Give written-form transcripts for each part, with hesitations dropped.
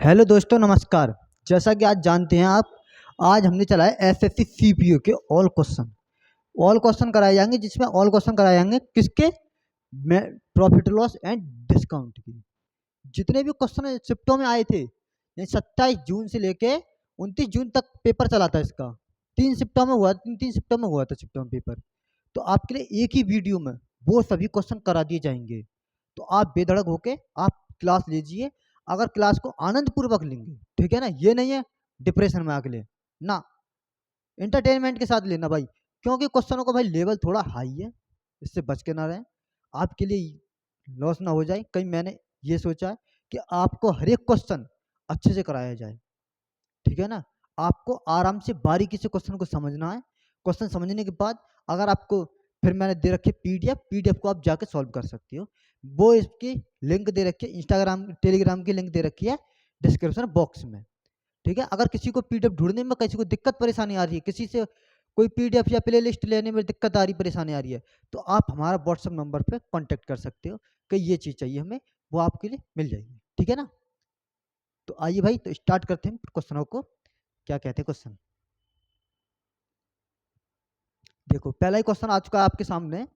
Hello दोस्तों, नमस्कार। जैसा कि आज जानते हैं आप, आज हमने चला है एसएससी सीपीओ के ऑल क्वेश्चन कराए जाएंगे, जिसमें ऑल क्वेश्चन कराए जाएंगे किसके, प्रॉफिट लॉस एंड डिस्काउंट की। जितने भी क्वेश्चन शिफ्टों में आए थे, 27 जून से लेके 29 जून तक पेपर चला था इसका। तीन शिफ्टों में हुआ, तीन तीन शिफ्टों में हुआ था शिफ्टों में पेपर। तो आपके लिए एक ही वीडियो में वो सभी क्वेश्चन करा दिए जाएंगे। तो आप बेधड़क होके आप क्लास लीजिए। अगर क्लास को आनंद पूर्वक लेंगे, ठीक है ना, ये नहीं है डिप्रेशन में आके ले ना, एंटरटेनमेंट के साथ लेना भाई, क्योंकि क्वेश्चनों का भाई लेवल थोड़ा हाई है, इससे बच के ना रहें, आपके लिए लॉस ना हो जाए। कहीं मैंने ये सोचा है कि आपको हर एक क्वेश्चन अच्छे से कराया जाए, ठीक है ना। आपको आराम से बारीकी से क्वेश्चन को समझना है। क्वेश्चन समझने के बाद अगर आपको, फिर मैंने दे रखी पीडीएफ को आप जाके सॉल्व कर सकते हो। वो इसकी लिंक दे रखी है, इंस्टाग्राम टेलीग्राम की लिंक दे रखी है डिस्क्रिप्शन बॉक्स में, ठीक है। अगर किसी को पीडीएफ ढूंढने में किसी को दिक्कत परेशानी आ रही है, किसी से कोई पीडीएफ या प्ले लिस्ट लेने में दिक्कत आ रही, परेशानी आ रही है, तो आप हमारा व्हाट्सएप नंबर पर कॉन्टेक्ट कर सकते हो कि ये चीज़ चाहिए हमें, वो आपके लिए मिल जाएगी, ठीक है ना। तो आइए भाई, तो स्टार्ट करते हैं क्वेश्चनों को। क्या कहते हैं क्वेश्चन, देखो पहला ही क्वेश्चन आ चुका है आपके सामने।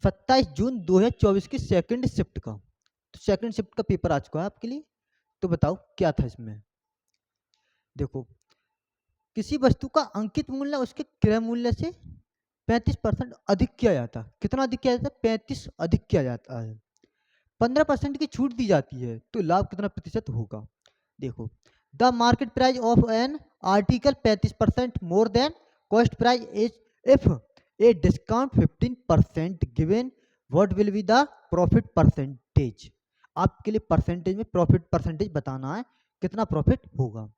27 जून 2024 की सेकंड शिफ्ट का, तो सेकंड शिफ्ट का पेपर आ चुका है आपके लिए। तो बताओ क्या था इसमें। देखो, किसी वस्तु का अंकित मूल्य उसके क्रय मूल्य से 35% अधिक किया जाता है। कितना अधिक किया जाता है? 35 अधिक किया जाता है। 15% की छूट दी जाती है, तो लाभ कितना प्रतिशत होगा। देखो, the market price of an article 35% more than cost price is if a discount 15% given, what will be the profit percentage. आपके लिए परसेंटेज में प्रॉफिट परसेंटेज बताना है, कितना प्रॉफिट होगा।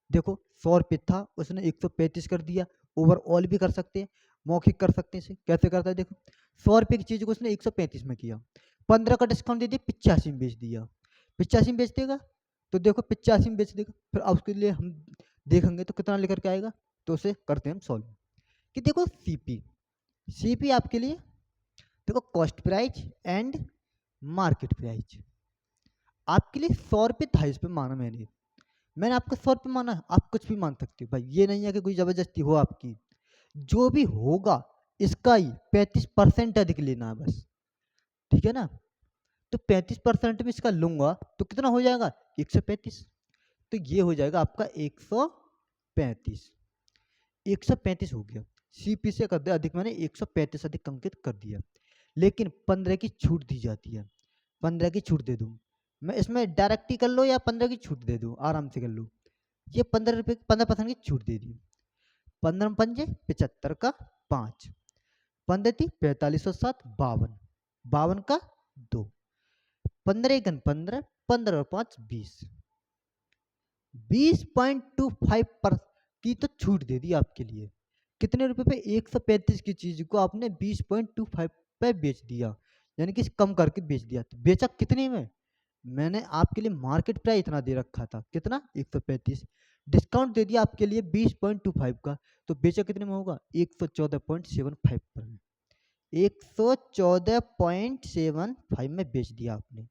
देखो, 100 रुपये था, उसने 135 कर दिया। ओवरऑल भी कर सकते हैं, मौखिक कर सकते हैं। इसे कैसे करता है, देखो 100 रुपये की चीज़ को उसने 135 में किया, 15 का डिस्काउंट दे दिया, 85 में बेच दिया। 85 में बेच देगा, तो देखो 85 में बेच देगा, फिर अब उसके लिए हम देखेंगे तो कितना लेकर के आएगा। तो उसे करते हैं हम सॉल्व। कि देखो सीपी, सीपी आपके लिए देखो cost price and market price. आपके लिए 100 रुपये था, इस पे माना मैंने आपको 100 रुपये माना है, आप कुछ भी मान सकते हो भाई, ये नहीं है कि कोई जबरदस्ती हो आपकी। जो भी होगा इसका ही 35% अधिक लेना है बस, ठीक है ना। तो 35% में इसका लूंगा तो कितना हो जाएगा, 135। तो ये हो जाएगा आपका 135। 135 हो गया, सीपी से कर दिया अधिक, मैंने 135 अधिक अंकित कर दिया। लेकिन 15 की छूट दी जाती है, 15 की छूट दे दूं मैं इसमें, डायरेक्ट ही कर लो या 15 की छूट दे दूं, आराम से कर लो। ये 15 रुपये 15% की छूट दे दी। 15 पंजे 75 का 5, 15 थी 4507, 52, 52 का 2, 15 घन 15, 15 और 5 20, 20.25 पर की तो छूट दे दी आपके लिए। कितने रुपए पे, 135 की चीज को आपने 20.25 पे बेच दिया, यानी कि कम करके बेच दिया। तो बेचा कितने में, मैंने आपके लिए मार्केट प्राइस इतना दे रखा था, कितना 135, डिस्काउंट दे दिया आपके लिए 20.25 का, तो बेचा कितने में होगा, 114.75 पर। 114.75 में बेच दिया आपने।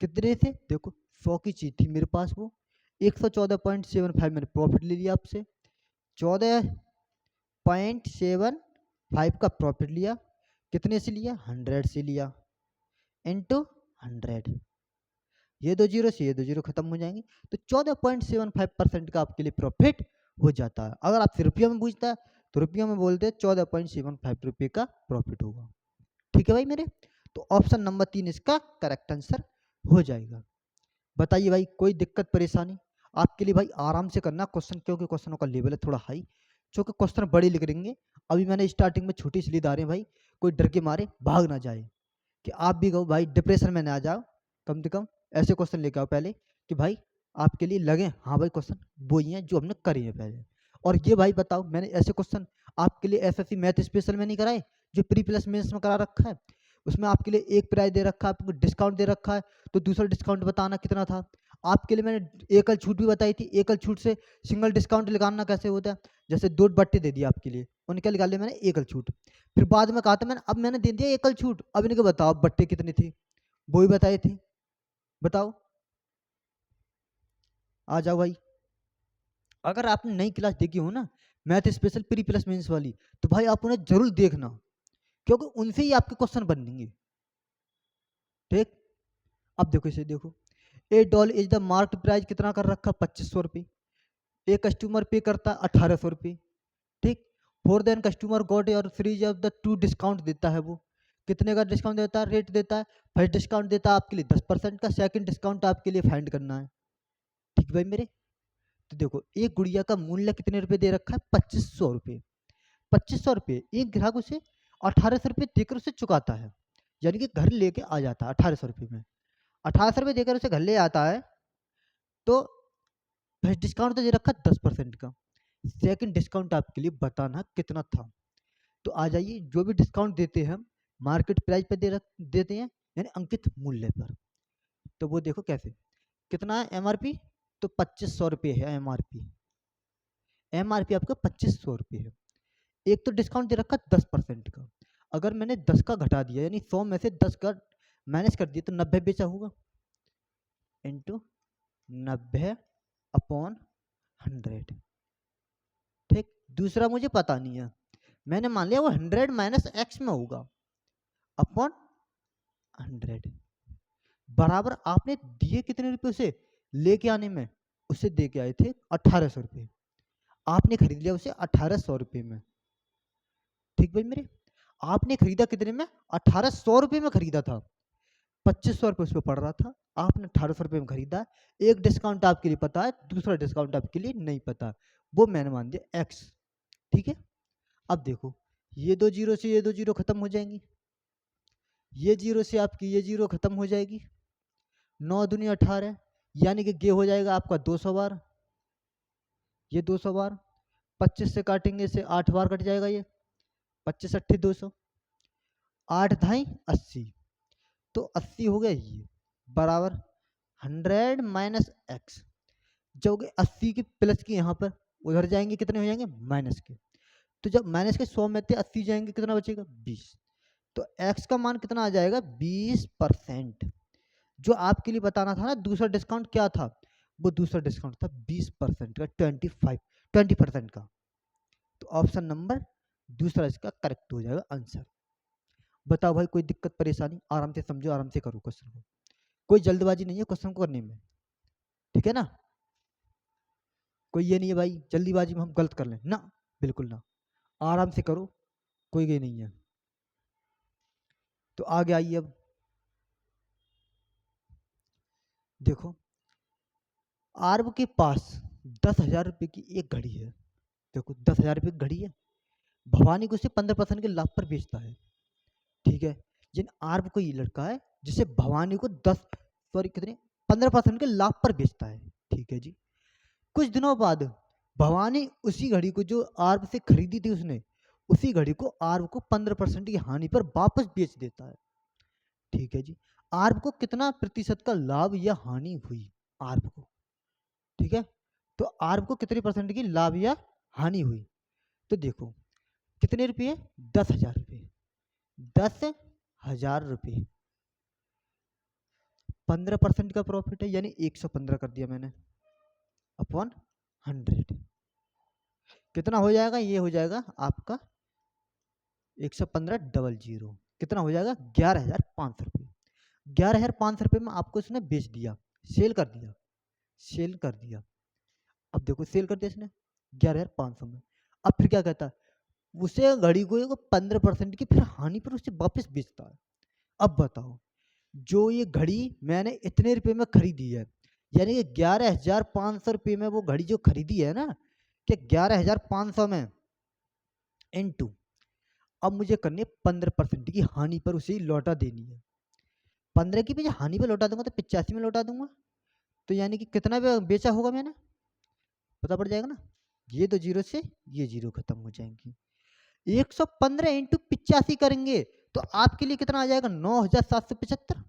कितने से, देखो 100 की चीज थी मेरे पास, वो 114.75 मैंने प्रॉफिट ले लिया आपसे। 14.75 का प्रॉफिट लिया, कितने से लिया, 100 से लिया, इंटू 100। ये दो जीरो से ये दो जीरो खत्म हो जाएंगे, तो 14.75% का आपके लिए प्रॉफिट हो जाता है। अगर आपसे रुपये में पूछता है तो रुपये में बोलते हैं 14.75 रुपये का प्रॉफिट होगा, ठीक है भाई मेरे। तो ऑप्शन नंबर 3 इसका करेक्ट आंसर हो जाएगा। बताइए भाई, कोई दिक्कत परेशानी आपके लिए भाई, आराम से करना क्वेश्चन, क्योंकि क्वेश्चनों का लेवल है थोड़ा हाई, क्योंकि क्वेश्चन बड़े लिख देंगे। अभी मैंने स्टार्टिंग में छोटी इसलिए डाले भाई, कोई डर के मारे भाग ना जाए, कि आप भी कहो भाई डिप्रेशन में ना आ जाओ। कम से कम ऐसे क्वेश्चन लेके आओ पहले, कि भाई आपके लिए लगे हाँ भाई क्वेश्चन वो ही हैं जो हमने करे हैं पहले। और ये भाई बताओ, मैंने ऐसे क्वेश्चन आपके लिए एसएससी मैथ स्पेशल में नहीं कराए, जो प्री प्लस मेंस में करा रखा है। उसमें आपके लिए एक प्राइस दे रखा है, आपको डिस्काउंट दे रखा है, तो दूसरा डिस्काउंट बताना कितना था। आपके लिए मैंने एकल छूट भी बताई थी, एकल छूट से सिंगल डिस्काउंट निकालना कैसे होता है। जैसे 2 बट्टे दे दिए आपके लिए, उनके निकाल लिया मैंने एकल छूट। फिर बाद में कहा था मैंने, अब मैंने दे दिया एकल छूट, अब इनके बताओ बट्टे कितनी थी, वो भी बताई थी, बताओ। आ जाओ भाई। अगर आपने नई क्लास देखी हो ना math special pre plus mains वाली, तो भाई आप उन्हें जरूर देखना, क्योंकि उनसे ही आपके क्वेश्चन बनेंगे। ठीक, अब देखो इसे देखो, $8 इज द मार्क्ड प्राइस, कितना कर रखा, 2500 रुपये। एक कस्टमर पे करता 1800 रुपये। ठीक, फोर देन कस्टमर गॉट और frees of the two, discount देता है वो, कितने का डिस्काउंट देता है, रेट देता है। फर्स्ट डिस्काउंट देता है आपके लिए 10% का, सेकंड डिस्काउंट आपके लिए फाइंड करना है। ठीक भाई मेरे, तो देखो एक गुड़िया का मूल्य कितने रुपए दे रखा है, 2500 रुपये। 2500 रुपये एक ग्राहक उसे 1800 रुपये देकर उसे चुकाता है, यानी कि घर लेके आ जाता है 1800 रुपये में। 1800 रुपये देकर उसे घर ले आता है, तो फर्स्ट डिस्काउंट तो दे रखा 10% का, सेकंड डिस्काउंट आपके लिए बताना कितना था। तो आ जाइए, जो भी डिस्काउंट देते हैं हम मार्केट प्राइस पर देते हैं, यानी अंकित मूल्य पर। तो वो देखो कैसे, कितना है एमआरपी, तो 2500 रुपये है एमआरपी। एमआरपी आपका 2500 रुपये है। एक तो डिस्काउंट दे रखा 10% का, अगर मैंने 10 का घटा दिया, यानी 100 में से 10 का माइनस कर दिया, तो 90 बेचा होगा, इंटू 90/100। ठीक, दूसरा मुझे पता नहीं है, मैंने मान लिया वो 100 माइनस एक्स में होगा, अपॉन 100 बराबर आपने दिए कितने रुपए उसे लेके आने में, उसे दे के आए थे 1800 रुपये, आपने खरीद लिया उसे 1800 रुपये में। ठीक भाई मेरे, आपने खरीदा कितने में, 1800 रुपये में खरीदा था, 2500 रुपये उस पर पड़ रहा था, आपने 1800 रुपये में खरीदा। एक डिस्काउंट आपके लिए पता है, दूसरा डिस्काउंट आपके लिए नहीं पता, वो मैंने मान दिया एक्स। ठीक है, अब देखो ये दो जीरो से ये दो जीरो खत्म हो जाएंगी, ये जीरो से आपकी ये जीरो खत्म हो जाएगी, 9 दूनी 18, यानी कि ये हो जाएगा आपका 200 बार, ये 200 बार, 25 से काटेंगे से 8 बार कट जाएगा, ये 25 अट्ठी 200, 8 धाई 80, तो 80 हो गया ये, बराबर 100 माइनस एक्स। जब 80 की प्लस की यहाँ पर, उधर जाएंगे कितने हो जाएंगे, माइनस के, तो जब माइनस के 100 में थे 80 जाएंगे, कितना बचेगा 20, तो x का मान कितना आ जाएगा 20%। जो आपके लिए बताना था ना दूसरा डिस्काउंट क्या था, वो दूसरा डिस्काउंट था 20% का, 20% का। तो ऑप्शन नंबर दूसरा इसका करेक्ट हो जाएगा आंसर। बताओ भाई कोई दिक्कत परेशानी, आराम से समझो, आराम से करो क्वेश्चन को, कोई जल्दबाजी नहीं है क्वेश्चन को करने में, ठीक है ना। कोई ये नहीं है भाई जल्दीबाजी में हम गलत कर लें ना, बिल्कुल ना, आराम से करो, कोई ये नहीं है। तो आगे आइए, अब देखो आर्व के पास 10,000 रुपये की एक घड़ी है, देखो 10,000 रुपये की घड़ी है, भवानी को उसे 15% के लाभ पर बेचता है। ठीक है, जिन आर्व को ये लड़का है जिसे भवानी को 15% के लाभ पर बेचता है। ठीक है जी, कुछ दिनों बाद भवानी उसी घड़ी को जो आर्व से खरीदी थी उसने, उसी घड़ी को आर्व को 15% की हानि पर वापस बेच देता है। ठीक है जी, आर्व को कितना प्रतिशत का लाभ या हानि हुई आर्व को, ठीक है, तो आर्व को कितने परसेंट की लाभ या हानि हुई, तो देखो कितने रुपये, 10,000 रुपये, 10,000 रुपये, 15% का प्रॉफिट है, यानी 115 कर दिया मैंने, अपॉन 100, कितना हो जाएगा, ये हो जाएगा आपका 115 कितना हो जाएगा 11,500 रुपये। 11,500 रुपये में आपको इसने बेच दिया, सेल कर दिया, सेल कर दिया। अब देखो सेल कर दिया इसने 11,500 में, अब फिर क्या कहता है, उसे घड़ी को 15% की फिर हानि पर उसे वापस बेचता है। अब बताओ, जो ये घड़ी मैंने इतने रुपए में खरीदी है, यानी कि 11,500 रुपये में वो घड़ी जो खरीदी है ना, कि 11,500 में इनटू, अब मुझे करनी है 15% की हानि पर उसे लौटा देनी है। 15 की भी हानि पर लौटा दूंगा तो 85 में लौटा दूंगा, तो यानी कि कितना बेचा होगा मैंने, पता पड़ जाएगा ना, ये तो जीरो से ये जीरो खत्म हो जाएंगी। 115 इंटू 85 करेंगे तो आपके लिए कितना आ जाएगा, 9,775,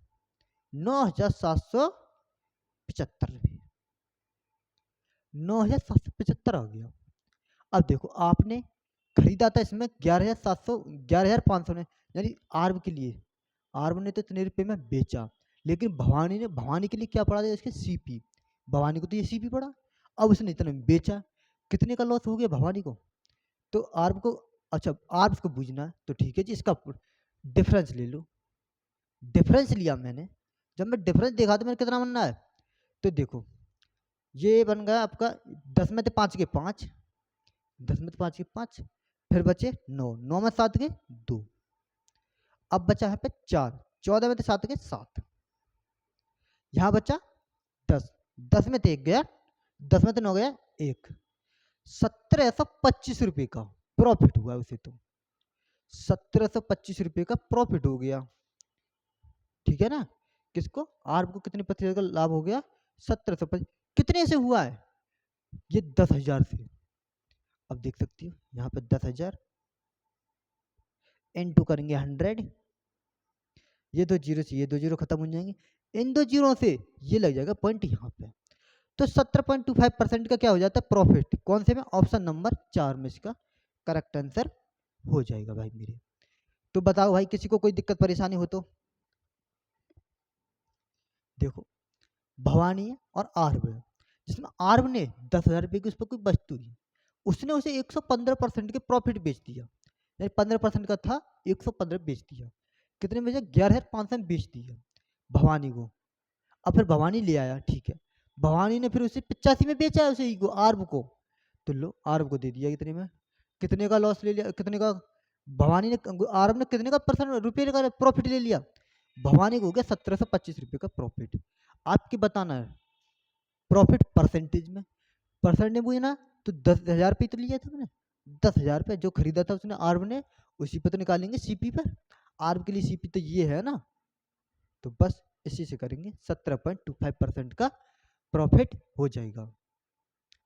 9,775 रुपये, 9,775 आ गया। अब देखो आपने खरीदा था इसमें 11,500 में, यानी आर्ब के लिए, आर्ब ने तो इतने रुपये में बेचा, लेकिन भवानी के लिए क्या पड़ा था इसके सीपी, भवानी को तो ये सीपी पड़ा। अब उसने इतने में बेचा, कितने का लॉस हो गया भवानी को? तो आर्ब को, अच्छा आर्ब्स को बूझना है तो ठीक है जी, इसका डिफरेंस ले लो। डिफरेंस लिया मैंने, जब मैं डिफरेंस देखा तो मेरे कितना बनना है, तो देखो ये बन गया आपका 10 में से 5 के 5, 10 में से 5 के 5, फिर बचे 9, 9 में 7 के 2, अब बचा है पे 4, 14 में से 7 के 7, यहाँ बचा 10, 10 में से 1 गया, 10 में से 9 गया 1, 1725 रुपये का प्रॉफिट हुआ उसे। तो 1725 रुपये का प्रॉफिट हो गया, ठीक है ना। किसको? आर्ब को कितने प्रतिशत का लाभ हो गया? 1725। कितने से हुआ है? ये 10,000 से। अब देख सकती हो यहाँ पे 10,000 इनटू करेंगे 100, ये दो जीरो से ये दो जीरो खत्म हो जाएंगे, इन दो जीरो से ये लग जाएगा पॉइंट यहाँ पे। तो 17.25% का क्या हो जाता है प्रॉफिट, कौन से में? ऑप्शन नंबर 4 में इसका करेक्ट आंसर हो जाएगा भाई मेरे। तो बताओ भाई किसी को कोई दिक्कत परेशानी हो तो? देखो भवानी है और आर्ब है, जिसमें आर्ब ने 10,000 रुपये की उस पर कोई वस्तु दी, उसने उसे 115% के प्रॉफिट बेच दिया, यानी 15% का था, 115 बेच दिया। कितने में बेचा? 11,500 में बेच दिया भवानी को। अब फिर भवानी ले आया, ठीक है, भवानी ने फिर उसे 85 में बेचा है उसे आर्ब को, तो लो आर्ब को दे दिया कितने में, कितने का लॉस ले लिया, कितने का भवानी ने, आर्ब ने कितने का परसेंट रुपये का प्रॉफिट ले लिया? भवानी को हो गया 1725 रुपये का प्रॉफिट। आपकी बताना है प्रॉफिट परसेंटेज में, परसेंटेज पूछना तो 10,000 रुपये तो लिया था मैंने, 10,000 रुपये जो खरीदा था उसने आर्ब ने, उसी पर तो निकालेंगे सीपी पर, आर्ब के लिए सीपी तो ये है ना, तो बस इसी से करेंगे, 17.25% का प्रॉफिट हो जाएगा।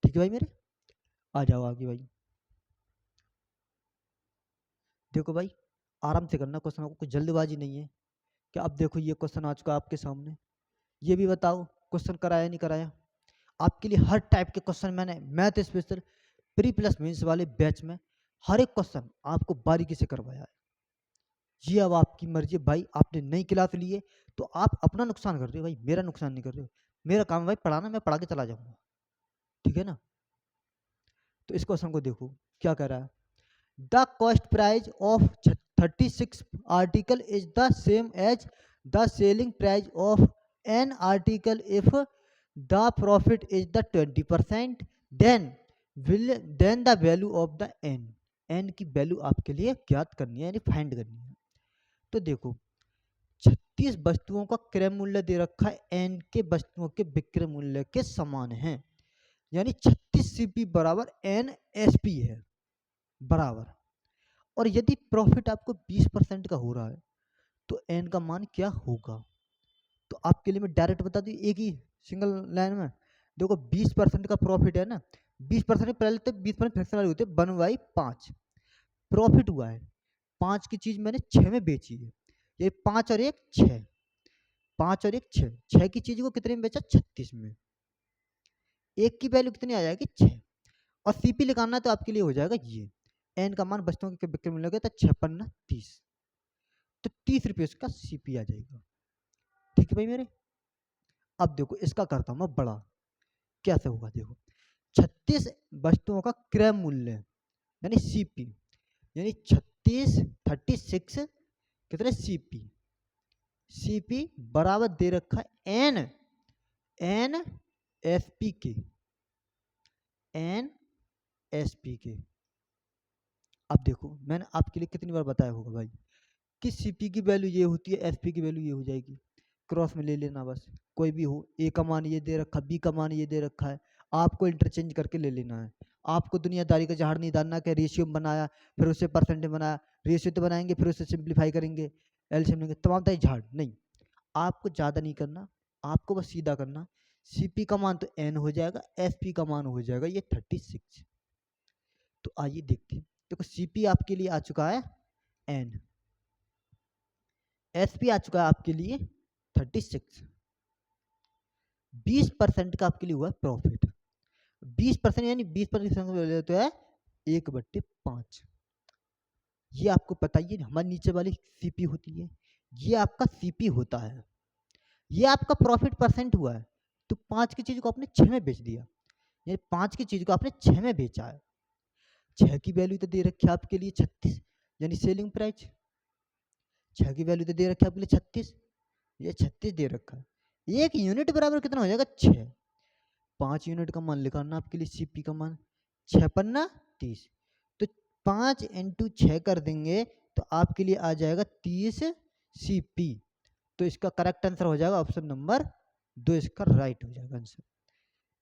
ठीक है भाई मेरे, आ जाओ आगे भाई। देखो भाई आराम से करना क्वेश्चन को, कुछ जल्दबाजी नहीं है। क्या अब देखो ये क्वेश्चन आ चुका आपके सामने, ये भी बताओ क्वेश्चन कराया नहीं कराया? आपके लिए हर टाइप के क्वेश्चन मैंने math special pre plus mains वाले बैच में हर एक क्वेश्चन आपको बारीकी से करवाया है। ये अब आपकी मर्जी भाई, आपने नई क्लास ली है तो आप अपना नुकसान कर रहे हो भाई, मेरा नुकसान नहीं कर रहे हो। मेरा काम है भाई पढ़ाना, मैं पढ़ा के चला जाऊंगा, ठीक है ना। तो इस क्वेश्चन को देखो क्या कह रहा है, the cost price of 36 article is the same as the selling price of an article if the profit is the 20%, then the value of the N, N की वैल्यू आपके लिए ज्ञात करनी है, यानी फाइंड करनी है। तो देखो 36 वस्तुओं का क्रय मूल्य दे रखा है, एन के वस्तुओं के विक्रय मूल्य के समान है, यानी 36 सीपी बराबर एन एसपी है बराबर। और यदि प्रॉफिट आपको 20% का हो रहा है तो एन का मान क्या होगा? तो आपके लिए मैं डायरेक्ट बता दूं एक ही सिंगल लाइन में। देखो 20% का प्रॉफिट है ना, 20% पहले तो 20% फ्रैक्शन वाले होते हैं, 1/5 प्रॉफिट हुआ है, 5 की चीज मैंने 6 में बेची है, ये 5 और 1 6, 5 और 1 6, 6 की चीज को कितने में बेचा? 36 में। एक की वैल्यू कितनी आ जाएगी? 6। और सीपी निकालना तो आपके लिए हो जाएगा ये, एन का मान वस्तुओं के विक्रय मूल्य का था 56 30, तो 30 रुपये उसका सीपी आ जाएगा। ठीक है भाई मेरे, अब देखो इसका करता हूं मैं बड़ा, कैसे होगा देखो, 36 वस्तुओं का क्रय मूल्य यानी सीपी, यानी 36 कितने सीपी, सीपी बराबर दे रखा है एन, एन एसपी के, एन एसपी के। अब देखो मैंने आपके लिए कितनी बार बताया होगा भाई कि सीपी की वैल्यू ये होती है, एसपी की वैल्यू ये हो जाएगी, क्रॉस में ले लेना बस, कोई भी हो, ए का मान ये दे रखा, बी का मान ये दे रखा है, आपको इंटरचेंज करके ले लेना है। आपको दुनियादारी का झाड़ नहीं डालना कि रेशियो बनाया फिर उससे परसेंटेज बनाया, रेशियो तो बनाएंगे फिर उससे सिंप्लीफाई करेंगे, एलसीएम लेंगे, तमाम तरह झाड़ नहीं, आपको ज़्यादा नहीं करना, आपको बस सीधा करना। सीपी का मान तो एन हो जाएगा, एसपी का मान हो जाएगा ये 36। तो आइए देखते हैं, देखो सीपी आपके लिए आ चुका है एन, एसपी आ चुका है आपके लिए 36, 20% का आपके लिए हुआ प्रॉफिट, 20% यानी 20% तो है 1/5। ये आपको पता ही है, हमारे नीचे वाली सीपी होती है, ये आपका सीपी होता है, ये आपका प्रॉफिट परसेंट हुआ है, तो 5 की चीज़ को आपने 6 में बेच दिया, यानी 5 की चीज़ को आपने 6 में बेचा है। 6 की वैल्यू तो दे रखी है आपके लिए 36, यानी सेलिंग प्राइस। 6 की वैल्यू तो दे रखी है आपके लिए 36, ये 36 दे रखा है। 1 यूनिट बराबर कितना हो जाएगा 6। 5 यूनिट का मान निकालना आपके लिए, सीपी का मान 6 पन्ना 30, तो 5 इंटू 6 कर देंगे तो आपके लिए आ जाएगा 30 सीपी। तो इसका करेक्ट आंसर हो जाएगा ऑप्शन नंबर 2, इसका राइट हो जाएगा आंसर।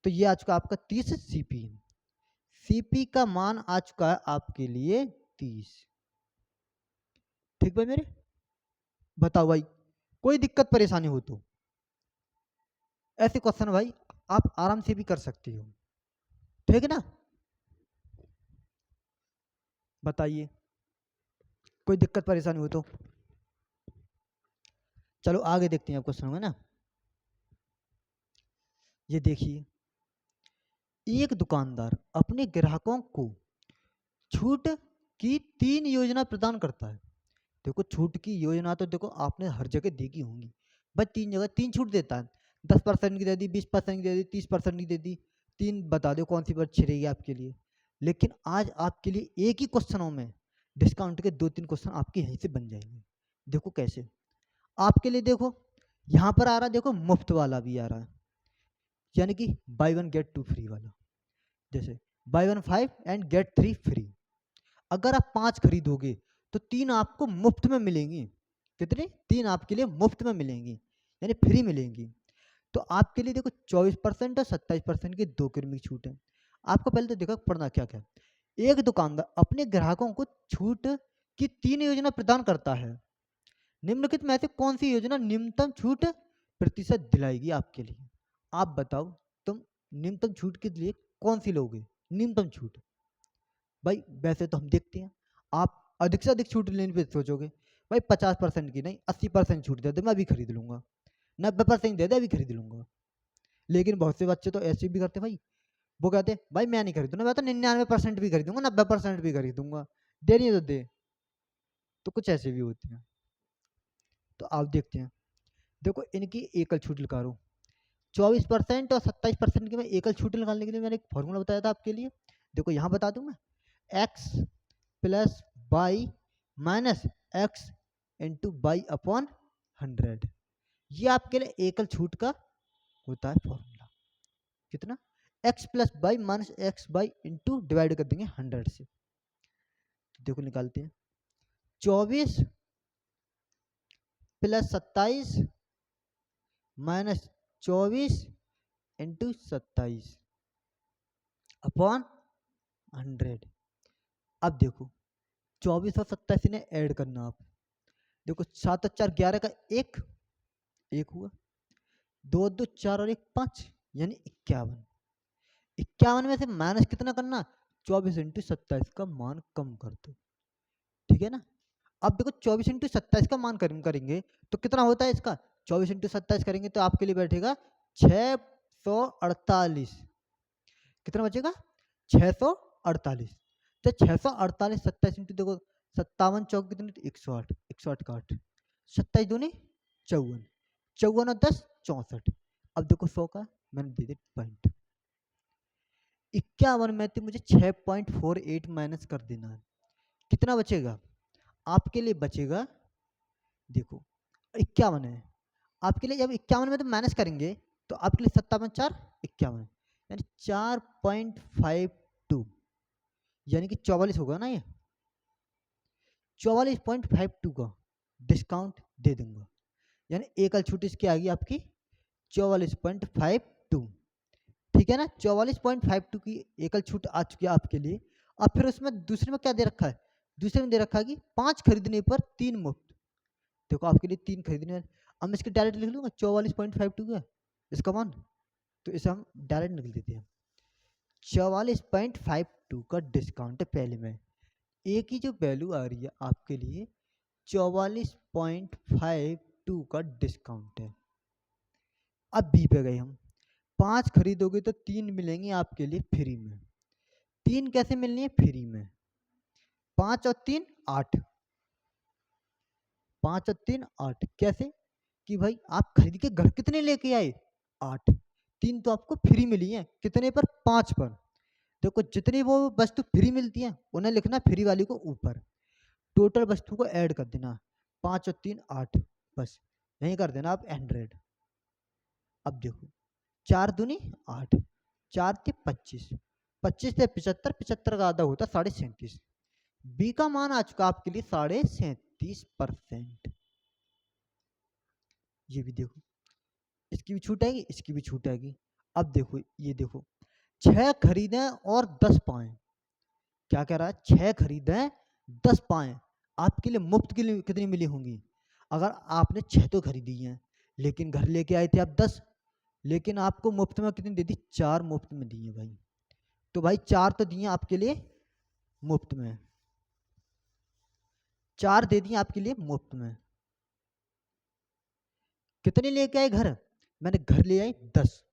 तो ये आ चुका आपका 30 सीपी। सीपी का मान आ चुका है आपके लिए 30। ठीक भाई मेरे, बताओ भाई कोई दिक्कत परेशानी हो तो। ऐसे क्वेश्चन भाई आप आराम से भी कर सकते हो, ठीक है ना। बताइए कोई दिक्कत परेशानी हो तो। चलो आगे देखते हैं आप क्वेश्चन में ना। ये देखिए, एक दुकानदार अपने ग्राहकों को छूट की 3 योजना प्रदान करता है। देखो छूट की योजना तो देखो आपने हर जगह देखी होंगी, बस 3 जगह 3 छूट देता है। 10% की दे दी, 20% की दे दी, 30% की दे दी। 3 बता दो कौन सी बात अच्छी रहेगी आपके लिए। लेकिन आज आपके लिए एक ही क्वेश्चनों में डिस्काउंट के 2-3 क्वेश्चन आपके यहीं से बन जाएंगे। देखो कैसे आपके लिए, देखो यहाँ पर आ रहा है, देखो मुफ्त वाला भी आ रहा है, यानी कि बाय 1 गेट 2 फ्री वाला। जैसे बाय 1 5 एंड गेट 3 फ्री। अगर आप 5 खरीदोगे तो 3 आपको मुफ्त में मिलेंगी। कितने? 3 आपके लिए मुफ्त में मिलेंगी, यानी फ्री मिलेंगी। तो आपके लिए देखो 24% और 27% की 2 किलो की छूट है। आपको पहले तो देखो पढ़ना क्या क्या। एक दुकानदार अपने ग्राहकों को छूट की 3 योजना प्रदान करता है। निम्नलिखित में से कौन सी योजना न्यूनतम छूट प्रतिशत दिलाएगी आपके लिए। आप बताओ तुम न्यूनतम छूट के लिए कौन सी लोगे न्यूनतम छूट। भाई वैसे तो हम देखते हैं आप अधिक से अधिक छूट लेने पे सोचोगे, भाई 50% की नहीं 80% छूट दे दे मैं अभी खरीद लूंगा, 90% दे दे अभी खरीद लूंगा। लेकिन बहुत से बच्चे तो ऐसे भी करते भाई, वो कहते हैं भाई मैं नहीं खरीदूंगा, मैं तो 99% भी खरीदूंगा, 90% भी खरीदूंगा, देनी है तो दे। तो कुछ ऐसे भी होते हैं। तो आप देखते हैं, देखो इनकी एकल छूट निकालो। 24% और 27% की मैं एकल छूट निकालने के लिए मैंने एक फॉर्मूला बताया था आपके लिए। देखो यहाँ बता दूं मैं, x plus by minus x into by upon 100। ये आपके लिए एकल छूट का होता है फॉर्मूला। कितना? X plus by minus x by into divide कर देंगे 100 से। तो देखो निकालते हैं, 24 प्लस 27 माइनस 24 इंटू 27 अपॉन 100। अब देखो 24 और 27 ने ऐड करना आप। देखो 7 और 4 11 का एक हुआ, 2 2 4 और 1 5, यानी 51। 51 में से माइनस कितना करना? 24 इंटू 27 का मान कम कर दो। ठीक है ना। अब देखो 24 इंटू 27 का मान करेंगे तो कितना होता है इसका? 24 इंटू 27 करेंगे तो आपके लिए बैठेगा 648। कितना बचेगा? 648। तो 648 27 इंटू देखो 57 चौक कितने? 108, 108 का 8, 27 दूनी 54, 54 और 10 64। अब देखो 100 का मैंने दे दिया पॉइंट। 51 में तो मुझे 6.48 माइनस कर देना है। कितना बचेगा आपके लिए? बचेगा देखो 51 है आपके लिए। जब 51 में तो माइनस करेंगे तो आपके लिए 57 4 51, यानी 4.52, यानी कि 44 होगा ना। ये 44.52 का डिस्काउंट दे दूंगा, यानी एकल छूट इसकी आ गई आपकी 44.52। ठीक है ना। 44.52 की एकल छूट आ चुकी है आपके लिए। अब फिर उसमें दूसरे में क्या दे रखा है? दूसरे में दे रखा है कि 5 खरीदने पर 3 मुफ्त। देखो आपके लिए 3 खरीदने, अब मैं इसके डायरेक्ट लिख लूंगा 44.52 का इसका मान, तो इसे हम डायरेक्ट निकल देते हैं। 44.52 का डिस्काउंट है पहले में। एक ही जो वैल्यू आ रही है आपके लिए 44.52 का डिस्काउंट है। अब बी पे गए हम, 5 खरीदोगे तो 3 मिलेंगे आपके लिए फ्री में। 3 कैसे मिलनी है फ्री में? 5 और 3 8, 5 और 3 8। कैसे? कि भाई आप खरीद के घर कितने लेके आए? 8। 3 तो आपको फ्री मिली है, कितने पर? 5 पर। देखो जितनी वो वस्तु फ्री मिलती है उन्हें लिखना फ्री वाली को ऊपर, टोटल वस्तु को ऐड कर देना, 5 और 3 8, बस यही कर देना आप 100। अब देखो 4 दूनी 8, 4 थे 25, 25 थे 75, 75 का आधा होता 37.5। बी का मान आ चुका आपके लिए 37.5%। ये भी देखो, इसकी भी छूट आएगी, इसकी भी छूट आएगी। अब देखो ये देखो, 6 खरीदें और 10 पाएं। क्या कह रहा है? 6 खरीदें 10 पाएं, आपके लिए मुफ्त के लिए कितनी मिली होंगी? अगर आपने 6 तो खरीदी हैं लेकिन घर लेके आए थे आप 10, लेकिन आपको मुफ्त में कितनी दे दी? 4 मुफ्त में दी है भाई। तो भाई 4 तो दिए आपके लिए मुफ्त में, 4 दे दिए आपके लिए मुफ्त में। कितने लेके आए घर? मैंने घर ले आई 10,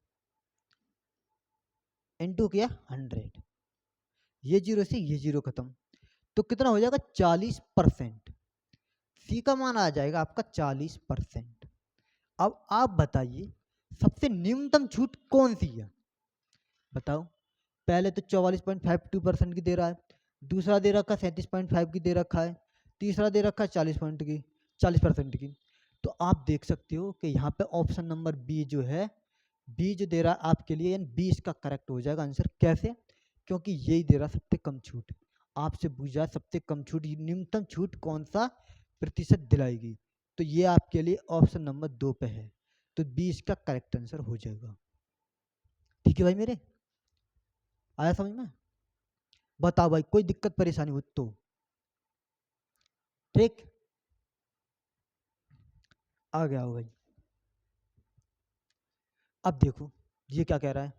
इनटू किया 100, ये जीरो से ये जीरो खत्म, तो कितना हो जाएगा? 40%। सी का मान आ जाएगा आपका 40%। अब आप बताइए सबसे न्यूनतम छूट कौन सी है? बताओ। पहले तो 44.52% की दे रहा है, दूसरा दे रखा है 37.5 की दे रखा है, तीसरा दे रखा है 40% की। तो आप देख सकते हो कि यहाँ पे ऑप्शन नंबर बी जो है, बी जो दे रहा है आपके लिए, यानी 20 का करेक्ट हो जाएगा आंसर। कैसे? क्योंकि यही दे रहा सबसे कम छूट। आपसे पूछा सबसे कम छूट, न्यूनतम छूट कौन सा प्रतिशत दिलाएगी, तो ये आपके लिए ऑप्शन नंबर 2 पे है, तो 20 का करेक्ट आंसर हो जाएगा। ठीक है भाई मेरे, आया समझ में? बताओ भाई कोई दिक्कत परेशानी हो तो। ठीक, आ गया हो भाई। अब देखो ये क्या कह रहा है।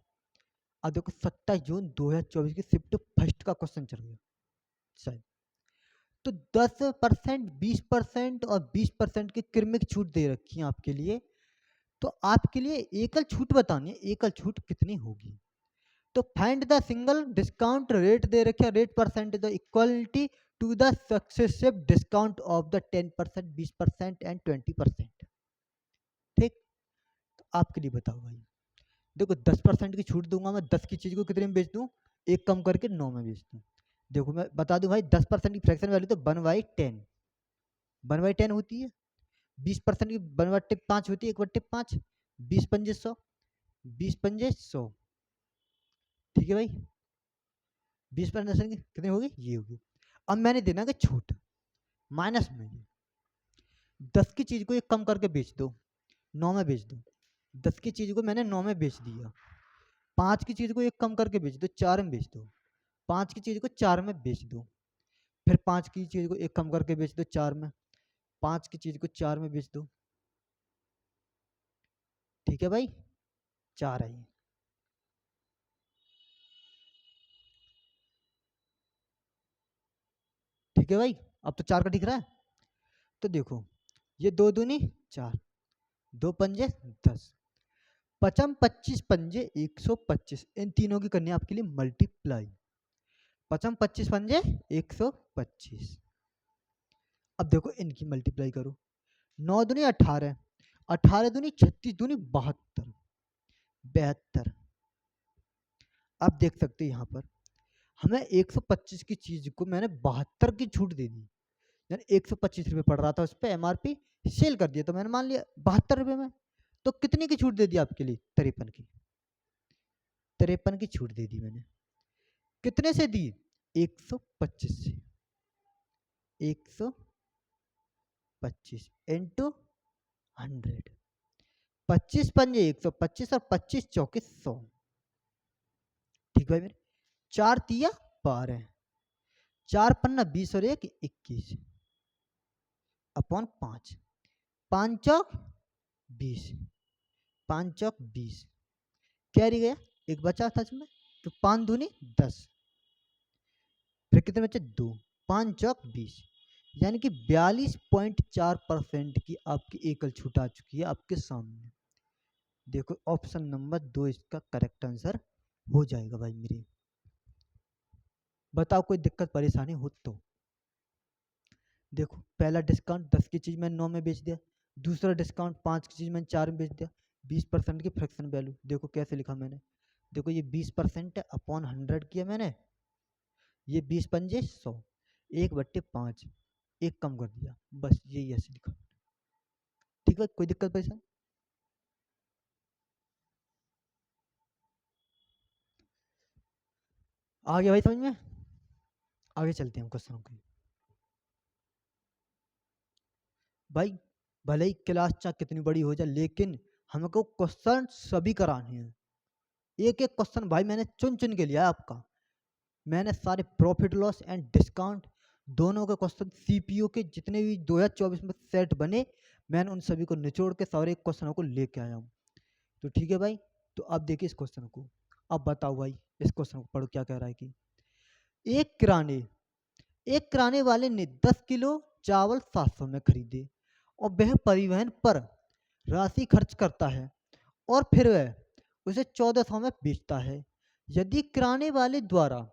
अब देखो 27 जून 2024 की शिफ्ट फर्स्ट का क्वेश्चन चल गया शायद। तो 10%, 20% और 20% की क्रमिक छूट दे रखी है आपके लिए। तो आपके लिए एकल छूट बतानी है, एकल छूट कितनी होगी। तो find the single discount rate दे रखे, rate percentage equality to the successive discount of the 10%, 20% and 20%। ठीक, तो आपके लिए बताओ भाई। देखो 10% की छूट दूंगा मैं, 10 की चीज को कितने में बेच दूं? एक कम करके 9 में बेच दूं। देखो मैं बता दूं भाई, 10% की फ्रैक्शन वैल्यू तो 1/10, 1/10 होती है। 20% की 1/5 होती है, 1/5, 20 पंजे 100, 20 पंजे 100। ठीक है भाई, 20% की कितनी होगी? ये होगी। अब मैंने देना कि छूट माइनस में, 10 की चीज को एक कम करके बेच दो, 9 में बेच दो। 10 की चीज को मैंने 9 में बेच दिया। 5 की चीज को एक कम करके बेच दो, 4 में बेच दो। 5 की चीज को 4 में बेच दो, फिर 5 की चीज को एक कम करके बेच दो 4 में, 5 की चीज को 4 में बेच दो। ठीक है भाई, 4 आई। ठीक है भाई, अब तो 4 का दिख रहा है। तो देखो ये 2 दूनी 4, 2 पंजे 10, पचम 25 पंजे 125, इन तीनों की करनी है आपके लिए मल्टीप्लाई। पचम 25 पंजे 125। अब देखो इनकी मल्टीप्लाई करो, 9 दूनी 18, 18 दूनी 36, दूनी 72, 72। आप देख सकते हैं यहाँ पर हमें 125 की चीज को मैंने 72 की छूट दे दी, यानी 125 रुपये पड़ रहा था उस पर एमआरपी, सेल कर दिया तो मैंने मान लिया 72 रुपये में। तो कितनी की छूट दे दी आपके लिए? 53 की, 53 की छूट दे दी मैंने। कितने से दी? 125 से, 125 इंटू 100, 25 पंजे 125 और 25 चौके 100। ठीक भाई मेरे, 4 तिया 12, 4 पन्ना 20 और 1 21 अपॉन 5, 5 चौक 20, 5 चौक 20, क्या रह गया? एक बचा था इसमें, तो 5 दूनी 10, फिर कितने बचे? 2, 5 चौक 20, यानी कि 42.4% की आपकी एकल छूट आ चुकी है आपके सामने। देखो ऑप्शन नंबर 2 इसका करेक्ट आंसर हो जाएगा भाई मेरे। बताओ कोई दिक्कत परेशानी हो तो। देखो पहला डिस्काउंट 10 की चीज मैंने 9 में बेच दिया, दूसरा डिस्काउंट 5 की चीज मैंने 4 में बेच दिया, 20% की फ्रैक्शन वैल्यू देखो कैसे लिखा मैंने। देखो ये 20% है अपॉन 100 किया मैंने, ये 20 पंजे 100, 1/5, एक कम कर दिया, बस यही ऐसे लिखा। ठीक है, कोई दिक्कत पैसा? आ गया भाई समझ में? आगे चलते हैं क्वेश्चन के। भाई भले ही क्लास चाहे कितनी बड़ी हो जाए, लेकिन हमको क्वेश्चन सभी कराने हैं। एक एक क्वेश्चन भाई मैंने चुन चुन के लिया है आपका। मैंने सारे प्रॉफिट लॉस एंड डिस्काउंट दोनों के क्वेश्चन सीपीओ के जितने भी 2024 में सेट बने, मैंने उन सभी को निचोड़ के सारे क्वेश्चनों को लेके आया हूँ। तो ठीक है भाई, तो अब देखिए इस क्वेश्चन को। अब बताओ भाई इस क्वेश्चन को पढ़ो, क्या कह रहा है कि एक किराने एक किराने वाले ने 10 किलो चावल 700 में खरीदे और वह परिवहन पर राशि खर्च करता है और फिर वह उसे 1400 में बेचता है। यदि किराने वाले द्वारा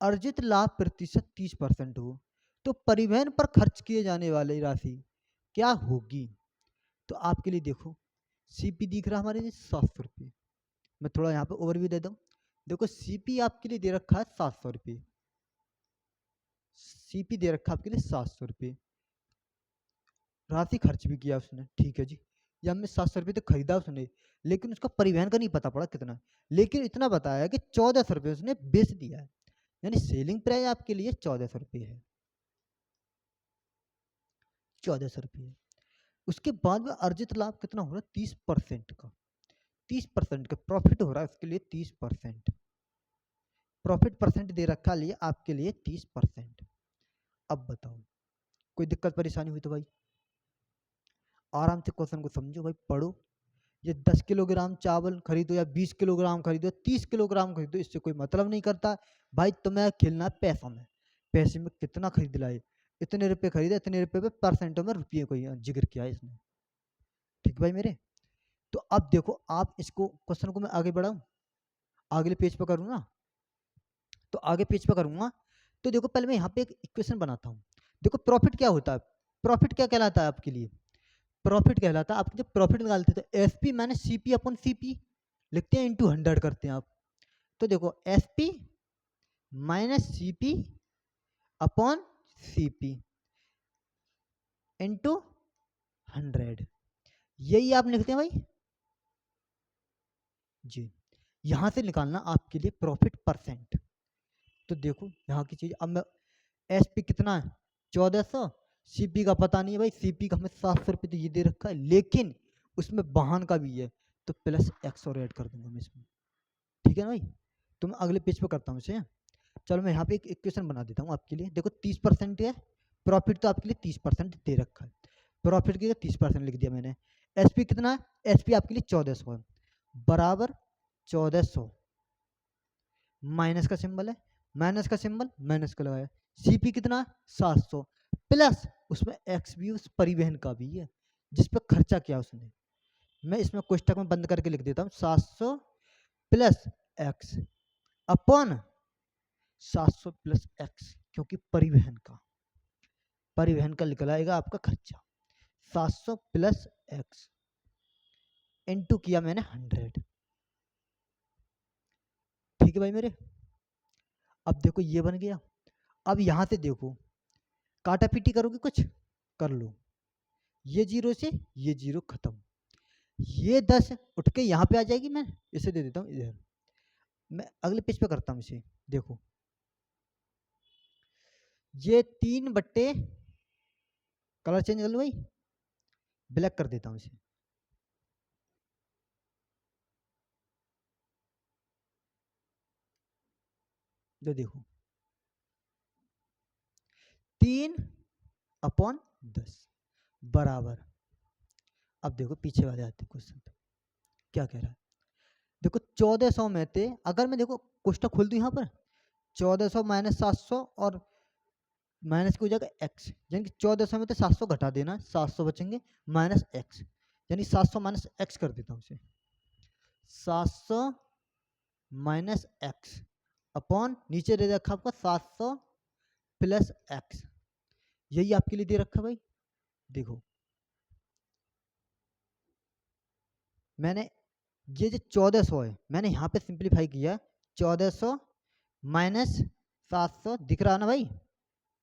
अर्जित लाभ प्रतिशत 30% हो तो परिवहन पर खर्च किए जाने वाली राशि क्या होगी? तो आपके लिए देखो सीपी दिख रहा है हमारे लिए 700 रुपये। मैं थोड़ा यहाँ पे ओवरव्यू दे दूँ। देखो सीपी आपके लिए दे रखा है 700 रुपये, सीपी दे रखा है आपके लिए 700 रुपये, राशि खर्च भी किया उसने, ठीक है जी। या हमने 700 रुपये तो खरीदा उसने, लेकिन उसका परिवहन का नहीं पता पड़ा कितना, लेकिन इतना बताया कि 1400 रुपये उसने बेच दिया है, यानी सेलिंग प्राइस आपके लिए 1400 रुपये है, 1400 रुपये। उसके बाद में अर्जित लाभ कितना हो रहा है? 30% का, 30% का प्रॉफिट हो रहा है उसके लिए 30%, प्रॉफिट परसेंट दे रखा लिए आपके लिए 30%। अब बताओ कोई दिक्कत परेशानी हुई तो भाई आराम से क्वेश्चन को समझो भाई, पढ़ो। ये 10 किलोग्राम चावल खरीदो या 20 किलोग्राम खरीदो, 30 किलोग्राम खरीदो, इससे कोई मतलब नहीं करता भाई। तुम्हें खेलना है पैसा में, पैसे में कितना खरीद लाए, इतने रुपए खरीदे, इतने रुपए पे परसेंटों में रुपये को जिक्र किया है इसने। ठीक भाई मेरे, तो अब देखो आप इसको क्वेश्चन को मैं आगे बढ़ाऊं, अगले पेज पर करूँ ना, तो आगे पेज पर करूंगा। तो देखो पहले मैं यहाँ पे एक इक्वेशन बनाता हूँ। देखो प्रॉफिट क्या होता है, प्रॉफिट क्या कहलाता है आपके लिए? प्रॉफिट कहलाता है आपके जब प्रॉफिट निकालते थे S P minus C P upon C P लिखते हैं, इंटू 100 करते हैं आप। तो देखो S P minus C P upon C P into 100, यही आप लिखते हैं भाई जी। यहां से निकालना आपके लिए प्रॉफिट परसेंट। तो देखो यहाँ की चीज, अब मैं एस पी कितना है 1400, सीपी का पता नहीं है भाई, सीपी का हमें 700 रुपये तो ये दे रखा है, लेकिन उसमें वाहन का भी है, तो प्लस एक्स और ऐड कर दूंगा मैं इसमें। ठीक है ना भाई, तो मैं अगले पेज पे करता हूँ इसे। चलो मैं यहाँ पे एक इक्वेशन बना देता हूँ आपके लिए। देखो 30% है, प्रॉफिट तो आपके लिए 30% दे रखा है, प्रॉफिट के लिए 30% लिख दिया मैंने। एसपी कितना है? एसपी आपके लिए 1400 है, बराबर 1400, माइनस का सिंबल है, माइनस का सिंबल माइनस का लगाया। सीपी कितना है? 700, प्लस उसमें एक्स भी उस परिवहन का भी है जिस पर खर्चा किया उसने। मैं इसमें कोष्टक में बंद करके लिख देता हूँ 700 plus x upon 700 plus x, क्योंकि परिवहन का निकलाएगा आपका खर्चा। 700 प्लस एक्स इंटू किया मैंने 100। ठीक है भाई मेरे, अब देखो ये बन गया। अब यहां से देखो काटा पीटी करोगे कुछ कर लो, ये जीरो से ये जीरो खत्म, ये 10 उठ के यहाँ पे आ जाएगी, मैं इसे दे देता हूँ इधर। मैं अगले पेज पे करता हूँ इसे, देखो ये 3/, कलर चेंज कर लो भाई, ब्लैक कर देता हूँ इसे। जो देखो 3/10 बराबर, अब देखो पीछे वाले आते क्वेश्चन पे क्या कह रहा है। देखो 1400 में थे, अगर मैं देखो कोष्टक खोल दूं यहाँ पर, 1400 माइनस 700 और माइनस की हो जाएगा एक्स, यानी कि 1400 में तो 700 घटा देना, 700 बचेंगे माइनस एक्स, यानी 700 माइनस एक्स कर देता हूँ इसे। 700 माइनस एक्स अपॉन नीचे दे रखा आपका 700 प्लस एक्स, यही आपके लिए दे रखा भाई। देखो मैंने ये जो 1400 है मैंने यहाँ पे सिंप्लीफाई किया 1400 माइनस 700 दिख रहा ना भाई,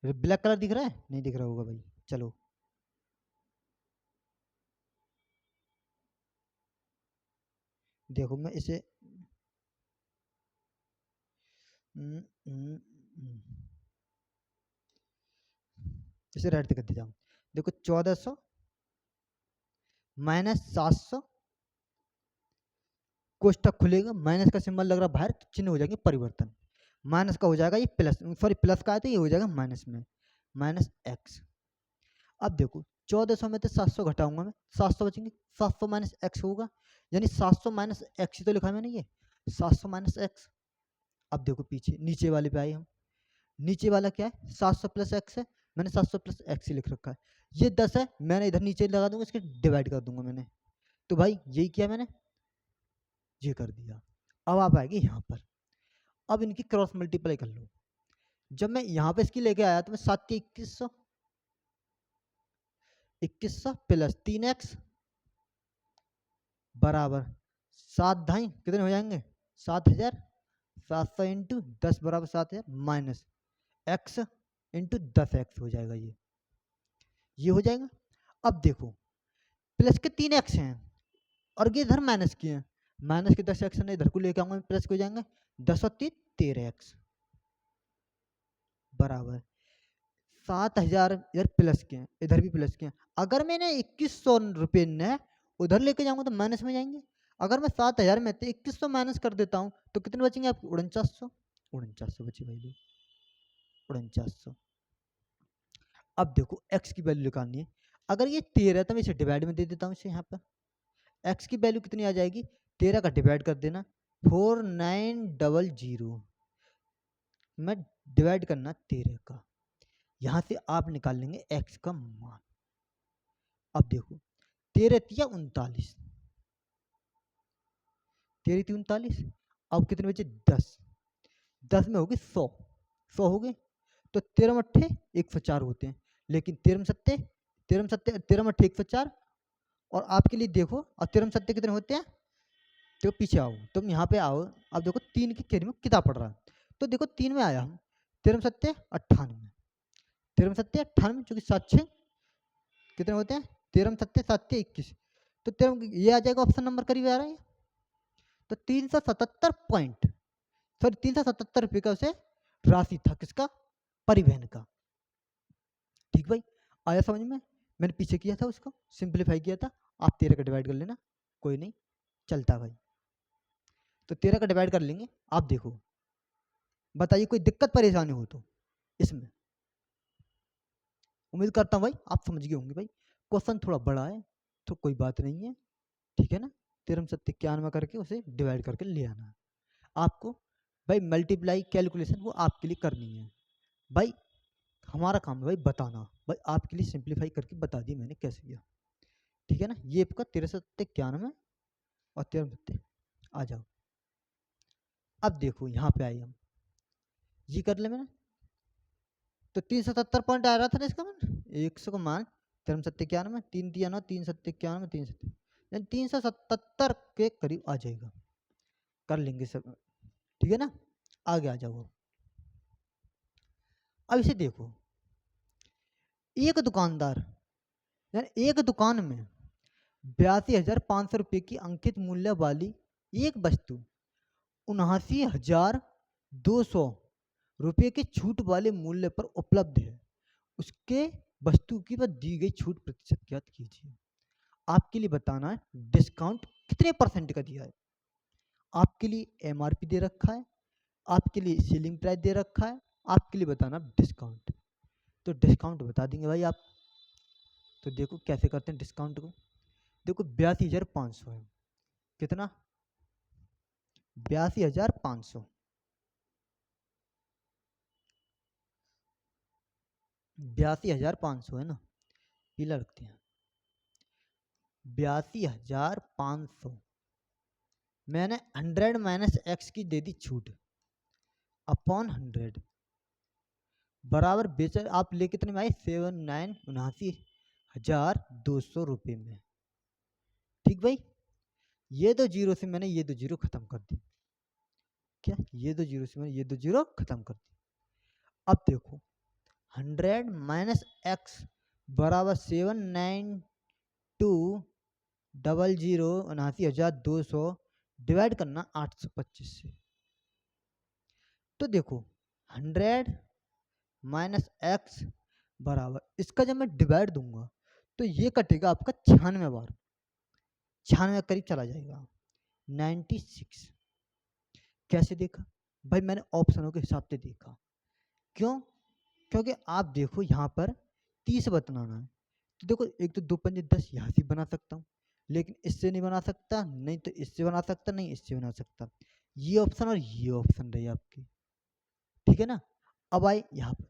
ब्लैक कलर दिख रहा है, नहीं दिख रहा होगा भाई, चलो देखो मैं इसे इसे रेड कर देता हूँ। देखो 1400 माइनस 700, कोष्टक खुलेगा, माइनस का सिंबल लग रहा बाहर तो चिन्ह हो जाएंगे परिवर्तन, माइनस का हो जाएगा ये प्लस, सॉरी प्लस का है तो ये हो जाएगा माइनस में, माइनस एक्स। अब देखो 1400 में तो 700 घटाऊंगा मैं, 700 बचेंगे, 700 माइनस एक्स होगा, यानी 700 माइनस एक्स ही तो लिखा है मैंने, ये 700 माइनस एक्स। अब देखो पीछे नीचे वाले पे आए हम, नीचे वाला क्या है 700 प्लस एक्स है, मैंने 700 प्लस एक्स ही लिख रखा है, ये 10 है, मैंने इधर नीचे लगा दूंगा, इसके डिवाइड कर दूंगा मैंने, तो भाई यही किया मैंने, ये कर दिया। अब आप आएगी यहाँ पर, अब इनकी क्रॉस मल्टीप्लाई कर लो, जब मैं यहाँ पे इसकी लेके आया तो मैं 7 के 2100, 2100 प्लस 3x बराबर 7 ढाई कितने हो जाएंगे 7000, 700 इंटू 10 बराबर 7000 माइनस x इंटू 10x हो जाएगा, ये हो जाएगा। अब देखो प्लस के 3x हैं और ये इधर माइनस के हैं, माइनस के 10x ने इधर को लेके आऊंगा प्लस के हो जाएंगे, 10 और 3 13x बराबर 7000 इधर प्लस के हैं, इधर भी प्लस के हैं, अगर मैंने 2100 रुपये ने उधर लेके जाऊंगा तो माइनस में जाएंगे, अगर मैं 7000 में 2100 माइनस कर देता हूँ तो कितने बचेंगे आपको 4900, 4900 बचे भाई, 4900। अब देखो x की वैल्यू निकालनी है, अगर ये 13 है तो मैं इसे डिवाइड में दे देता हूँ इसे यहाँ पर, x की वैल्यू कितनी आ जाएगी 13 का डिवाइड कर देना 4900, मैं डिवाइड करना 13 का, यहाँ से आप निकाल लेंगे x का मान। अब देखो 13 तिया 39, 13 ती 39, अब कितने बचे 10, 10 में होगी 100, 100 हो गए, तो 13 मट्ठे 104 होते हैं, लेकिन 13 सत्ते 13 सत्ते 13 मट्ठे 104, और आपके लिए देखो और 13 सत्ते कितने होते हैं, तो पीछे आओ तुम यहाँ पे आओ, अब देखो 3 की खेल में कितना पड़ रहा है, तो देखो 3 में आया हम, 13 सत्ते 98, 13 सत्ते 98 चूंकि 7 6 कितने होते हैं, 13 सत्ते 7 21, तो 13 ये आ जाएगा ऑप्शन नंबर करीब आ रहा है, तो 377 पॉइंट, सॉरी 377 रुपये का उसे राशि था, किसका परिवहन का। ठीक भाई, आया समझ में, मैंने पीछे किया था उसको सिंप्लीफाई किया था, आप 13 का डिवाइड कर लेना, कोई नहीं चलता भाई, तो 13 का डिवाइड कर लेंगे। आप देखो बताइए कोई दिक्कत परेशानी हो तो इसमें, उम्मीद करता हूँ भाई आप समझ गए होंगे भाई, क्वेश्चन थोड़ा बड़ा है तो कोई बात नहीं है, ठीक है ना, 13 सत्ते 91 करके उसे डिवाइड करके ले आना है आपको भाई, मल्टीप्लाई कैलकुलेशन वो आपके लिए करनी है भाई, हमारा काम है भाई बताना, भाई आपके लिए सिंप्लीफाई करके बता दी मैंने कैसे किया, ठीक है ना, ये आपका 13 सत्ते 91 और 13 सत्ते, आ जाओ। अब देखो यहाँ पे आए हम, ये कर ले मैंने, तो 377 पॉइंट आ रहा था ना इसका मान, 100 का मान 13 सत्ते 91, 3 दिया ना 3 सत्ते 91, 3 सत्ते 377 के करीब आ जाएगा, कर लेंगे सब, ठीक है ना, आगे आ जाओ। अब इसे देखो, एक दुकानदार यानी एक दुकान में 82,500 रुपये की अंकित मूल्य वाली एक वस्तु 79,200 रुपये के छूट वाले मूल्य पर उपलब्ध है, उसके वस्तु की पर दी गई छूट प्रतिशत ज्ञात कीजिए। आपके लिए बताना है डिस्काउंट कितने परसेंट का दिया है, आपके लिए एमआरपी दे रखा है, आपके लिए सेलिंग प्राइस दे रखा है, आपके लिए बताना डिस्काउंट, तो डिस्काउंट बता देंगे भाई आप, तो देखो कैसे करते हैं डिस्काउंट को, देखो 82,500 है, कितना 82,500, 82,500 है ना, पीला रखते हैं 82,500, मैंने 100 माइनस एक्स की दे दी छूट अपॉन 100 बराबर बेचा, आप ले कितने में आए 79,79,200 रुपये में, ठीक भाई, ये दो जीरो से मैंने ये दो जीरो खत्म कर दी। क्या ये दो जीरो से मैंने ये दो जीरो खत्म कर दी। अब देखो 100 माइनस एक्स बराबर 792,079,200 डिवाइड करना 825 से। तो देखो 100 माइनस एक्स बराबर, इसका जब मैं डिवाइड दूंगा तो ये कटेगा आपका 96 बार, 96 करीब चला जाएगा, 96। कैसे देखा भाई? मैंने ऑप्शनों के हिसाब से देखा। क्यों? क्योंकि आप देखो यहाँ पर 30 बताना है, तो देखो एक तो 2 पंजे 10 यहाँ से बना सकता हूँ, लेकिन इससे नहीं बना सकता, नहीं तो इससे बना सकता, नहीं इससे बना सकता। ये ऑप्शन और ये ऑप्शन रही आपकी, ठीक है ना। अब आए यहाँ पर,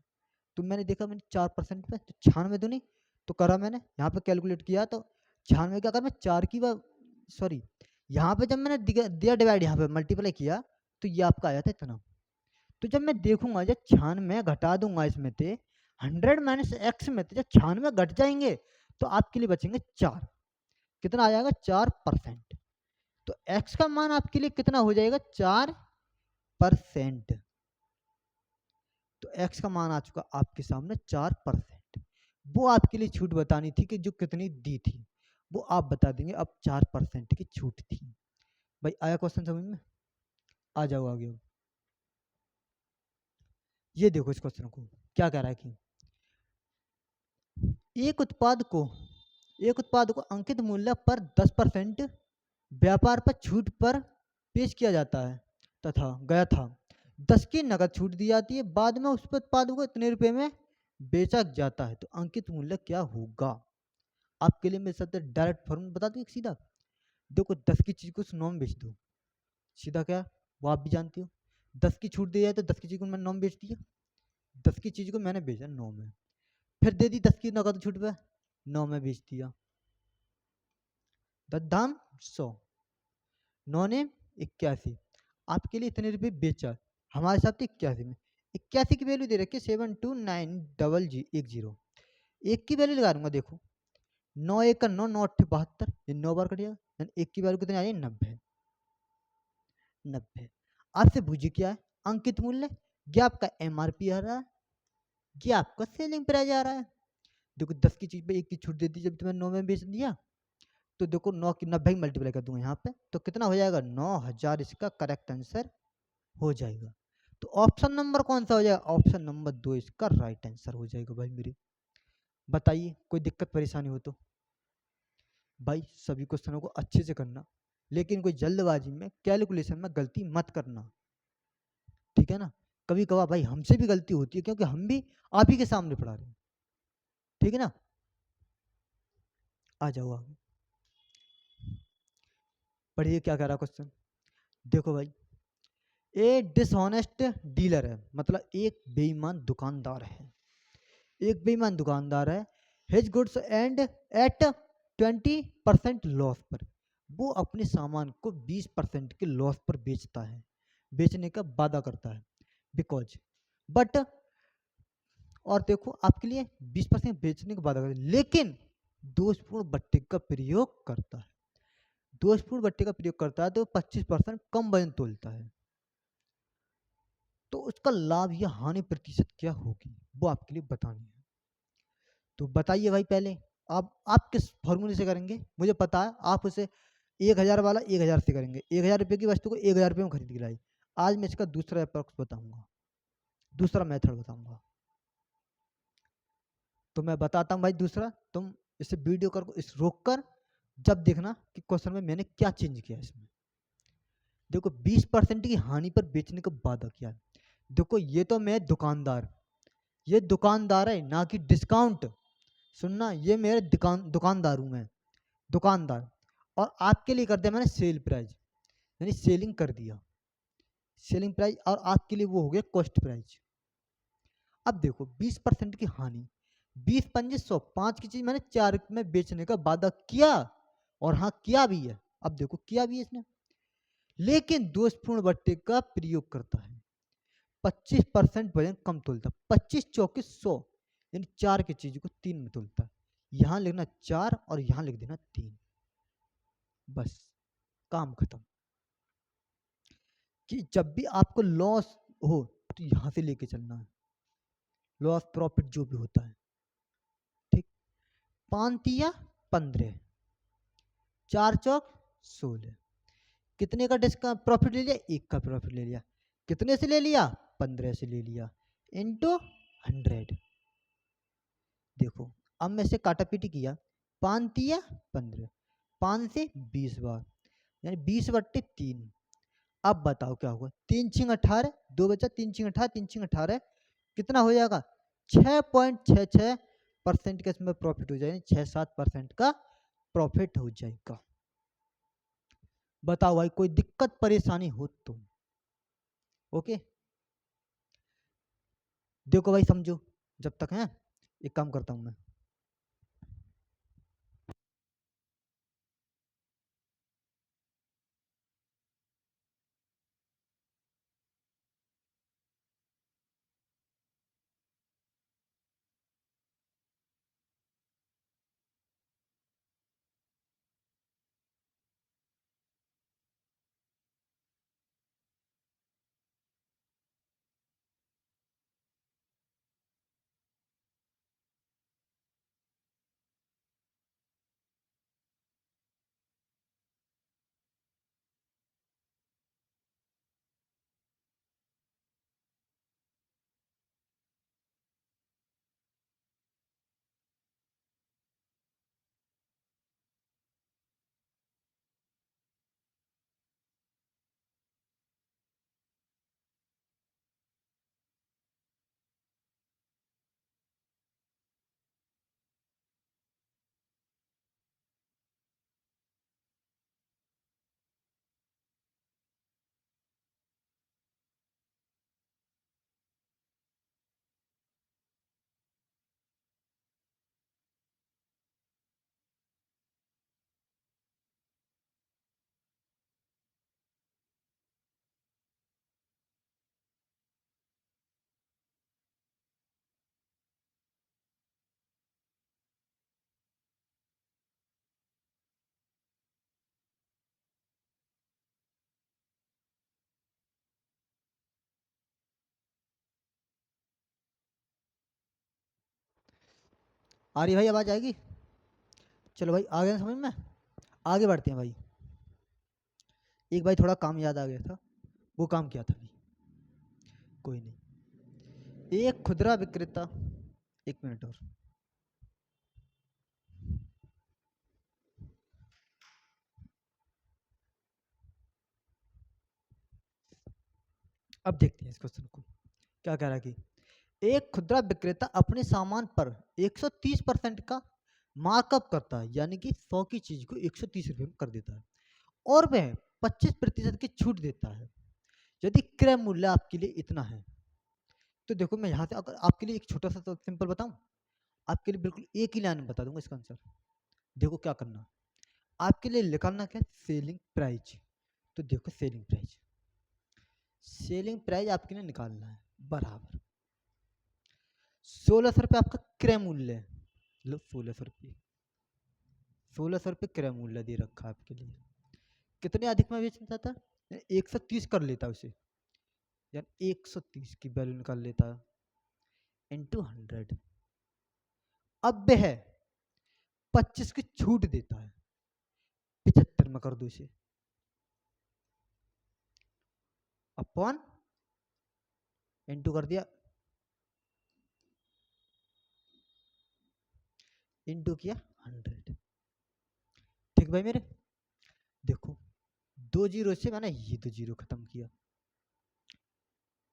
तो मैंने देखा मैंने 4% पे, तो 96 तो नहीं, तो करा मैंने यहाँ पे कैलकुलेट किया, तो 96 का अगर मैं 4 की सॉरी यहाँ पे जब मैंने दिया डिवाइड, यहाँ पे मल्टीप्लाई किया, तो ये आपका आया था इतना। तो जब मैं देखूंगा जब 96 घटा दूंगा इसमें से, 100 माइनस एक्स में से जब 96 घट जाएंगे तो आपके लिए बचेंगे 4। कितना आ जाएगा? 4%। तो एक्स का मान आपके लिए कितना हो जाएगा? 4%। तो एक्स का मान आ चुका आपके सामने 4%। वो आपके लिए छूट बतानी थी कि जो कितनी दी थी, वो आप बता देंगे। अब 4% की छूट थी। भाई आया क्वेश्चन समझ में? आ जाओ आगे। ये देखो इस क्वेश्चन को क्या कह रहा है कि एक उत्पाद को अंकित मूल्य पर 10% व्यापार पर छूट पर पेश किया जाता है तथा गया था 10 की नकद छूट दी जाती है, बाद में उस उत्पाद को इतने रुपए में बेचा जाता है, तो अंकित मूल्य क्या होगा? आपके लिए मेरे साथ डायरेक्ट फॉर्मूला बता दूं एक सीधा। देखो 10 की चीज को 9 में बेच दो, सीधा क्या वो आप भी जानते हो। 10 की छूट दी जाए तो 10 की चीज को मैंने 9 में बेच दिया, 10 की चीज को मैंने बेचा 9 में, फिर दे दी 10 की नकद छूट पे, 9 में बेच दिया, दाम 100, 9 ने 81, आपके लिए इतने रुपए बेचा, हमारे साथ 81 में। 81 की वैल्यू दे रखी है 72900, एक की वैल्यू लगा दूंगा। देखो 9 एक का 9, 9 अट्ठे 72, ये 9 बार कटेगा, यानी एक की वैल्यू कितनी आ रही है? 90। 90 आपसे पूछिए क्या है अंकित मूल्य, ये आपका एमआरपी आ रहा है, ये आपका सेलिंग प्राइस आ रहा है। देखो 10 की चीज पे एक की छूट दे दी, जब तुम्हें 9 में बेच दिया, तो देखो 9 की 90 मल्टीप्लाई कर दूंगा यहाँ पे, तो कितना हो जाएगा? 9000 इसका करेक्ट आंसर हो जाएगा। तो ऑप्शन नंबर कौन सा हो जाएगा? ऑप्शन नंबर 2 इसका राइट आंसर हो जाएगा भाई मेरे। बताइए कोई दिक्कत परेशानी हो तो। भाई सभी क्वेश्चनों को अच्छे से करना, लेकिन कोई जल्दबाजी में कैलकुलेशन में गलती मत करना, ठीक है ना। कभी कभार भाई हमसे भी गलती होती है, क्योंकि हम भी आप ही के सामने पढ़ा रहे हैं, ठीक है ना। आ जाओ आगे पढ़िए क्या कह रहा क्वेश्चन। देखो भाई ए डिसऑनेस्ट डीलर है, मतलब एक बेईमान दुकानदार है, एक बेईमान दुकानदार है। His goods and at 20% loss पर, वो अपने सामान को 20% के लॉस पर बेचता है, बेचने का वादा करता है, बिकॉज बट, और देखो आपके लिए 20% बेचने का वादा करता है, लेकिन दोषपूर्ण बट्टे का प्रयोग करता है, दोषपूर्ण बट्टे का प्रयोग करता है तो 25% कम वजन तोलता है, तो उसका लाभ या हानि प्रतिशत क्या होगी वो आपके लिए बतानी है। तो बताइए भाई पहले आप किस फॉर्मूले से करेंगे? मुझे पता है आप उसे 1000 वाला 1000 से करेंगे, 1000 रुपये की वस्तु को 1000 रुपये में खरीद के लाई। आज मैं इसका दूसरा अप्रोक्स बताऊंगा, दूसरा मेथड बताऊंगा। तो मैं बताता हूँ भाई दूसरा, तुम इसे वीडियो कर इस रोक कर जब देखना कि क्वेश्चन में मैंने क्या चेंज किया इसमें। देखो 20% की हानि पर बेचने का वादा किया है। देखो ये तो मैं दुकानदार, ये दुकानदार है ना कि डिस्काउंट। सुनना, ये मेरे दुकानदार हूँ मैं, दुकानदार। और आपके लिए कर दिया मैंने सेल प्राइस, यानी सेलिंग कर दिया, सेलिंग प्राइस, और आपके लिए वो हो गया कॉस्ट प्राइस। अब देखो 20% की हानि, 20 पंजे 100, 5 की चीज मैंने 4 में बेचने का वादा किया, और हाँ किया भी है। अब देखो किया भी है इसने, लेकिन दोषपूर्ण बट्टे का प्रयोग करता है, 25% वजन कम तोलता, 25 चौके 100, यानी 4 की चीज को 3 में तोलता है। यहां लिखना 4 और यहां लिख देना 3, बस काम खत्म। कि जब भी आपको लॉस हो तो यहाँ से लेके चलना है, लॉस प्रॉफिट जो भी होता है, ठीक। 5 तिया 15, 4 चौक 16, कितने का डिस्काउंट प्रॉफिट ले लिया? 1 का प्रॉफिट ले लिया। कितने से ले लिया? 15 से ले लिया, इंटू 100। देखो अब मैं से काटा पीटी किया, 5 तिया 15, 5 से 20 बार, यानी 20/3। अब बताओ क्या होगा? 3 छिंग 18, 2 बचा, 3 छिंग 18, 3 छिंग 18, कितना हो जाएगा? 6.66% का इसमें प्रॉफिट हो जाएगा, 6-7% का प्रॉफिट हो जाएगा। बताओ भाई कोई दिक्कत परेशानी हो तो? ओके, देखो भाई समझो जब तक है। एक काम करता हूं मैं, आ रही भाई आवाज आएगी? चलो भाई आ गया समझ में, आगे बढ़ते हैं भाई। एक भाई थोड़ा काम याद आ गया था, वो काम क्या था भाई? कोई नहीं, एक खुदरा विक्रेता, एक मिनट और। अब देखते हैं इस क्वेश्चन को, क्या कह रहा है कि एक खुदरा विक्रेता अपने सामान पर 130% का मार्कअप करता है, यानी कि 100 की चीज को 130 रुपये में कर देता है, और वह 25% की छूट देता है। यदि क्रय मूल्य आपके लिए इतना है, तो देखो मैं यहाँ से अगर आपके लिए एक छोटा सा सिंपल बताऊं, आपके लिए बिल्कुल एक ही लाइन में बता दूंगा इसका आंसर। देखो क्या करना, आपके लिए निकालना क्या? Selling price. तो देखो सेलिंग प्राइस, सेलिंग प्राइस आपके लिए निकालना है बराबर 1600 रुपये आपका क्रय मूल्य है। लो 1600 रुपये, 1600 रुपये क्रय मूल्य दे रखा है आपके लिए। कितने अधिक में बेचता था? 130 कर लेता उसे, यानी 130 की वैल्यू निकाल लेता इंटू 100। अब वह 25 की छूट देता है, 75 में कर दो इसे, अपॉन इंटू कर दिया, इंटू किया 100। ठीक भाई मेरे, देखो 2 जीरो से मैंने ये 2 जीरो खत्म किया,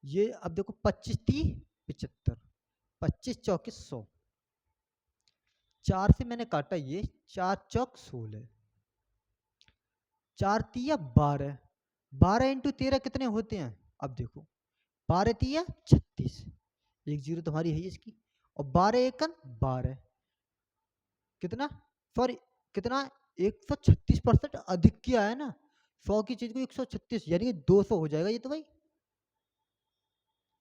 ये अब देखो 25 30 75, 25 चौके 100, 4 से मैंने काटा ये, 4 चौक 16, 4 तिया 12, 12 इंटू 13 कितने होते हैं? अब देखो 12 तिया 36, एक जीरो तुम्हारी है इसकी, और 12 एकन 12, कितना? सॉरी कितना? 136% अधिक किया है ना, 100 की चीज को 136, यानी 200 हो जाएगा ये तो भाई।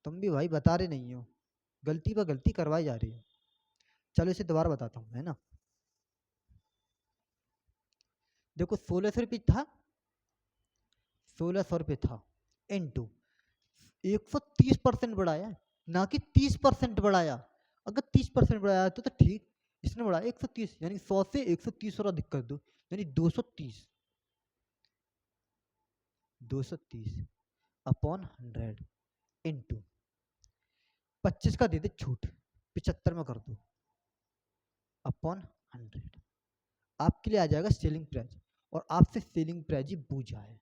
तुम भी भाई बता रहे नहीं हो, गलती पर गलती करवाई जा रही है। चलो इसे दोबारा बताता हूँ, है ना। देखो 1600 रुपये था, 1600 था, इनटू 130% बढ़ाया, ना कि 30% बढ़ाया। अगर 30% बढ़ाया तो ठीक, इसने बढ़ाया 130, यानी 100 से 130 और अधिक कर दो, यानी 230, 230 अपॉन 100 इंटू 25 का दे दे छूट, 75 में कर दो अपॉन 100। आपके लिए आ जाएगा सेलिंग प्राइस, और आपसे सेलिंग प्राइस ही पूछा है।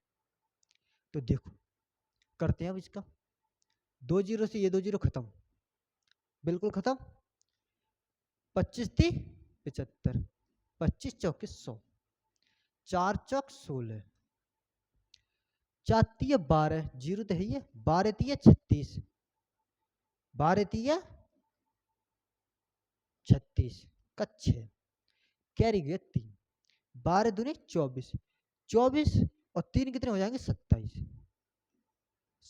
तो देखो करते हैं अब इसका, 2 जीरो से ये 2 जीरो खत्म, बिल्कुल खत्म। 25 थी 75, 25 चौके 100, 4 चौक 16, 4 तिया 12, जीरो तो है ही है, 12 तिया 36, 12 तिया 36 का 6, कैरी गया 3, 12 दूनी 24, 24 और 3 कितने हो जाएंगे 27,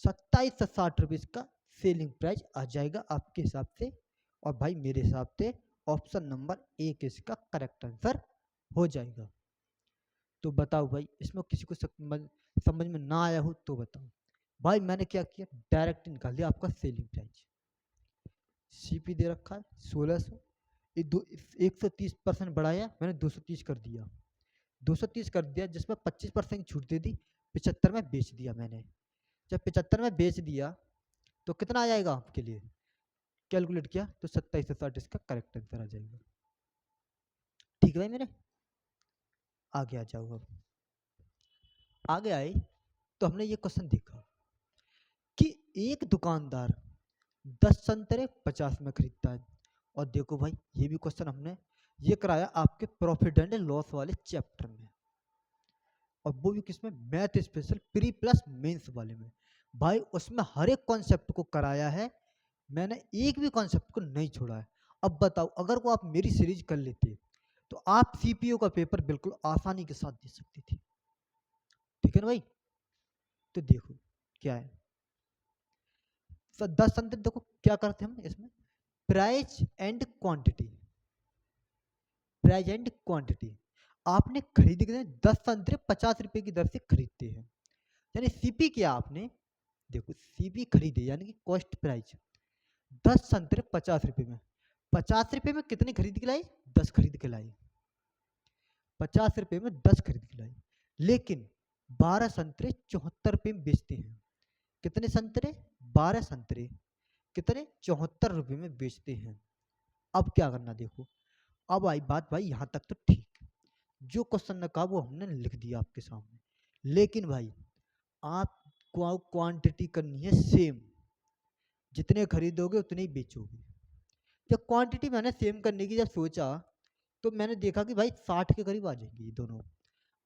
27 से 60 रुपीज का सेलिंग प्राइस आ जाएगा आपके हिसाब से। और भाई मेरे हिसाब से ऑप्शन नंबर एक इसका करेक्ट आंसर हो जाएगा। तो बताओ भाई, इसमें किसी को समझ में ना आया हो तो बताओ। भाई मैंने क्या किया, डायरेक्ट निकाल दिया आपका सेलिंग प्राइस। सीपी दे रखा है 1600, 130% बढ़ाया, मैंने 230 कर दिया, 230 कर दिया, जिसमें 25% छूट दे दी, 75 में बेच दिया मैंने। जब 75 में बेच दिया तो कितना आ जाएगा आपके लिए, कैलकुलेट किया तो 27 से 60 इसका करेक्ट आंसर आ जाएगा। ठीक है भाई मेरे, आगे आ जाओ। अब आगे आए तो हमने ये क्वेश्चन देखा कि एक दुकानदार 10 संतरे 50 में खरीदता है। और देखो भाई ये भी क्वेश्चन हमने ये कराया आपके प्रॉफिट एंड लॉस वाले चैप्टर में, और वो भी किसमें, math special pre plus mains वाले में। भाई उसमें हर एक कॉन्सेप्ट को कराया है, मैंने एक भी कॉन्सेप्ट को नहीं छोड़ा है। अब बताओ अगर वो आप मेरी सीरीज कर लेते तो आप सीपीओ का पेपर बिल्कुल आसानी के साथ दे सकते थे। ठीक है ना भाई, तो देखो क्या है, 10 संतरे, देखो क्या करते हैं हम इसमें, price and quantity, price and quantity. आपने खरीदी कितने, 10 संतरे 50 रुपए की दर से खरीदते हैं, यानी सीपी किया आपने, देखो सीपी खरीदे यानी कि कॉस्ट प्राइस, 10 संतरे 50 रुपए में, 50 रुपए में कितने खरीद के लाए, 10 खरीद के लाए, 50 रुपए में 10 खरीद के लाए, लेकिन 12 संतरे 74 रुपए में बेचते हैं। कितने संतरे, 12 संतरे कितने, 74 रुपए में बेचते हैं। अब क्या करना देखो, अब आई बात भाई यहाँ तक तो ठीक, जो क्वेश्चन ने कहा वो हमने लिख दिया आपके सामने, लेकिन भाई आपको क्वांटिटी करनी है सेम, जितने खरीदोगे उतने ही बेचोगे। जब क्वांटिटी मैंने सेम करने की जब सोचा तो मैंने देखा कि भाई 60 के करीब आ जाएंगे ये दोनों।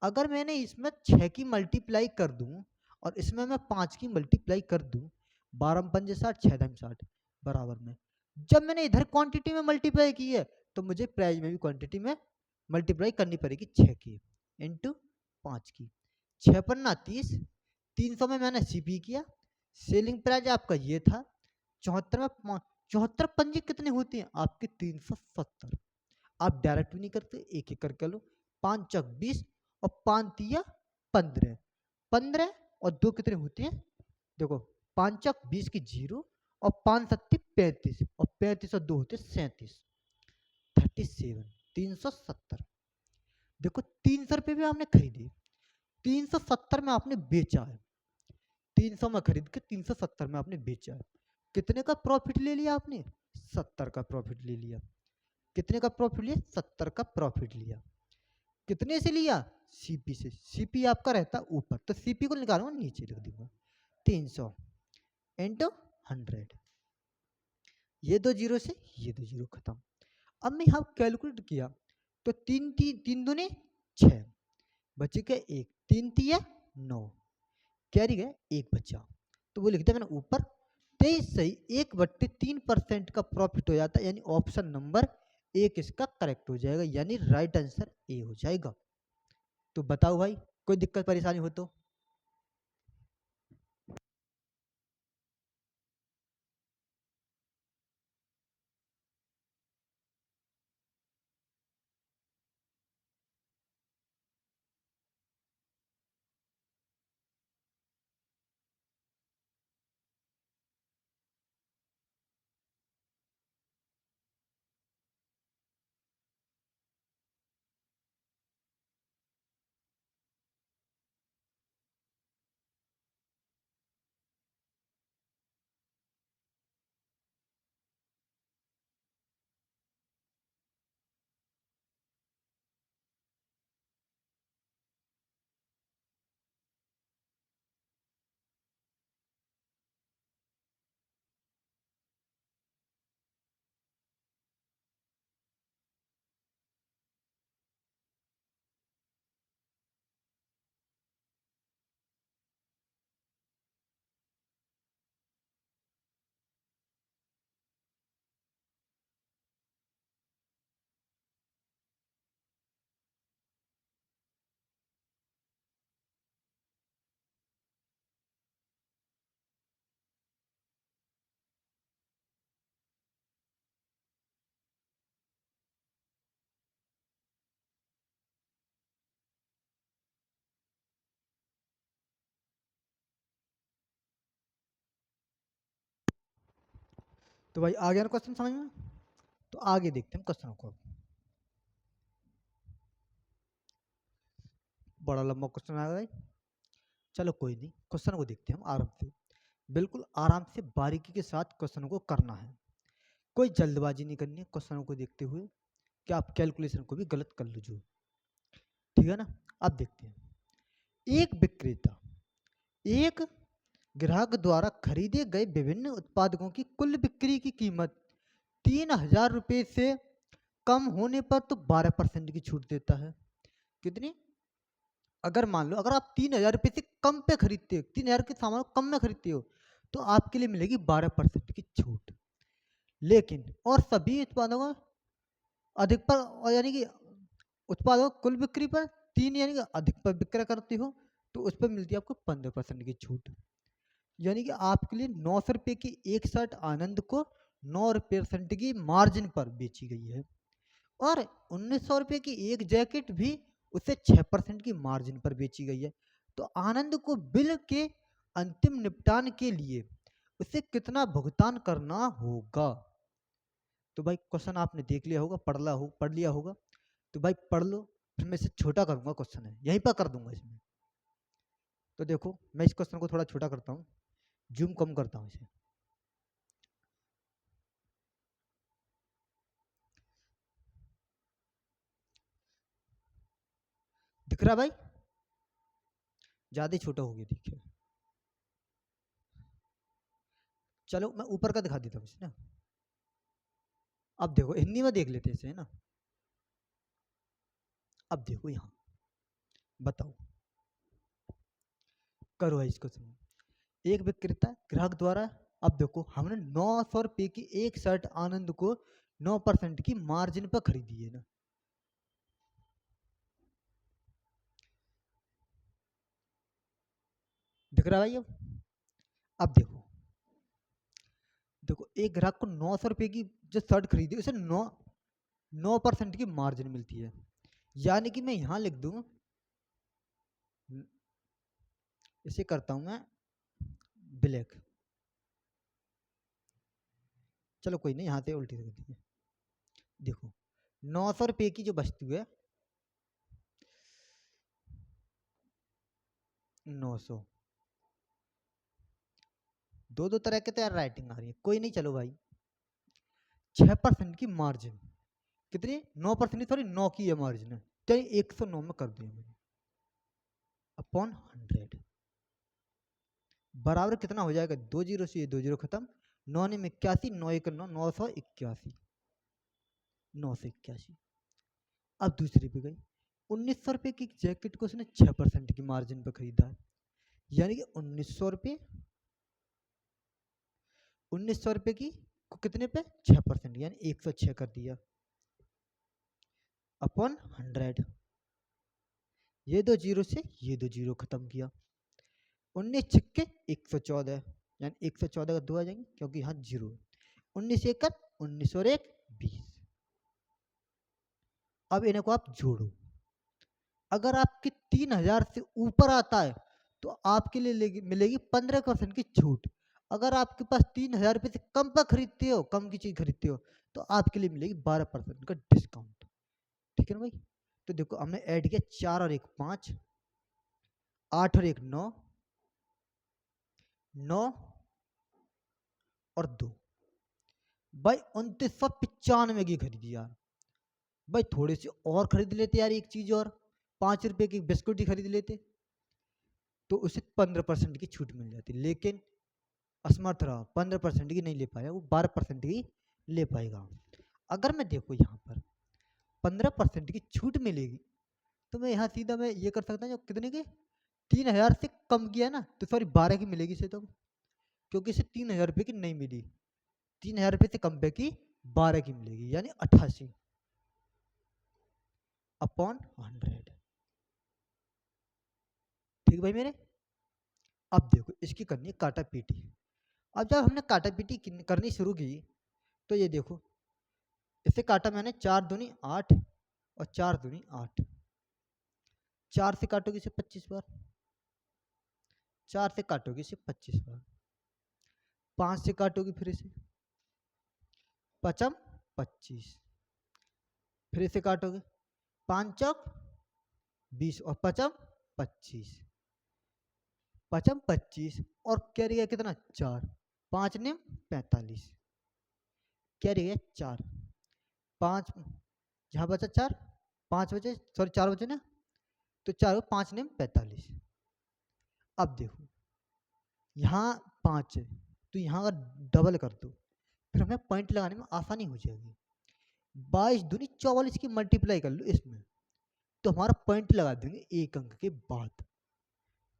अगर मैंने इसमें 6 की मल्टीप्लाई कर दूं और इसमें मैं 5 की मल्टीप्लाई कर दूं, 12 पंजे 60, 6 दाम 60 बराबर में, जब मैंने इधर क्वांटिटी में मल्टीप्लाई की है तो मुझे प्राइस में भी क्वांटिटी में मल्टीप्लाई करनी पड़ेगी 6 की इंटू 5 की, 6 पन्ना 30, 300 में मैंने सीपी किया, सेलिंग प्राइस आपका ये था 74 में, 74 पंजे कितने होते हैं आपके 370। आप डायरेक्ट भी नहीं करते, एक एक करके लो, 5 चौक 20 और 5 तिया 15, 15 और 2 कितने होते हैं, देखो 5 चौक 20 की 0 और 5 सत्ती 35 और 35 और 2 होते 37, 37, 370। देखो 300 रुपये में आपने खरीदे, 370 में आपने बेचा है, 300 में खरीद के 370 में आपने बेचा है, कितने का प्रॉफिट ले लिया आपने, 70 का प्रॉफिट ले लिया। कितने का प्रॉफिट लिया, 70 का प्रॉफिट लिया। कितने से लिया, सीपी से, सीपी आपका रहता ऊपर, तो सीपी को निकालूंगा नीचे लिख दूंगा 300 इंटू 100, ये 2 जीरो से ये 2 जीरो खत्म। अब मैं यहाँ कैलकुलेट किया तो 3 3 3 दूने 6, बचे गए 1, 3 तिया 9, कैरी गए 1 बचा, तो वो लिख दिया मैंने ऊपर 23 सही 1/3% का प्रॉफिट हो जाता है, यानी ऑप्शन नंबर एक इसका करेक्ट हो जाएगा, यानी राइट आंसर ए हो जाएगा। तो बताओ भाई कोई दिक्कत परेशानी हो तो। तो भाई आ गया ना क्वेश्चन समझ में। तो आगे देखते हैं क्वेश्चनों को। बड़ा लंबा क्वेश्चन आया भाई, चलो कोई नहीं, क्वेश्चन को देखते हैं हम आराम से, बिल्कुल आराम से बारीकी के साथ क्वेश्चनों को करना है, कोई जल्दबाजी नहीं करनी है क्वेश्चनों को देखते हुए कि आप कैलकुलेशन को भी गलत कर लो जो, ठीक है ना। अब देखते हैं, एक विक्रेता एक ग्राहक द्वारा खरीदे गए विभिन्न उत्पादकों की कुल बिक्री की कीमत 3,000 रुपये से कम होने पर तो 12% की छूट देता है। कितनी? अगर मान लो अगर आप 3,000 रुपये से कम पे खरीदते हो, 3,000 के सामान को कम में खरीदते हो, तो आपके लिए मिलेगी 12% की छूट। लेकिन और सभी उत्पादों को अधिक पर, यानी कि उत्पादों को कुल बिक्री पर 3 यानी कि अधिक पर विक्रय करते हो, तो उस पर मिलती है आपको 15% की छूट। यानी कि आपके लिए 900 रुपये की एक शर्ट आनंद को 9% की मार्जिन पर बेची गई है, और 1,900 रुपये की एक जैकेट भी उसे 6% की मार्जिन पर बेची गई है। तो आनंद को बिल के अंतिम निपटान के लिए उसे कितना भुगतान करना होगा? तो भाई क्वेश्चन आपने देख लिया होगा, पढ़ लिया होगा, तो भाई पढ़ लो, फिर मैं इसे छोटा करूंगा, क्वेश्चन है यहीं पर कर दूंगा इसमें। तो देखो मैं इस क्वेश्चन को थोड़ा छोटा करता हूँ, जूम कम करता हूँ इसे। दिख रहा भाई? ज्यादा ही छोटा हो गया, देखिए। चलो मैं ऊपर का दिखा देता हूँ इसे ना। अब देखो हिंदी में देख लेते हैं इसे, है ना। अब देखो यहाँ, बताओ, करो है इसको सुनो। एक विक्रेता ग्राहक द्वारा, अब देखो हमने 900 रुपये की एक शर्ट आनंद को 9% की मार्जिन पर खरीदी है ना। दिख रहा है भाई? अब देखो, देखो एक ग्राहक को 900 रुपये की जो शर्ट खरीदी उसे 9% की मार्जिन मिलती है, यानी कि मैं यहाँ लिख दूँ, इसे करता हूँ मैं ब्लैक, चलो कोई नहीं, यहाँ से उल्टी कर दीजिए। देखो 900 रुपये की जो वस्तु है, 900, दो तरह के तो यार राइटिंग आ रही है, कोई नहीं, चलो भाई 6% की मार्जिन, कितनी? 9% सॉरी, 9 की है मार्जिन है, चलिए 109 में कर दिया मैंने, अपॉन 100 बराबर कितना हो जाएगा? 2 जीरो से ये 2 जीरो खत्म, 9 में 81, 9 1 9, 981, 981। अब दूसरी पे गई, 1,900 रुपये की जैकेट को उसने 6% की मार्जिन पर खरीदा है, यानी कि 1,900 रुपये, 1,900 रुपये की को कितने पे? 6%, यानी 106 कर दिया, अपॉन 100, ये 2 जीरो से ये 2 जीरो खत्म किया, 19 छिक्के 114, यानी 114 का 2 आ जाएंगे क्योंकि यहाँ जीरो, 19 एक 19 और 1 20। अब इन्हें को आप जोड़ो, अगर आपके 3,000 से ऊपर आता है तो आपके लिए मिलेगी 15% की छूट, अगर आपके पास 3,000 रुपये से कम पर खरीदते हो, कम की चीज खरीदते हो, तो आपके लिए मिलेगी 12% का डिस्काउंट, ठीक है ना भाई। तो देखो हमने ऐड किया, 4 और 1 5, 8 और 1 9, 9 और 2, भाई 2,995 की खरीदी यार। भाई थोड़े से और खरीद लेते यार, एक चीज और, 5 रुपए की बिस्कुट ही खरीद लेते, तो उसे 15% की छूट मिल जाती, लेकिन असमर्थ रहा, 15% की नहीं ले पाया, वो 12% की ले पाएगा। अगर मैं देखो यहाँ पर 15% की छूट मिलेगी, तो मैं यहाँ सीधा मैं ये कर सकता हूँ, कितने की? 3,000 से कम किया ना, तो सॉरी 12 की मिलेगी इसे तो, क्योंकि इसे 3,000 रुपये की नहीं मिली, 3,000 रुपये से कम पे की 12 की मिलेगी, यानी 88 अपॉन 100, ठीक भाई मेरे। अब देखो इसकी करनी है काटा पीटी। अब जब हमने काटा पीटी करनी शुरू की, तो ये देखो इसे काटा मैंने, 4 दूनी 8 और 4 दूनी 8, 4 से काटोगे इसे 25 बार, 4 से काटोगे इसे 25 बार, 5 से काटोगे फिर इसे पचम 25, फिर इसे काटोगे 5 चौक 20 और पचम 25, पचम 25 और क्या रह गया कितना 4, 5 निम 45, क्या रह गया 4, 5 यहाँ बचा 4, 5 बचे सॉरी 4 बचे ना, तो 4 5 निम 45। अब देखो यहाँ 5 है तो यहाँ अगर डबल कर दो फिर हमें पॉइंट लगाने में आसानी हो जाएगी। 22 दूनी 44 की मल्टीप्लाई कर लो इसमें तो हमारा पॉइंट लगा देंगे एक अंक के बाद।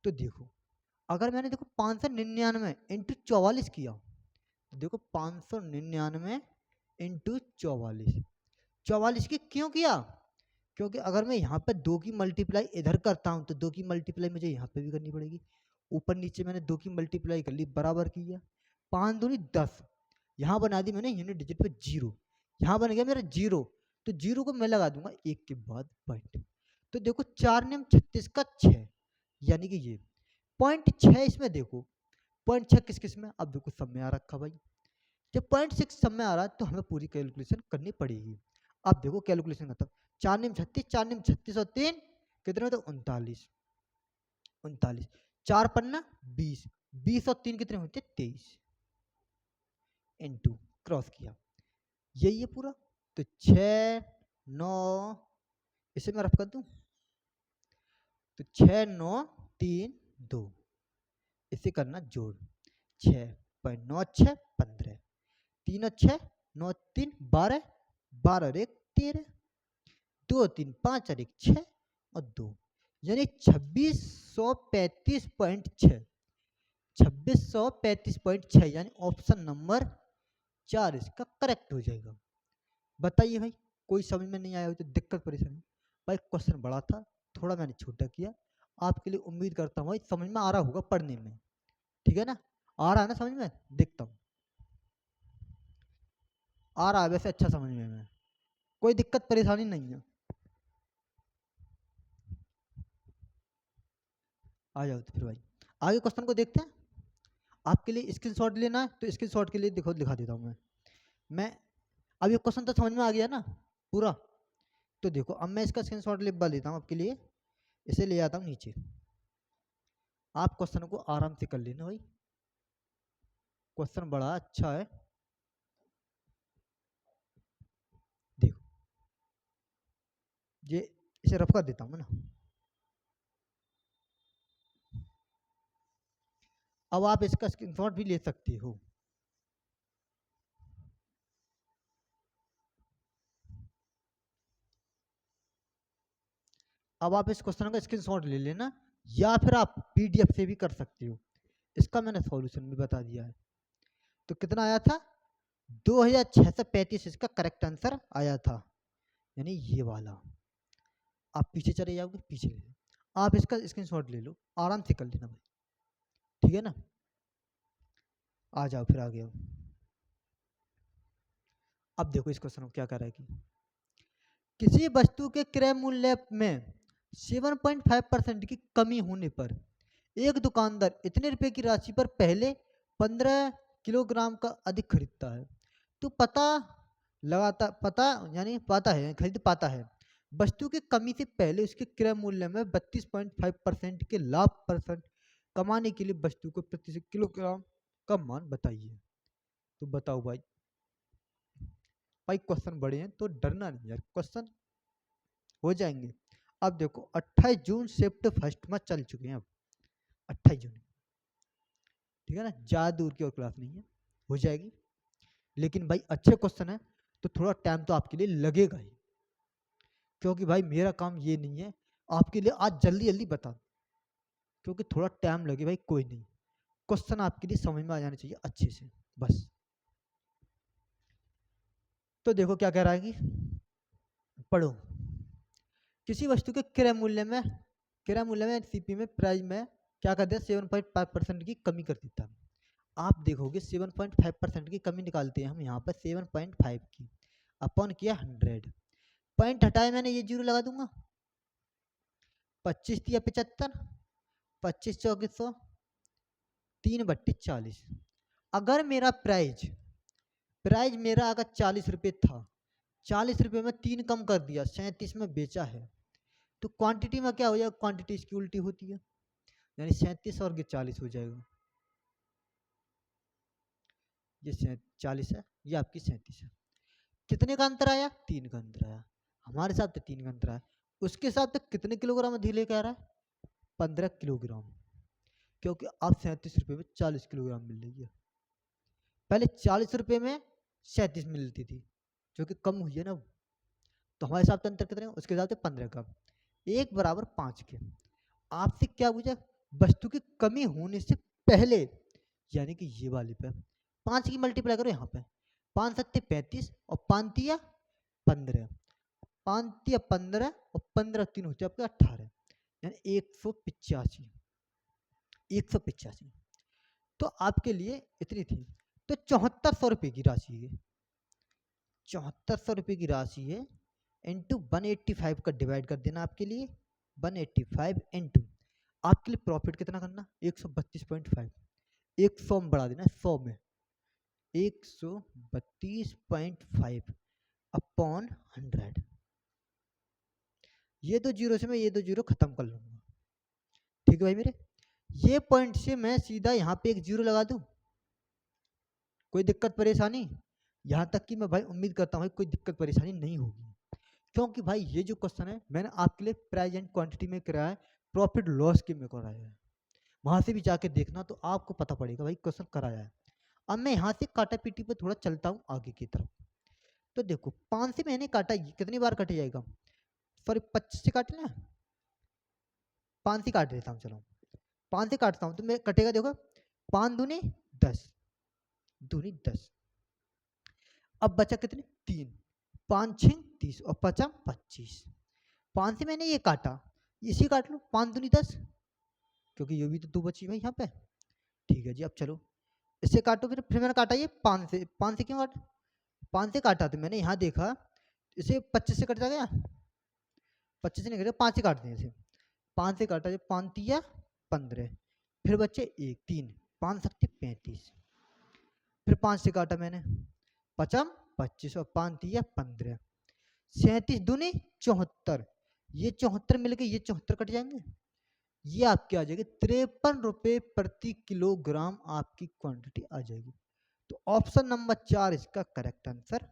तो देखो अगर मैंने देखो 599 इंटू 44 किया तो देखो 599 इंटू 44, 44 की क्यों किया, क्योंकि अगर मैं यहाँ पे 2 की मल्टीप्लाई इधर करता हूँ तो 2 की मल्टीप्लाई मुझे यहाँ पे भी करनी पड़ेगी। ऊपर नीचे मैंने 2 की मल्टीप्लाई कर ली बराबर किया, 5 दूनी 10, यहाँ बना दी मैंने यूनिट डिजिट पे 0, यहाँ बन गया मेरा 0, तो 0 को मैं लगा दूंगा एक के बाद पॉइंट। तो देखो 4 नियम 36 का 6 यानी कि ये पॉइंट 6 इसमें देखो पॉइंट 6 किस किस में, अब देखो सब में आ रखा भाई, जब पॉइंट 6 सब में आ रहा है तो हमें पूरी कैलकुलेशन करनी पड़ेगी। अब देखो कैलकुलेशन मतलब 4 नियम 36, 4 नियम 36 और 3 कितने होते 39, 39 4 पन्ना 20, 20 और 3 कितने होते 23 इनटू क्रॉस किया यही है पूरा। तो 6 9 इसे मैं रफ कर दूं तो 6 9 3 2 इसे करना जोड़ 6.96 15, 3 6 9 3 12, 12 और 1 13, 2 3 5 और 1 6 और 2 यानी 2635.6, 2635.6 यानी ऑप्शन नंबर 4 इसका करेक्ट हो जाएगा। बताइए भाई कोई समझ में नहीं आया हो तो दिक्कत परेशानी, भाई क्वेश्चन बड़ा था थोड़ा मैंने छोटा किया, आपके लिए उम्मीद करता हूँ भाई समझ में आ रहा होगा पढ़ने में, ठीक है ना, आ रहा है ना समझ में, देखता हूँ आ रहा है वैसे अच्छा समझ में, मैं कोई दिक्कत परेशानी नहीं है। आ जाओ तो फिर भाई आगे क्वेश्चन को देखते हैं। आपके लिए स्क्रीनशॉट लेना है तो स्क्रीनशॉट के लिए देखो दिखा देता हूँ मैं अब ये क्वेश्चन तो समझ में आ गया ना पूरा, तो देखो अब मैं इसका स्क्रीनशॉट लिखवा लेता हूँ आपके लिए, इसे ले आता हूँ नीचे, आप क्वेश्चन को आराम से कर लेना भाई, क्वेश्चन बड़ा अच्छा है। देखो ये इसे रफ कर देता हूँ ना, अब आप इसका स्क्रीनशॉट भी ले सकते हो। अब आप इस क्वेश्चन का स्क्रीनशॉट ले लेना या फिर आप पीडीएफ से भी कर सकते हो, इसका मैंने सॉल्यूशन भी बता दिया है। तो कितना आया था 2635 इसका करेक्ट आंसर आया था, यानी ये वाला। आप पीछे चले जाओगे पीछे ले लो, आप इसका स्क्रीनशॉट ले लो आराम से कर लेना भाई, ठीक है ना। आ जाओ फिर आगे आओ। अब देखो इस क्वेश्चन को क्या कर रहा है कि किसी वस्तु के क्रय मूल्य में 7.5% की कमी होने पर एक दुकानदार इतने रुपए की राशि पर पहले 15 किलोग्राम का अधिक खरीदता है, तो पता यानी पाता है खरीद पाता है वस्तु की कमी से पहले उसके क्रय मूल्य में 32.5% के लाभ परसेंट कमाने के लिए वस्तु को प्रति किलोग्राम का मान बताइए। तो बताओ भाई, भाई क्वेश्चन बड़े हैं तो डरना नहीं यार, क्वेश्चन हो जाएंगे। अब देखो 28 जून शिफ्ट फर्स्ट में चल चुके हैं, अब 28 जून, ठीक है ना, ज़्यादा दूर की और क्लास नहीं है, हो जाएगी। लेकिन भाई अच्छे क्वेश्चन है तो थोड़ा टाइम तो आपके लिए लगेगा ही, क्योंकि भाई मेरा काम ये नहीं है आपके लिए आज जल्दी जल्दी बता, क्योंकि थोड़ा टाइम लगे भाई कोई नहीं, क्वेश्चन आपके लिए समझ में आ जाना चाहिए अच्छे से बस। तो देखो क्या कह रहा है कि पढ़ो, किसी वस्तु के क्रय मूल्य में सीपी में प्राइस में क्या कर दिया 7.5% की कमी कर देता है। आप देखोगे 7.5% की कमी निकालते हैं हम यहाँ पर 7.5 की अपॉन किया 100, पॉइंट हटाए मैंने ये जीरो लगा दूंगा, 25 दिया 75, 25 चौके 100, 3 बट्टी 40। अगर मेरा प्राइज प्राइस मेरा अगर 40 रुपये था, 40 रुपये में 3 कम कर दिया, 37 में बेचा है, तो क्वांटिटी में क्या हो जाएगा, क्वांटिटी इसकी उल्टी होती है, यानी 37 और ये 40 हो जाएगा। ये 40 है, ये आपकी 37 है। कितने का अंतर आया, 3 का अंतर आया। हमारे साथ तो 3 का अंतर आया, उसके साथ तो कितने किलोग्राम अधिक लेके आ रहा है, 15 किलोग्राम, क्योंकि अब 37 रुपये में 40 किलोग्राम मिल रही है। पहले 40 रुपये में 37 मिलती थी, जो कि कम हुई है ना। तो हमारे हिसाब से अंतर कितने, उसके हिसाब से 15 का, 1 बराबर 5 के। आपसे क्या पूछा, वस्तु की कमी होने से पहले, यानी कि ये वाली पे 5 की मल्टीप्लाई करो यहाँ पे, 5 सत्ते 35 और 5 तिया 15, 5 तिया 15 और 15 3 होते हैं आपके 18, यानी 185, 185। तो आपके लिए इतनी थी, तो 7400 रुपये की राशि है, 7400 रुपये की राशि है, इंटू 185 का डिवाइड कर देना आपके लिए, 185 इंटू आपके लिए प्रॉफिट कितना करना, 132.5, 100 में बढ़ा देना, 100 में 132.5 अपॉन 100। ये दो जीरो से मैं ये दो जीरो खत्म कर लूंगा, ठीक है भाई मेरे। ये पॉइंट से मैं सीधा यहाँ पे एक जीरो लगा दूं, कोई दिक्कत परेशानी, यहाँ तक कि मैं भाई उम्मीद करता हूँ कोई दिक्कत परेशानी नहीं होगी, क्योंकि भाई ये जो क्वेश्चन है मैंने आपके लिए प्राइस एंड क्वांटिटी में कराया है, प्रॉफिट लॉस के में कराया है, वहां से भी जाके देखना तो आपको पता पड़ेगा भाई क्वेश्चन कराया है। अब मैं यहाँ से काटा पीटी पे थोड़ा चलता हूँ आगे की तरफ। तो देखो 5 से मैंने काटा, कितनी बार कट जाएगा, सॉरी 25 से काट लेना, 5 से काट देता हूँ, चलो 5 से काटता हूँ तो मैं कटेगा, देखो 5 दूनी 10, दूनी 10, अब बचा कितने 3, 5 6 30 और 5 25, 5 से मैंने ये काटा, इसी काट लो, 5 दूनी 10, क्योंकि ये भी तो 2 बची भाई यहाँ पे, ठीक है जी। अब चलो इससे काटो, फिर मैंने काटा ये 5 से, 5 से क्यों काटा, 5 से काटा तो मैंने यहाँ देखा इसे 25 से कटता गया, 25 से नहीं कटा, 5 से काट दें इसे, 5 से काटा, 5 तिया 15, फिर बच्चे 1 3, 5 सकते 35, फिर 5 से काटा मैंने, 5 25 और 5 तिया 15, 37 दूनी 74, ये 74 मिलके ये 74 कट जाएंगे, ये आपके आ जाएगी 53 रुपये प्रति किलोग्राम, आपकी क्वांटिटी आ जाएगी। तो ऑप्शन नंबर 4 इसका करेक्ट आंसर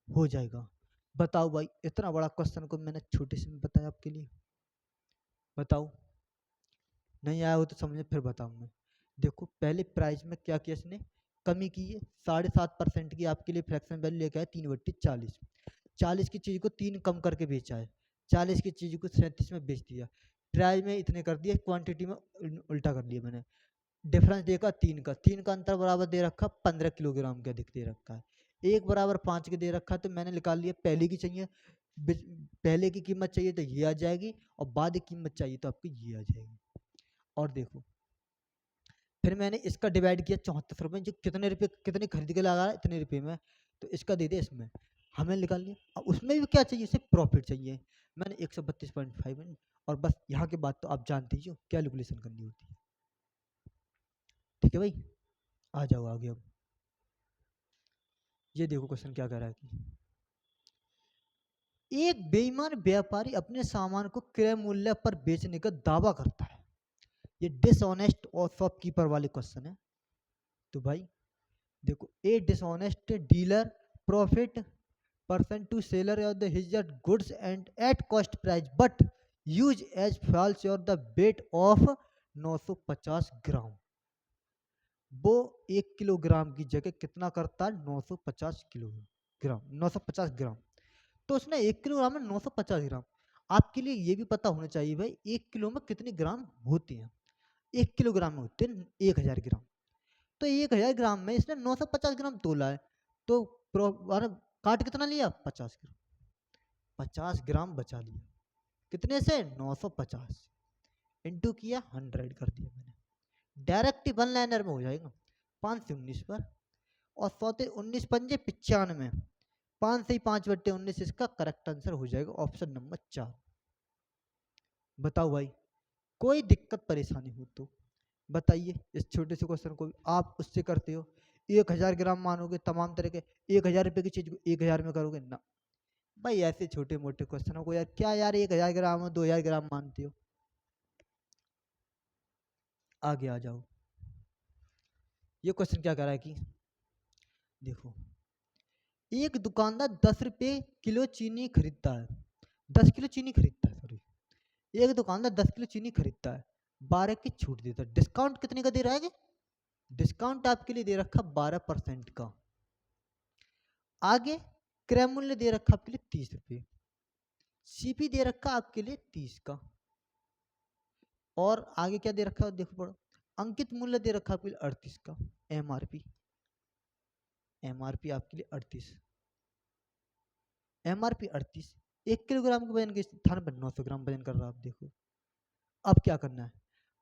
हो जाएगा। बताओ भाई, इतना बड़ा क्वेश्चन को मैंने छोटे से में बताया आपके लिए, बताओ नहीं आया हो तो समझे फिर बताऊँ मैं। देखो पहले प्राइस में क्या किया इसने, कमी की है, 7.5% की आपके लिए फ्रैक्शन वैल्यू लेके आया, 3/40, 40 की चीज़ को 3 कम करके बेचा है, 40 की चीज़ को 37 में बेच दिया, प्राइस में इतने कर दिया, क्वांटिटी में उल्टा कर लिया मैंने, डिफरेंस देखा 3 का अंतर बराबर दे रखा 15 किलोग्राम का अधिक दे रखा है, 1 बराबर 5 के दे रखा है, तो मैंने निकाल लिया पहले की चाहिए, पहले की कीमत चाहिए तो ये आ जाएगी, और बाद की कीमत चाहिए तो आपकी ये आ जाएगी। और देखो फिर मैंने इसका डिवाइड किया 74 रुपये, जो कितने रुपये कितने खरीद के लगा रहा है इतने रुपये में, तो इसका दे दे इसमें, हमें निकाल लिया। अब उसमें भी क्या चाहिए, सिर्फ प्रॉफिट चाहिए, मैंने 132.5, और बस यहाँ के बाद तो आप जानते ही हो कैलकुलेशन करनी होती है, ठीक है भाई। आ जाओ आगे। अब ये देखो क्वेश्चन क्या कह रहा है कि एक बेईमान व्यापारी अपने सामान को क्रय मूल्य पर बेचने का दावा करता है, ये डिसऑनेस्ट और शॉपकीपर वाले क्वेश्चन है। तो भाई देखो, ए dishonest dealer profit person to seller of the his goods and at cost price but use as false or the weight of 950 ग्राम, वो 1 किलोग्राम की जगह कितना करता है, 950 किलोग्राम, 950 ग्राम, तो उसने 1 किलोग्राम में 950 ग्राम। आपके लिए ये भी पता होना चाहिए भाई 1 किलो में कितने ग्राम होते हैं, 1 किलोग्राम में होते हैं 1000 ग्राम, तो 1000 ग्राम में इसने 950 ग्राम तोला है, तो काट कितना लिया, 50 ग्राम, 50 ग्राम बचा लिया, कितने से 950, इंटू किया 100 कर दिया मैंने, डायरेक्ट वन लाइनर में हो जाएगा, 5 से 19 पर, और 100 से 19 पंजे 95, 5 से 5/19, इसका करेक्ट आंसर हो जाएगा ऑप्शन नंबर 4। बताओ भाई कोई दिक्कत परेशानी हो तो बताइए, इस छोटे से क्वेश्चन को आप उससे करते हो, 1000 ग्राम मानोगे तमाम तरह के, 1000 रुपये की चीज को 1000 में करोगे ना भाई। ऐसे छोटे मोटे क्वेश्चनों को यार क्या यार 1000 ग्राम हो 2000 ग्राम मानते हो। आगे आ जाओ। ये क्वेश्चन क्या कह रहा है कि देखो एक दुकानदार 10 रुपये किलो चीनी खरीदता है, 10 किलो चीनी खरीदता है, सॉरी। एक दुकानदार 10 किलो चीनी खरीदता है, 12 की छूट देता है। डिस्काउंट कितने का दे रहा है? डिस्काउंट आपके लिए दे रखा 12% का। आगे क्रय मूल्य दे रखा आपके लिए 30 रुपये, सीपी दे रखा आपके लिए 30 का, और आगे क्या दे रखा है देखो पढ़ो। अंकित मूल्य दे रखा आपके लिए 38 का। एमआरपी, एमआरपी आपके लिए 38, एमआरपी 38। 1 किलोग्राम के वजन के स्थान पर 900 ग्राम वजन कर रहा है। आप देखो अब क्या करना है।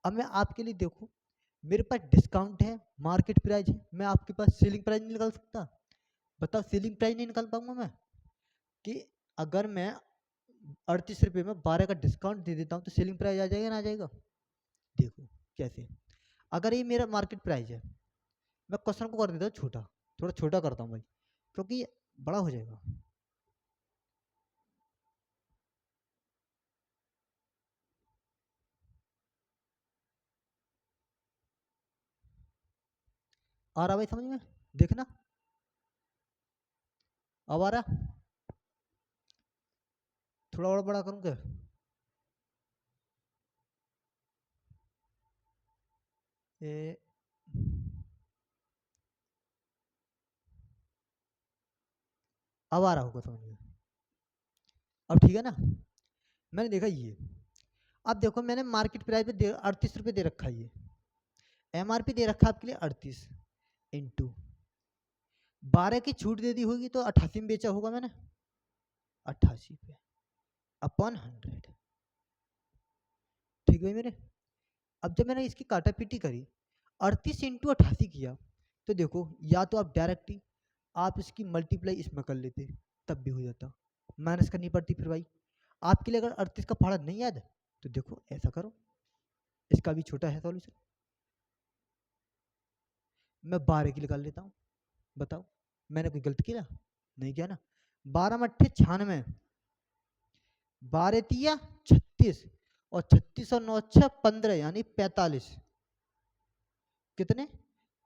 अब मैं आपके लिए देखो मेरे पास डिस्काउंट है, मार्केट प्राइस है, मैं आपके पास सेलिंग प्राइस नहीं निकाल सकता? बताओ सेलिंग प्राइस नहीं निकाल पाऊंगा मैं कि अगर मैं 38 रुपये में 12 का डिस्काउंट दे देता हूँ तो सेलिंग प्राइस आ जाएगा ना आ जाएगा? देखो कैसे। अगर ये मेरा मार्केट प्राइस है, मैं क्वेश्चन को कर देता हूँ छोटा, थोड़ा छोटा करता हूँ भाई क्योंकि ये बड़ा हो जाएगा। आ रहा भाई समझ में? देखना अब आ रहा। थोड़ा और बड़ा करूँ क्या? ए, अब आ रहा होगा समझ में? अब ठीक है ना? मैंने देखा ये, अब देखो मैंने मार्केट प्राइस पे 38 रुपये दे रखा है, ये एमआरपी दे रखा है आपके लिए 38 इंटू 12 की छूट दे दी होगी तो 88 में बेचा होगा मैंने, 88 पे अपॉन 100। ठीक है मेरे। अब जब मैंने इसकी काटा पीटी करी 38 इंटू 88 किया तो देखो या तो आप डायरेक्ट ही आप इसकी मल्टीप्लाई इसमें कर लेते तब भी हो जाता, माइनस करनी पड़ती फिर भाई। आपके लिए अगर 38 का फाड़ा नहीं याद तो देखो ऐसा करो, इसका भी छोटा है सॉल्यूशन, मैं 12 की निकाल लेता हूँ। बताओ मैंने कोई गलत किया? नहीं किया ना। 12 मट्ठे 96, 12 तिया 36, और 36 और 9 छः 15 यानी 45। कितने?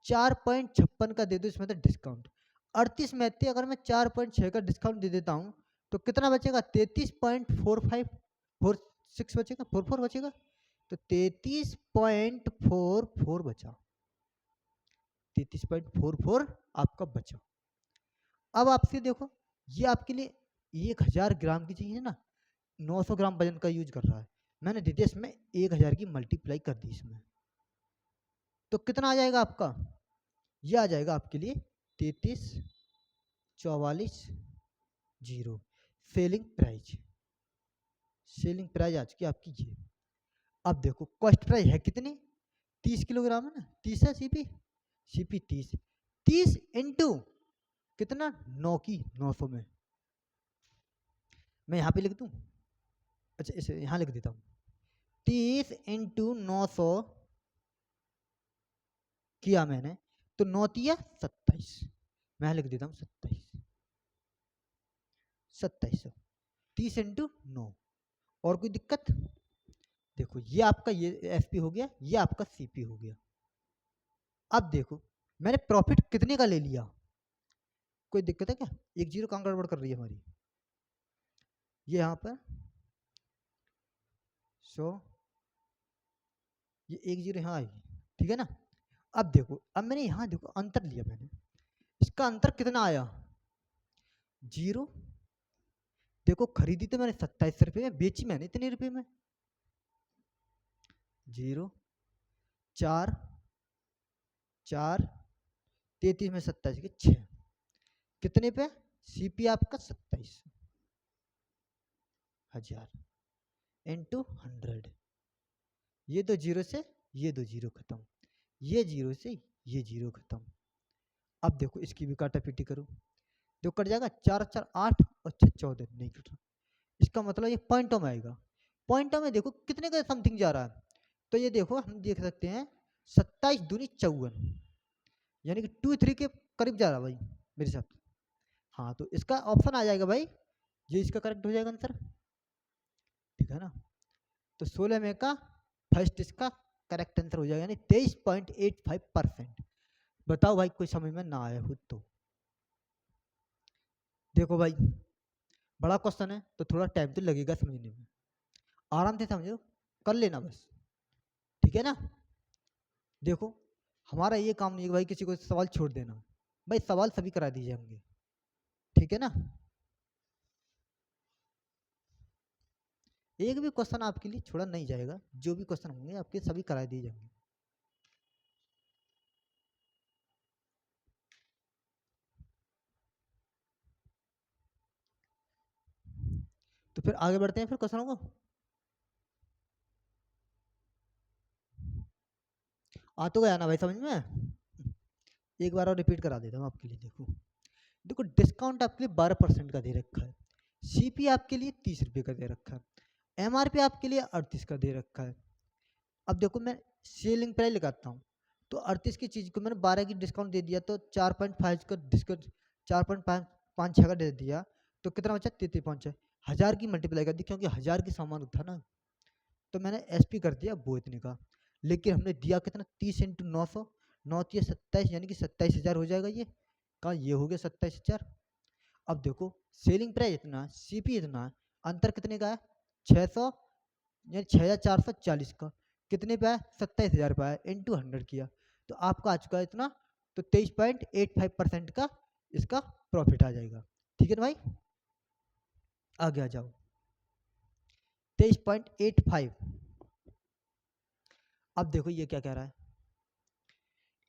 4.56 का दे दो इसमें तो डिस्काउंट। 38 में थे अगर मैं 4.6 का डिस्काउंट दे देता हूँ तो कितना बचेगा? 33.4546 बचेगा, 44 बचेगा। तो 33.44 बचा, 33.44 आपका बचा। अब आपसे देखो ये आपके लिए 1000 ग्राम की चाहिए ना, 900 ग्राम वजन का यूज कर रहा है, मैंने दे दिया इसमें 1000 की मल्टीप्लाई कर दी इसमें, तो कितना आ जाएगा आपका? ये आ जाएगा आपके लिए 33,44,0। सेलिंग प्राइस, सेलिंग प्राइस आज की आपकी ये। अब देखो कॉस्ट प्राइस है कितनी? 30 किलोग्राम है ना, 30 है सीपी, सीपी 30, 30 इंटू कितना? 9 की 900 में, मैं यहाँ पे लिख दूँ? अच्छा इसे यहाँ लिख देता हूँ, 30 इंटू 900 किया मैंने तो 9 तिया 27, मैं लिख देता हूँ 27, 2700, 30 इंटू 9। और कोई दिक्कत? देखो ये आपका ये एसपी हो गया, ये आपका सीपी हो गया। अब देखो मैंने प्रॉफिट कितने का ले लिया? कोई दिक्कत है क्या? एक जीरो कहाँ गड़बड़ कर रही है हमारी? ये यहाँ पर 100, ये एक जीरो यहाँ आएगी, ठीक है ना? अब देखो अब मैंने यहाँ देखो अंतर लिया मैंने, इसका अंतर कितना आया? जीरो। देखो खरीदी तो मैंने 27 रुपये में, बेची मैंने इतने रुपये में, जीरो 4 4 33 में 27 के 6, कितने पे? सीपी आपका 27,000 इंटू 100। ये दो जीरो से ये दो जीरो खत्म, ये जीरो से ये जीरो खत्म। अब देखो इसकी भी काटा पीटी करो, जो कट जाएगा 4 4 8 और 6 14, नहीं कट रहा। इसका मतलब ये पॉइंटों में आएगा, पॉइंटों में देखो कितने का समथिंग जा रहा है, तो ये देखो हम देख सकते हैं 27 दूनी 54, यानी कि 2 3 के करीब जा रहा भाई मेरे हिसाब से। हाँ तो इसका ऑप्शन आ जाएगा भाई, ये इसका करेक्ट हो जाएगा आंसर, ठीक है ना। तो 16 में का फर्स्ट इसका करेक्ट आंसर हो जाएगा, यानी 23.85%। बताओ भाई कोई समझ में ना आया हो तो। देखो भाई बड़ा क्वेश्चन है तो थोड़ा टाइम तो लगेगा समझने में, आराम से समझो, कर लेना बस, ठीक है ना। देखो हमारा ये काम नहीं है भाई किसी को सवाल छोड़ देना, भाई सवाल सभी करा दीजिए होंगे, ठीक है ना। एक भी क्वेश्चन आपके लिए छोड़ा नहीं जाएगा, जो भी क्वेश्चन होंगे आपके सभी करा दिए जाएंगे। तो फिर आगे बढ़ते हैं फिर क्वेश्चनों को। आ तो गया ना भाई समझ में, एक बार और रिपीट करा देता हूँ आपके लिए। देखो देखो डिस्काउंट आपके लिए 12% का दे रखा है, सीपी आपके लिए 30 रुपये का दे रखा है, एमआरपी आपके लिए 38 का दे रखा है। अब देखो मैं सेलिंग प्राइस लगाता हूँ, तो 38 की चीज़ को मैंने 12 की डिस्काउंट दे दिया, तो 4.5 का डिस्काउंट, 4.5 का दे दिया, तो कितना बचा 33.6, 1000 की मल्टीप्लाई कर दी क्योंकि 1000 की सामान था ना, तो मैंने एसपी कर दिया वो इतने का। लेकिन हमने दिया कितना 30 इंटू 900, 9 यानी कि 27,000 हो जाएगा, ये कहा ये हो गया 27,000। अब देखो सेलिंग प्राइस इतना, सीपी इतना, अंतर कितने का है 600, यानी 6,440 का, कितने पे आया 27,000 पे आया, इंटू 100 किया, तो आपका आ चुका है इतना, तो 23.85% का इसका प्रॉफिट आ जाएगा, ठीक है ना भाई। आगे आ जाओ 23.85। अब देखो ये क्या कह रहा है,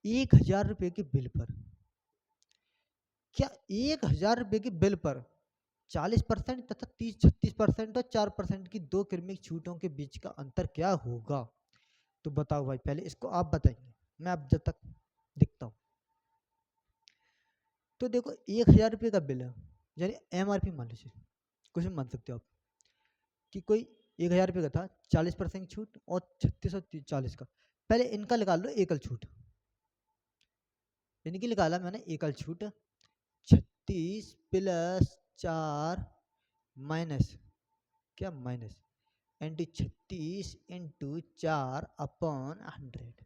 1,000 रुपये के बिल पर, क्या 1,000 रुपये के बिल पर 40% तथा 30 36% और 4% की दो क्रमिक छूटों के बीच का अंतर क्या होगा। तो बताओ भाई पहले इसको आप बताइए, मैं अब जब तक दिखता हूँ। तो देखो 1,000 रुपये का बिल है, यानी एमआरपी मान लीजिए, कुछ भी मान सकते हो आप, कि कोई 1,000 रुपये का था, 40% छूट और 3640 का। पहले इनका निकाल लो एकल छूट, इनकी निकाला मैंने एकल छूट, 36 प्लस 4 माइनस, क्या माइनस, इंटू 36 इंटू 4/100,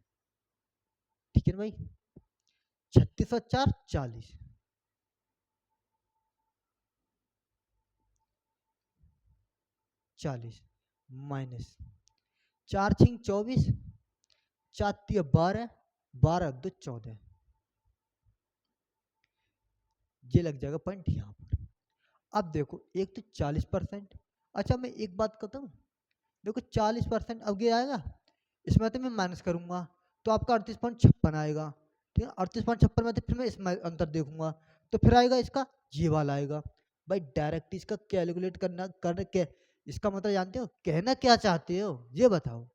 ठीक है ना भाई। 36 और 4 40, 40 माइनस 4 6 24, 4 3 12, 12 2 14, ये लग जाएगा पॉइंट यहाँ पर। अब देखो एक तो 40%, अच्छा मैं एक बात कहता हूँ, देखो 40% अब ये आएगा, इसमें तो मैं माइनस करूंगा, तो आपका 38.56 आएगा, ठीक है। 38.56 में तो फिर मैं इसमें अंतर देखूंगा, तो फिर आएगा इसका ये वाला आएगा। भाई डायरेक्ट इसका कैलकुलेट करना कर के, इसका मतलब जानते हो कहना क्या चाहते हो ये बताओ।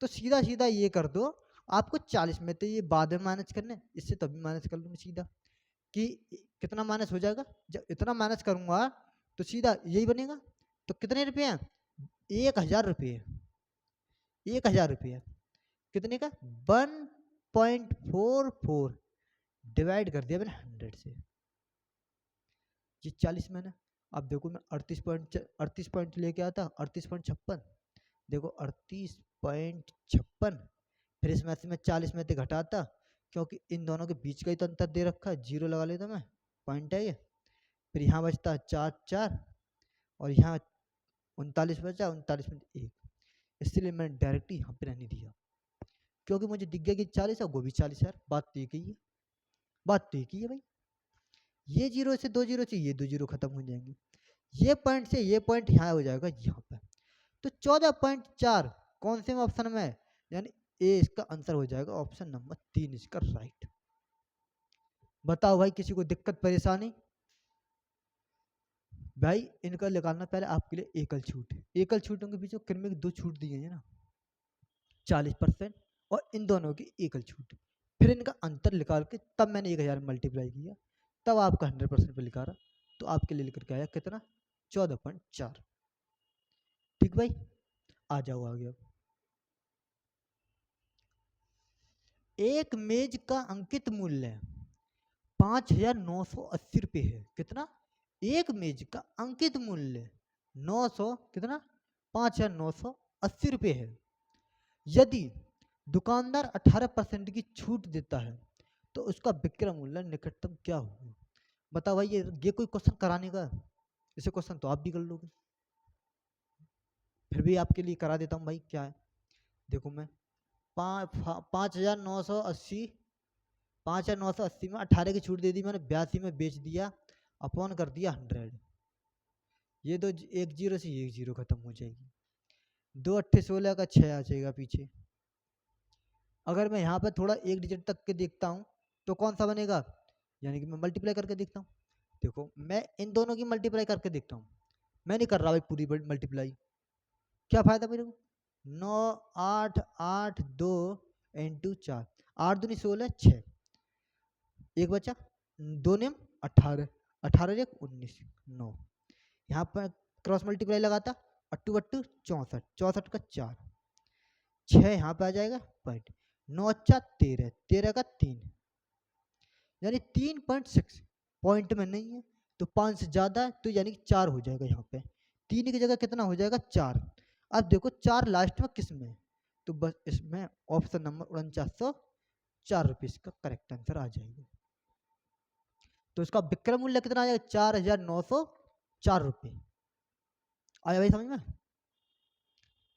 तो सीधा सीधा ये कर दो, आपको 40 में तो ये बाद में माइनस करने, इससे तभी माइनस कर लूँगा सीधा, कि कितना माइनस हो जाएगा, जब इतना माइनस करूंगा तो सीधा यही बनेगा। तो कितने रुपये हैं 1,000 रुपये, 1,000 रुपये कितने का 1.44, डिवाइड कर दिया मैंने 100 से, ये 40 मैंने। अब देखो मैं 38 पॉइंट लेके आता, 38.56, देखो 38.56, फिर इसमें से मैं 40 में से घटाता, क्योंकि इन दोनों के बीच का ही तो अंतर दे रखा है, जीरो लगा लेता मैं, पॉइंट है ये। फिर यहाँ बचता 4 4, और यहाँ 39 बचा, 39 में 1, इसलिए मैंने डायरेक्ट यहाँ पे रहने दिया, क्योंकि मुझे दिख गया कि 40 है, वो भी 40 है, बात तो एक ही है, बात तो एक ही है भाई। ये जीरो से दो जीरो से ये दो जीरो खत्म हो जाएंगे, ये पॉइंट से ये पॉइंट यहाँ हो जाएगा यहाँ पर, तो 14.4 कौन से ऑप्शन में है, यानी ए इसका आंसर हो जाएगा ऑप्शन नंबर 3 इसका राइट। बताओ भाई किसी को दिक्कत परेशानी। भाई इनका निकालना पहले आपके लिए एकल छूट, एकल छूटों के बीच में क्रमिक दो छूट दी गई है ना, 40% और इन दोनों की एकल छूट, फिर इनका अंतर निकाल के तब मैंने 1,000 मल्टीप्लाई किया, तब आपका 100% पे लिखा रहा, तो आपके लिए लिख के आया कितना 14.4, ठीक भाई। आ जाओ आगे अब, एक मेज का अंकित मूल्य 5,980 रुपये है। कितना? एक मेज का अंकित मूल्य 900 कितना 5,980 रुपये है। यदि दुकानदार 18% की छूट देता है तो उसका विक्रय मूल्य निकटतम क्या होगा? बताओ भाई, ये कोई क्वेश्चन कराने का? इसे क्वेश्चन तो आप भी कर लोगे, फिर भी आपके लिए करा देता हूँ भाई। क्या है देखो, मैं 5,980 5,980 में 18 की छूट दे दी मैंने, 82 में बेच दिया, अपॉन कर दिया 100। ये तो एक जीरो से एक जीरो खत्म हो जाएगी। 2 अट्ठे 16 का 6 आ जाएगा पीछे। अगर मैं यहाँ पर थोड़ा एक डिजिट तक के देखता हूँ तो कौन सा बनेगा, यानी कि मैं मल्टीप्लाई करके देखता हूँ। देखो मैं इन दोनों की मल्टीप्लाई करके देखता हूँ, मैं नहीं कर रहा भाई पूरी मल्टीप्लाई। क्या फायदा मेरे को? 9 8 8 2 इंटू 4, 8 दूनी 16 6, एक बचा 2 नेम 18, 18 एक 19 9। यहाँ पर क्रॉस मल्टीप्लाई लगाता, अट्टू बट्टू 64, 64 का 4, 6 यहाँ पे आ जाएगा पॉइंट, 9 अच्छा 13, 13 का 3, यानी 3.6 पॉइंट में नहीं है तो 5 से ज़्यादा है तो यानी कि 4 हो जाएगा। यहाँ पे 3 की जगह कितना हो जाएगा 4। अब देखो 4 लास्ट में किस में, तो बस इसमें ऑप्शन नंबर 4904 रुपये इसका करेक्ट आंसर आ जाएगा। तो इसका विक्रय मूल्य कितना आ जाएगा 4,904 रुपये। आया भाई समझ में?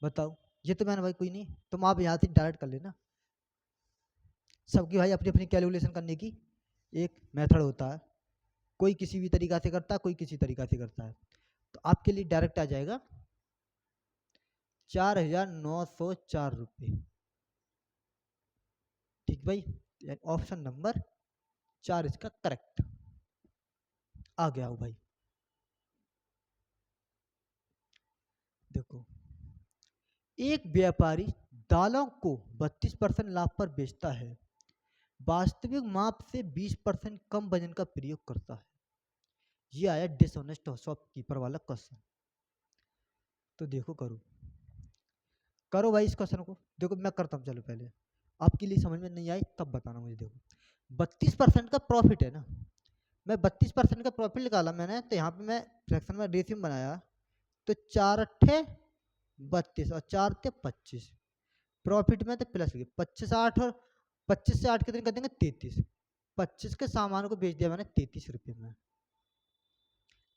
बताओ, ये तो मैंने भाई कोई नहीं, तुम आप यहाँ से डायरेक्ट कर लेना। सबकी भाई अपनी अपनी कैलकुलेशन करने की एक मेथड होता है, कोई किसी भी तरीका से करता है, कोई किसी तरीका से करता है। तो आपके लिए डायरेक्ट आ जाएगा 4,904 रुपये। ठीक भाई, ऑप्शन नंबर 4 इसका करेक्ट आ गया हो भाई। देखो, एक व्यापारी दालों को 32% लाभ पर बेचता है, वास्तविक माप से 20% कम वजन का प्रयोग करता है। ये आया डिसऑनेस्ट शॉपकीपर वाला क्वेश्चन। तो देखो करो भाई इस क्वेश्चन को। देखो मैं करता हूँ, चलो पहले आपके लिए समझ में नहीं आई तब बताना मुझे। देखो 32% का प्रॉफिट है ना, मैं 32% का प्रॉफिट निकाला मैंने, तो यहाँ पे मैं फ्रैक्शन में रेशियो बनाया, तो 4 अट्ठे 32 और 4 थे 25, प्रॉफिट में तो प्लस 25 8 और 25 से 8 कितने कर देंगे 33, 25 के सामान को बेच दिया मैंने 33 रुपये में,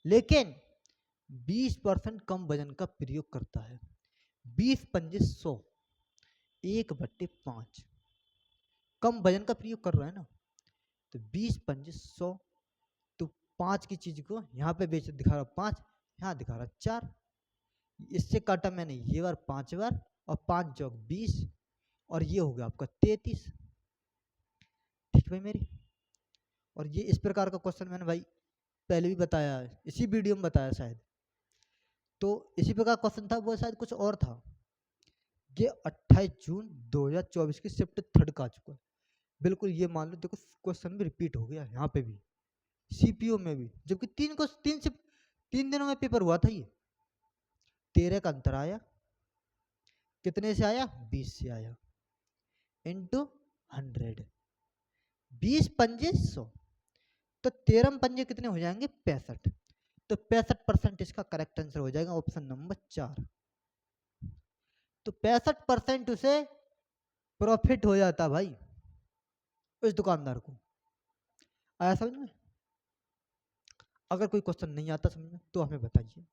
लेकिन 20% कम वजन का प्रयोग करता है। 20 पंजे 100, 1/5 कम वजन का प्रयोग कर रहा है ना, तो 20 पंजे 100, तो 5 की चीज को यहाँ पे बेच दिखा रहा 5, यहाँ दिखा रहा 4, इससे काटा मैंने ये बार 5 बार, और 5 चौक 20, और ये हो गया आपका 33। ठीक भाई मेरी। और ये इस प्रकार का क्वेश्चन मैंने भाई पहले भी बताया है, इसी वीडियो में बताया शायद, तो इसी प्रकार क्वेश्चन था, वो शायद कुछ और था। ये 28 जून 2024 की शिफ्ट 3 का आ चुका है। बिल्कुल ये मान लो, देखो क्वेश्चन भी रिपीट हो गया यहाँ पे भी, सीपीओ में भी, जबकि 3 दिनों में पेपर हुआ था। ये 13 का अंतर आया, कितने से आया 20 से आया, इंटू 100, 20 पंजे 100, तो 13 पंजे कितने हो जाएंगे 65, तो 65% इसका करेक्ट आंसर हो जाएगा ऑप्शन नंबर 4। तो 65% उसे प्रॉफिट हो जाता भाई उस दुकानदार को। आया समझ में? अगर कोई क्वेश्चन नहीं आता समझ में तो हमें बताइए,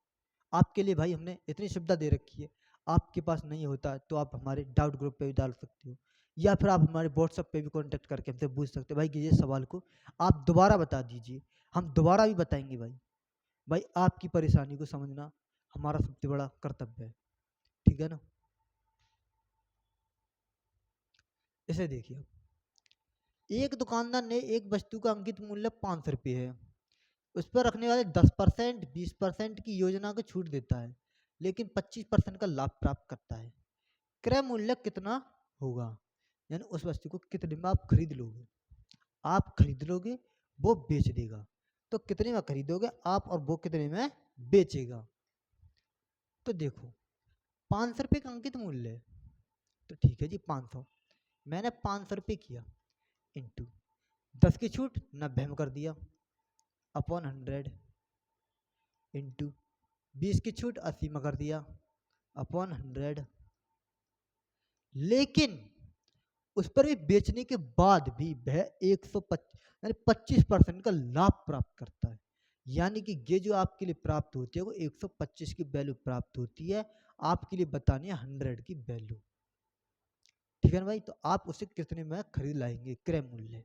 आपके लिए भाई हमने इतनी सुविधा दे रखी है। आपके पास नहीं होता तो आप हमारे डाउट ग्रुप पे भी डाल सकते हो, या फिर आप हमारे व्हाट्सएप पे भी कांटेक्ट करके हमसे पूछ सकते हो भाई कि ये सवाल को आप दोबारा बता दीजिए, हम दोबारा भी बताएंगे भाई। भाई आपकी परेशानी को समझना हमारा सबसे बड़ा कर्तव्य है, ठीक है ना। इसे देखिए, एक दुकानदार ने एक वस्तु का अंकित मूल्य 500 रुपये है, उस पर रखने वाले 10% 20% की योजना को छूट देता है, लेकिन 25% का लाभ प्राप्त करता है। क्रय मूल्य कितना होगा, यानी उस वस्तु को कितने में आप खरीद लोगे, आप खरीद लोगे, वो बेच देगा, तो कितने में खरीदोगे आप और वो कितने में बेचेगा। तो देखो 500 रुपये का अंकित मूल्य है, तो ठीक है जी 500, मैंने 500 रुपये किया इंटू 10 की छूट 90 में कर दिया अपॉन 100 इंटू 20 की छूट 80 में कर दिया अपॉन 100। लेकिन उस पर भी बेचने के बाद भी वह 125 यानी 25% का लाभ प्राप्त करता है। यानी कि ये जो आपके लिए प्राप्त होती है वो 125 की वैल्यू प्राप्त होती है, आपके लिए बतानी है 100 की वैल्यू। ठीक है ना भाई, तो आप उसे कितने में खरीद लाएंगे क्रय मूल्य।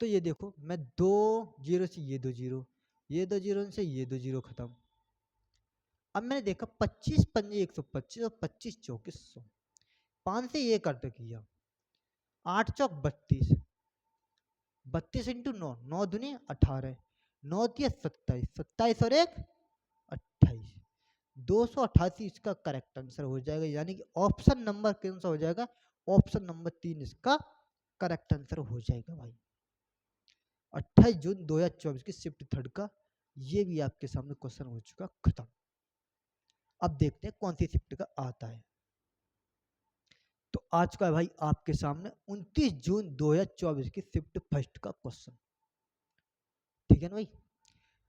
तो ये देखो मैं 2 जीरो से ये 2 जीरो, ये 2 जीरो से ये 2 जीरो खत्म। अब मैंने देखा 25 पंजे 125 और 25 चौके 100, 5 से ये कट किया, 8 चौक 32, 32 इंटू 9, 9 दूनी 18, 9 दिया 27, 27 और 1 28, 288 इसका करेक्ट आंसर हो जाएगा। यानी कि ऑप्शन नंबर कौन सा हो जाएगा, ऑप्शन नंबर 3 इसका करेक्ट आंसर हो जाएगा भाई। 28 जून 2024 की शिफ्ट थर्ड का ये भी आपके सामने क्वेश्चन हो चुका खत्म। अब देखते हैं कौन सी शिफ्ट का आता है। तो आज का भाई आपके सामने 29 जून 2024 की शिफ्ट फर्स्ट का क्वेश्चन। ठीक है ना भाई,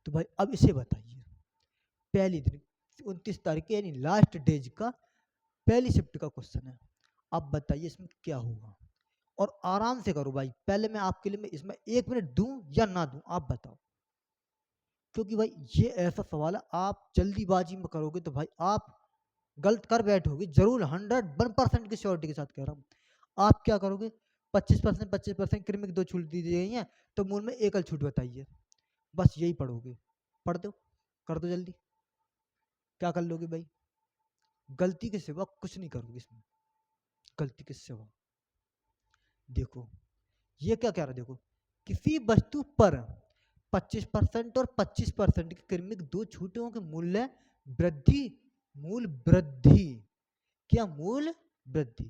तो भाई अब इसे बताइए पहली दिन 29 तारीख यानी लास्ट डेज का पहली शिफ्ट का क्वेश्चन है। अब बताइए इसमें क्या होगा, और आराम से करो भाई। पहले मैं आपके लिए इसमें 1 मिनट दूं या ना दूं आप बताओ, क्योंकि भाई ये ऐसा सवाल है आप जल्दीबाजी में करोगे तो भाई आप गलत कर बैठोगे जरूर। 101% की श्योरिटी के साथ कह रहा हूँ। आप क्या करोगे, 25% 25% क्रमिक 2 छूट दी गई है तो मूल में एकल छूट बताइए, बस यही पढ़ोगे। पढ़ दो, कर दो जल्दी। क्या कर लोगे भाई, गलती के सिवा कुछ नहीं करोगे इसमें, गलती के सिवा। देखो ये क्या कह रहा है, देखो किसी वस्तु पर 25% और 25% की क्रमिक 2 छूटों के मूल्य वृद्धि, मूल वृद्धि, क्या मूल वृद्धि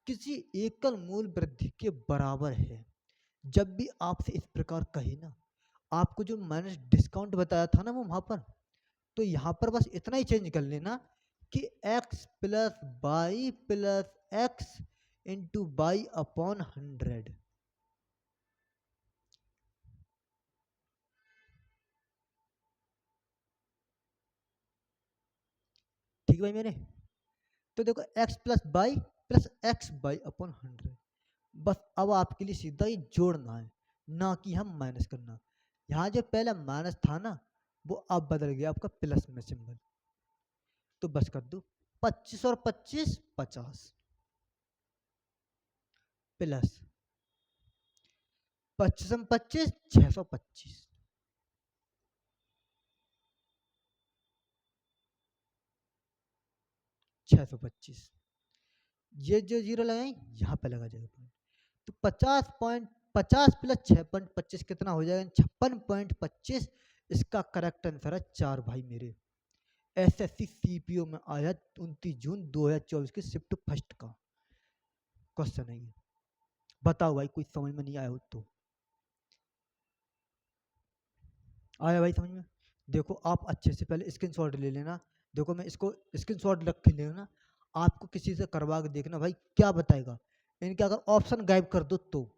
किसी एकल मूल वृद्धि के बराबर है। जब भी आपसे इस प्रकार कहे ना, आपको जो मैंने डिस्काउंट बताया था ना वो वहां पर, तो यहां पर बस इतना ही चेंज कर लेना कि x plus by plus x into by upon 100। ठीक भाई मेरे, तो देखो x plus by plus x by upon 100, बस अब आपके लिए सीधा ही जोड़ना है ना कि हम माइनस करना। यहाँ जो पहला माइनस था ना वो अब बदल गया आपका प्लस में सिंबल, तो बस कर दो 25 और 25 50 प्लस 25 में 25 625, ये जो जीरो लगाए यहाँ पे लगा जाएगा पॉइंट, तो 50 प्लस 6.25 कितना हो जाएगा 56.25। इसका करेक्ट आंसर है 4 भाई मेरे। एसएससी सीपीओ में आया 29 जून 2024 की शिफ्ट फर्स्ट का क्वेश्चन है ये। बताओ भाई कोई समझ में नहीं आया हो तो। आया भाई समझ में, देखो आप अच्छे से पहले स्क्रीनशॉट ले लेना। देखो मैं इसको स्क्रीनशॉट रख के लेना, आपको किसी से करवा के देखना भाई क्या बताएगा। इनके अगर ऑप्शन गायब कर दो तो,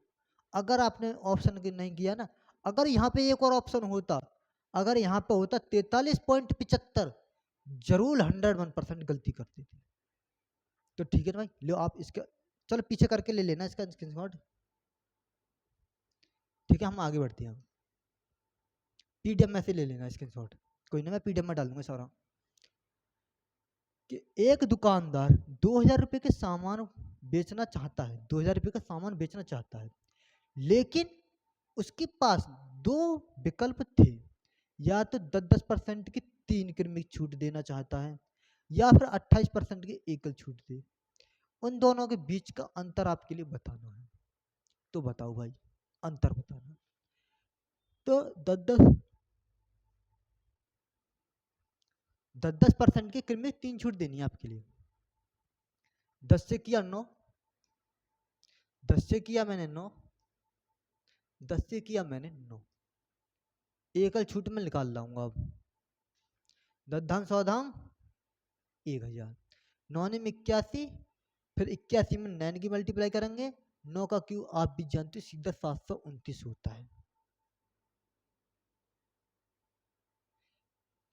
अगर आपने ऑप्शन नहीं किया ना, अगर यहाँ पे एक और ऑप्शन होता, अगर यहाँ पे होता 43.75, जरूर 101% गलती करते थे। तो ठीक है ना भाई, लो आप इसका चलो पीछे करके ले लेना इसका स्क्रीनशॉट। ठीक है हम आगे बढ़ते हैं, पीडीएफ में से ले लेना स्क्रीनशॉट, कोई ना मैं पीडीएफ में डालूंगा सारा। कि एक दुकानदार 2000 रुपये के सामान बेचना चाहता है, 2000 रुपये का सामान बेचना चाहता है, लेकिन उसके पास दो विकल्प थे, या तो 10% की 3 क्रमिक छूट देना चाहता है, या फिर 28% की एकल छूट दे। उन दोनों के बीच का अंतर आपके लिए बताना है, तो बताओ भाई अंतर बताना। तो 10% की क्रमिक 3 छूट देनी है आपके लिए। 10 से किया 9, 10 से किया मैंने 9, 10 से किया मैंने 9, एकल छूट में निकाल लाऊंगा अब। 10 धाम 100 धाम 1000, 9 ने 81 फिर 81 में 9 की मल्टीप्लाई करेंगे, 9 का क्यू आप भी जानते हो सीधा 729 होता है।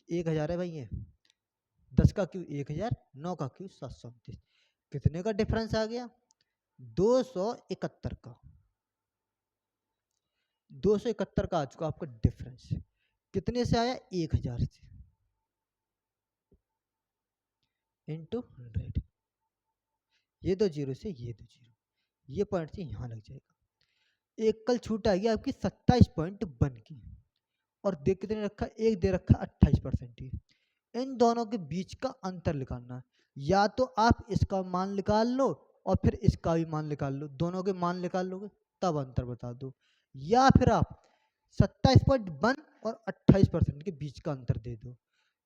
1000 है भाई ये, 10 का क्यू 1000, 9 का क्यू 729, कितने का डिफरेंस आ गया? 271 का। 271 का आ चुका आपका डिफरेंस। कितने से आया? 1000 से, इंटू 100। ये दो जीरो से ये दो जीरो, ये पॉइंट से यहाँ लग जाएगा। एक कल छूट आएगी आपकी 27.1 की, और देख कितने रखा? एक दे रखा 28% ही। इन दोनों के बीच का अंतर निकालना है। या तो आप इसका मान निकाल लो और फिर इसका भी मान निकाल लो, दोनों के मान निकाल लोगे तब अंतर बता दो, या फिर आप 27.1 और 28% के बीच का अंतर दे दो,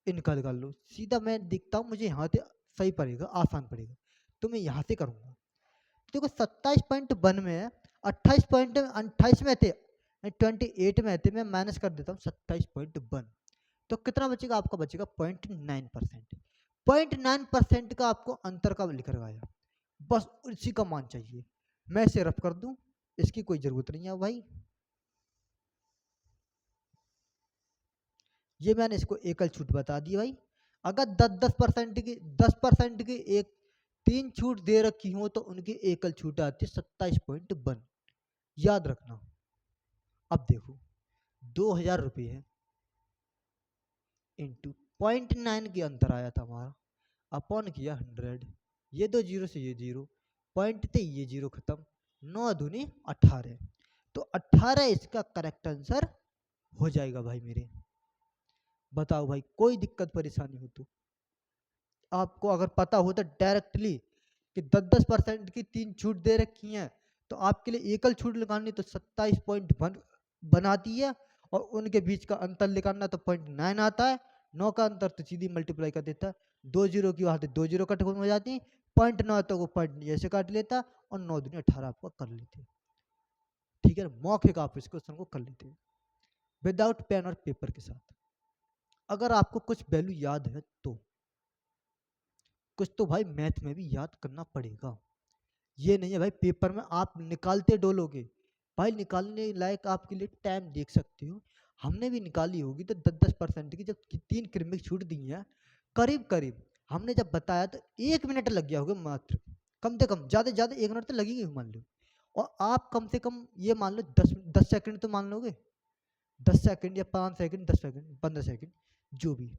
इनका निकाल लो। सीधा मैं देखता हूँ मुझे यहाँ से सही पड़ेगा, आसान पड़ेगा, तो मैं यहाँ से करूँगा। देखो 27.1 में है, 28 में थे, 28 में थे, मैं माइनस कर देता हूँ 27.1, तो कितना बचेगा आपका? बचेगा 0.9%। 0.9% का आपको अंतर का लिख रहा, बस उसी का मान चाहिए। मैं इसे रफ कर दूं, इसकी कोई जरूरत नहीं है भाई। ये मैंने इसको एकल छूट बता दी भाई। अगर 10% की एक 3 छूट दे रखी हो तो उनकी एकल छूट आती है 27.1, याद रखना। अब देखो 2000 रुपये है, इंटू 0.9 के अंतर आया था हमारा, अपॉन किया 100, ये दो जीरो से ये जीरो, पॉइंट थे ये जीरो खत्म, 9 दूनी 18, तो 18 इसका करेक्ट आंसर हो जाएगा भाई मेरे। बताओ भाई कोई दिक्कत परेशानी हो तो? आपको अगर पता हो तो डायरेक्टली कि 10% की 3 छूट दे रखी हैं, तो आपके लिए एकल छूट निकालनी तो 27.1 बनाती है, और उनके बीच का अंतर निकालना तो 0.9 आता है। 9 का अंतर तो सीधी मल्टीप्लाई कर देता है, 2 जीरो की वहाँ से 2 जीरो कट हो जाती है, 0.9 तो वो पॉइंट ऐसे काट लेता, और 9 दूनी 18 आपको कर लेते। ठीक है, मौखिक आप इस क्वेश्चन को कर लेते विदाउट पेन और पेपर के साथ। अगर आपको कुछ वैल्यू याद है तो कुछ तो भाई मैथ में भी याद करना पड़ेगा। ये नहीं है भाई पेपर में आप निकालते डोलोगे, भाई निकालने लायक आपके लिए टाइम देख सकते हो। हमने भी निकाली होगी तो 10% की जब 3 क्रमिक छूट दी है, करीब करीब हमने जब बताया तो 1 मिनट लग गया होगा मात्र, कम से कम, ज़्यादा से ज़्यादा 1 मिनट तो लगेगी मान लो। और आप कम से कम ये मान लो 10 सेकंड तो मान लोगे, 10 सेकंड या 5 सेकंड, 10 सेकंड, 15 सेकंड, जो भी,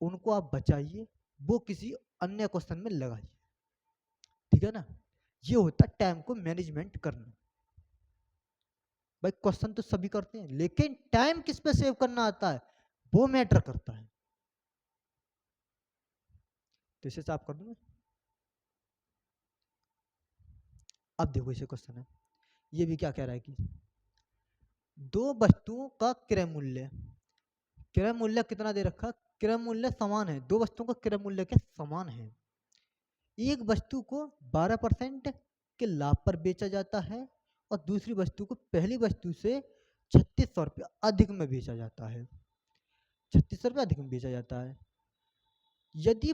उनको आप बचाइए, वो किसी अन्य क्वेश्चन में लगाइए। ठीक है ना, ये होता है टाइम को मैनेजमेंट करना। भाई क्वेश्चन तो सभी करते हैं, लेकिन टाइम किस पे सेव करना आता है वो मैटर करता है। तो इसे साफ कर दूं मैं। अब देखो इसे क्वेश्चन है, ये भी क्या कह रहा है कि दो वस्तुओं का क्रय मूल्य, क्रय मूल्य कितना दे रखा? क्रय मूल्य समान है, दो वस्तुओं का क्रय मूल्य क्या समान है। एक वस्तु को 12% के लाभ पर बेचा जाता है, और दूसरी वस्तु को पहली वस्तु से 3600 रुपये अधिक में बेचा जाता है, 3600 रुपये अधिक में बेचा जाता है। यदि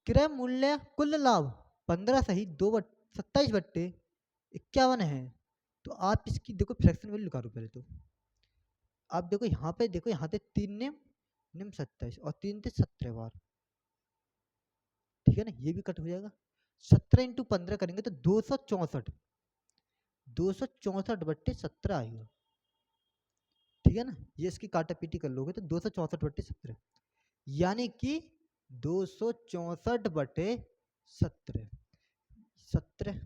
क्रय मूल्य कुल लाभ 15 सही 27/51 है, तो आप इसकी देखो फ्रैक्शन वैल्यू निकालो पहले तो। आप देखो यहाँ पे, देखो यहाँ पे 3 निम निम 27 और 3 थे 17 बार, ठीक है ना, ये भी कट हो जाएगा। 17 इंटू 15 करेंगे तो 264, 264/17 आएगा। ठीक है ना, ये इसकी काटा पीटी कर लोगे तो 264/17, यानी कि 264/17, 17,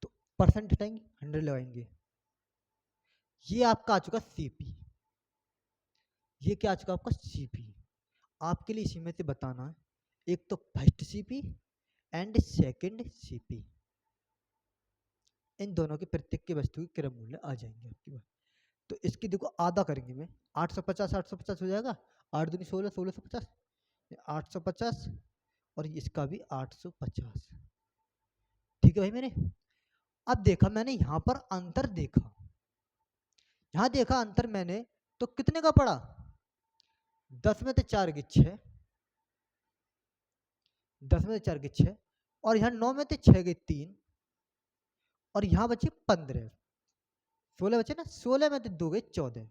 तो परसेंट हटाएंगे 100 लगाएंगे, ये आपका आ चुका सीपी। ये क्या आ चुका आपका? सीपी। आपके लिए इसी में से बताना है, एक तो first CP and second CP, इन दोनों के प्रत्येक के वस्तु के क्रय मूल्य आ जाएंगे आपके पास। तो इसकी देखो आधा करेंगे में, 850 850 हो जाएगा, 8 दूनी 16, 1650, 850, और इसका भी 850। ठीक है भाई मेरे। अब देखा मैंने यहाँ पर अंतर देखा, यहाँ देखा अंतर मैंने, तो कितने का पड़ा? 10 में से 4 की 6, 10 में से 4 गए 6, और यहाँ 9 में से 6 गए 3, और यहाँ बचे 15, 16 बचे ना, 16 में से 2 गए 14,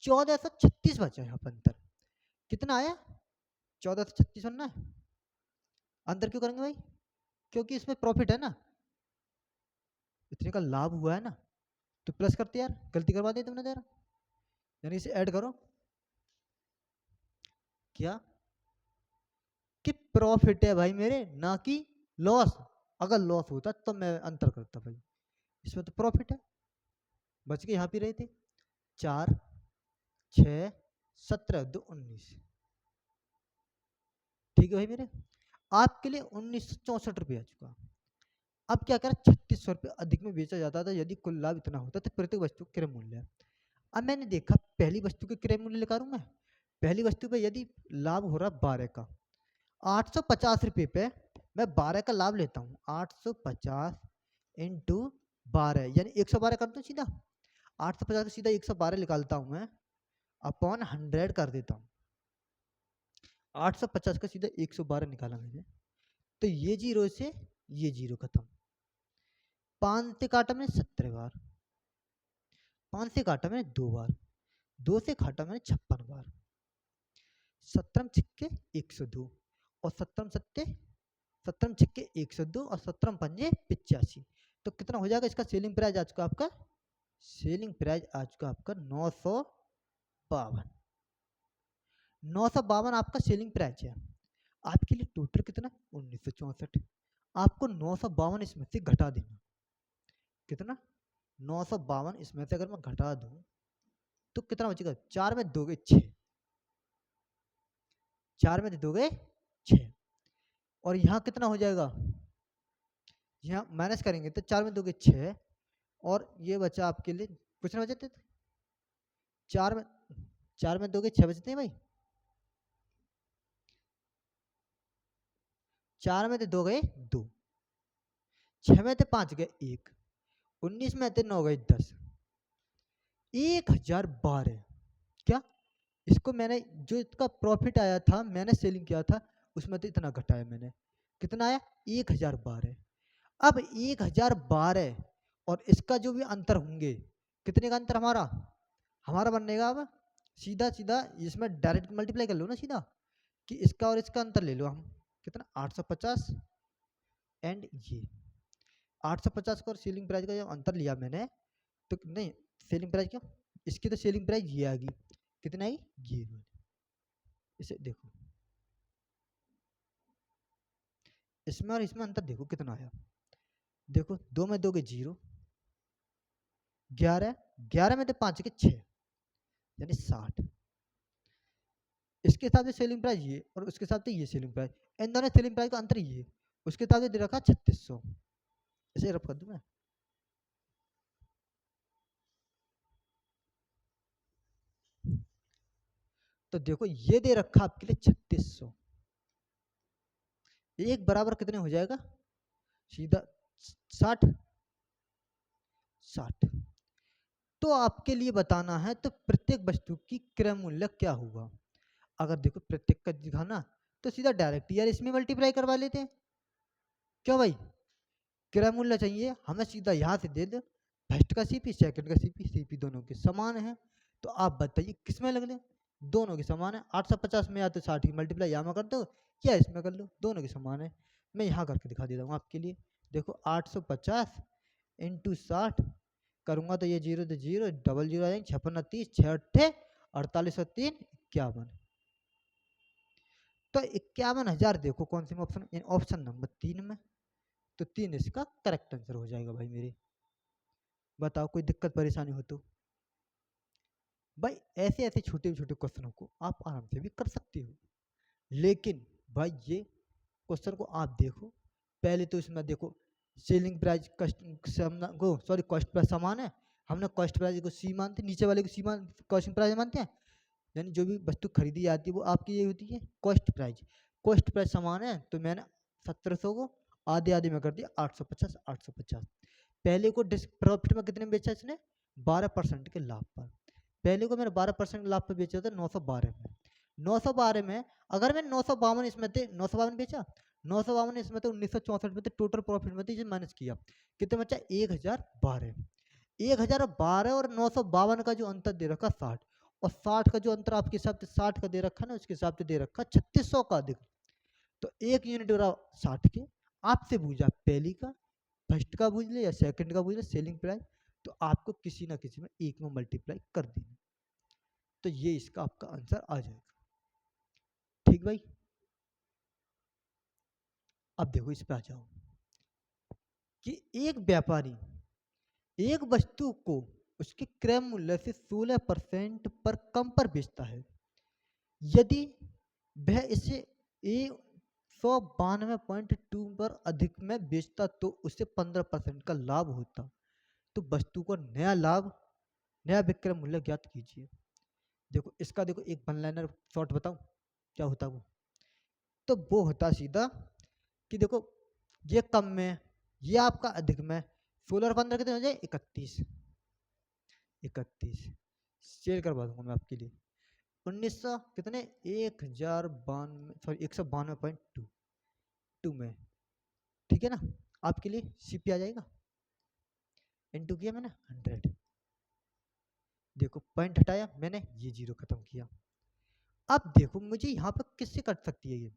1436 बचा यहाँ पर अंतर। कितना आया? 1436 बनना है। अंतर क्यों करेंगे भाई? क्योंकि इसमें प्रॉफिट है ना, इतने का लाभ हुआ है ना, तो प्लस करते यार, गलती करवा दी तुमने यार, यानी इसे ऐड करो। क्या? कि प्रॉफिट है भाई मेरे, ना कि लॉस। अगर लॉस होता तो मैं अंतर करता भाई, इसमें तो प्रॉफिट है। बच के यहाँ पे रहे थे 4 6 17 2 19। ठीक है भाई मेरे, आपके लिए 1964 आ चुका। अब क्या करें, 3600 अधिक में बेचा जाता था यदि कुल लाभ इतना होता तो प्रत्येक वस्तु क्रय मूल्य। अब मैंने देखा पहली वस्तु के क्रय मूल्य निकालूं मैं, पहली वस्तु पे यदि लाभ हो रहा 12 का, 850 रुपये पे मैं 12 का लाभ लेता हूँ, 850 इंटू 12 यानी 112 कर दूँ सीधा, 850 का सीधा 112 निकालता हूँ मैं, अपॉन 100 कर देता हूँ। 850 का सीधा 112 निकाला मैंने, तो ये जीरो से ये जीरो खत्म। 5 से काटा मैंने 17 बार, 5 से काटा मैंने 2 बार, 2 से काटा मैंने 56 बार, 17 छिक्के 102, और 17 छिक्के 102, और 17 पंजे 85। तो कितना हो जाएगा इसका सेलिंग प्राइस आज का आपका? सेलिंग प्राइस आज का आपका 952, 952 आपका सेलिंग प्राइस है। आपके लिए टोटल कितना? 1964। आपको 952 इसमें से घटा देना। कितना? 952 इसमें से अगर मैं घटा दूं तो कितना बचेगा? 4 में 2 गए 6, 4 में 2 गए 6, और यहाँ कितना हो जाएगा? यहाँ माइनस करेंगे तो 4 में 2 गए 6, और ये बचा आपके लिए कुछ ना बचते थे, 4 में 2 गए 6 बचते हैं भाई, 4 में 2 गए 2, 6 में 5 गए 1, 19 में 9 गए 10, 1012। क्या? इसको मैंने जो इसका प्रॉफिट आया था मैंने सेलिंग किया था उसमें तो इतना घटाया मैंने, कितना आया? 1012। अब 1012 और इसका जो भी अंतर होंगे, कितने का अंतर हमारा? हमारा बनेगा अब सीधा सीधा इसमें डायरेक्ट मल्टीप्लाई कर लो ना सीधा, कि इसका और इसका अंतर ले लो हम, कितना? 850 एंड ये 850 का और सेलिंग प्राइस का जब अंतर लिया मैंने, तो नहीं सेलिंग प्राइस क्यों, इसकी तो सेलिंग प्राइस ये आ गई, कितना आई? ये। इसे देखो, इसमें और इसमें अंतर देखो कितना आया। देखो 2 में 2 के 0, 11, 11 में तो 5 के 6 यानी 60। इसके हिसाब से सेलिंग प्राइस ये, और उसके हिसाब से ये सेलिंग प्राइस, इन दोनों सेलिंग प्राइस का अंतर ये, उसके हिसाब से दे रखा 3600। इसे रफ कर दूं मैं, तो देखो ये दे रखा आपके लिए 3600, एक बराबर कितने हो जाएगा? सीधा 60, 60। तो आपके लिए बताना है तो प्रत्येक वस्तु की क्रय मूल्य क्या होगा। अगर देखो प्रत्येक का दिखाना तो सीधा डायरेक्ट यार इसमें मल्टीप्लाई करवा लेते हैं, क्यों भाई? क्रय मूल्य चाहिए हमें, सीधा यहाँ से दे दो, फर्स्ट का सीपी सेकंड का सीपी, सीपी दोनों के समान है, तो आप बताइए किसमें लग ले? दोनों के समान है। 850 में या तो 60 की मल्टीप्लाई यहाँ में कर दो या इसमें कर लो, दोनों के समान है। मैं यहाँ करके दिखा देता हूँ आपके लिए। देखो 850 इंटू 60 करूँगा तो ये जीरो तो जीरो, डबल जीरो आ जाएंगे, 56 30, 6 अट्ठे 48 और 3 51। तो 51,000 देखो कौन सी में ऑप्शन, ऑप्शन नंबर 3 में, तो 3 इसका करेक्ट आंसर हो जाएगा भाई मेरे। बताओ कोई दिक्कत परेशानी हो तो? भाई ऐसे ऐसे छोटे छोटे क्वेश्चनों को आप आराम से भी कर सकते हो, लेकिन भाई ये क्वेश्चन को आप देखो पहले, तो इसमें देखो selling price sorry cost price समान है, हमने कॉस्ट प्राइस को सी मानते, नीचे वाले को सी मान कॉस्ट प्राइस मानते हैं, यानी जो भी वस्तु खरीदी जाती है वो आपकी ये होती है कॉस्ट प्राइस। कॉस्ट प्राइस समान है तो मैंने 1700 को आधे आधे में कर दिया, 850 850। पहले को प्रॉफिट में कितने में बेचा इसने? 12% के लाभ पर। पहले को मैंने 12% लाभ पर बेचा था 912 में, 912 में अगर मैं 952 इसमें थे 952 बेचा 952 इसमें थे 1964 में थे टोटल प्रॉफिट में थे इसे माइनस किया कितने बचा 1012 1012 और 952 का जो अंतर दे रखा 60 और 60 का जो अंतर आपके हिसाब से 60 का दे रखा ना उसके हिसाब से दे रखा 3600 का अधिक तो एक यूनिट रहा 60 के आपसे पूछा पहली का फर्स्ट का पूछ ले या सेकंड का पूछ ले सेलिंग प्राइस तो आपको किसी ना किसी में एक में मल्टीप्लाई कर देना तो ये इसका आपका आंसर आ जाएगा ठीक भाई। अब देखो इस पे आ जाओ कि एक व्यापारी एक वस्तु को उसके क्रय मूल्य से 16% पर कम पर बेचता है यदि वह इसे 192.2 पर अधिक में बेचता तो उसे 15% का लाभ होता तो वस्तु को नया विक्रय मूल्य ज्ञात कीजिए। देखो इसका देखो एक वन लाइनर शॉर्ट बताऊं क्या होता वो तो वो होता सीधा कि देखो ये कम में ये आपका अधिक में 16 और 15 कितने हो जाए 31 शेयर करवा दूंगा मैं आपके लिए 1900 कितने 1092 सॉरी 192.2 में ठीक है ना आपके लिए सीपी आ जाएगा इनटू किया मैंने 100 देखो पॉइंट हटाया मैंने ये जीरो खत्म किया। अब देखो मुझे यहाँ पर किससे कट सकती है ये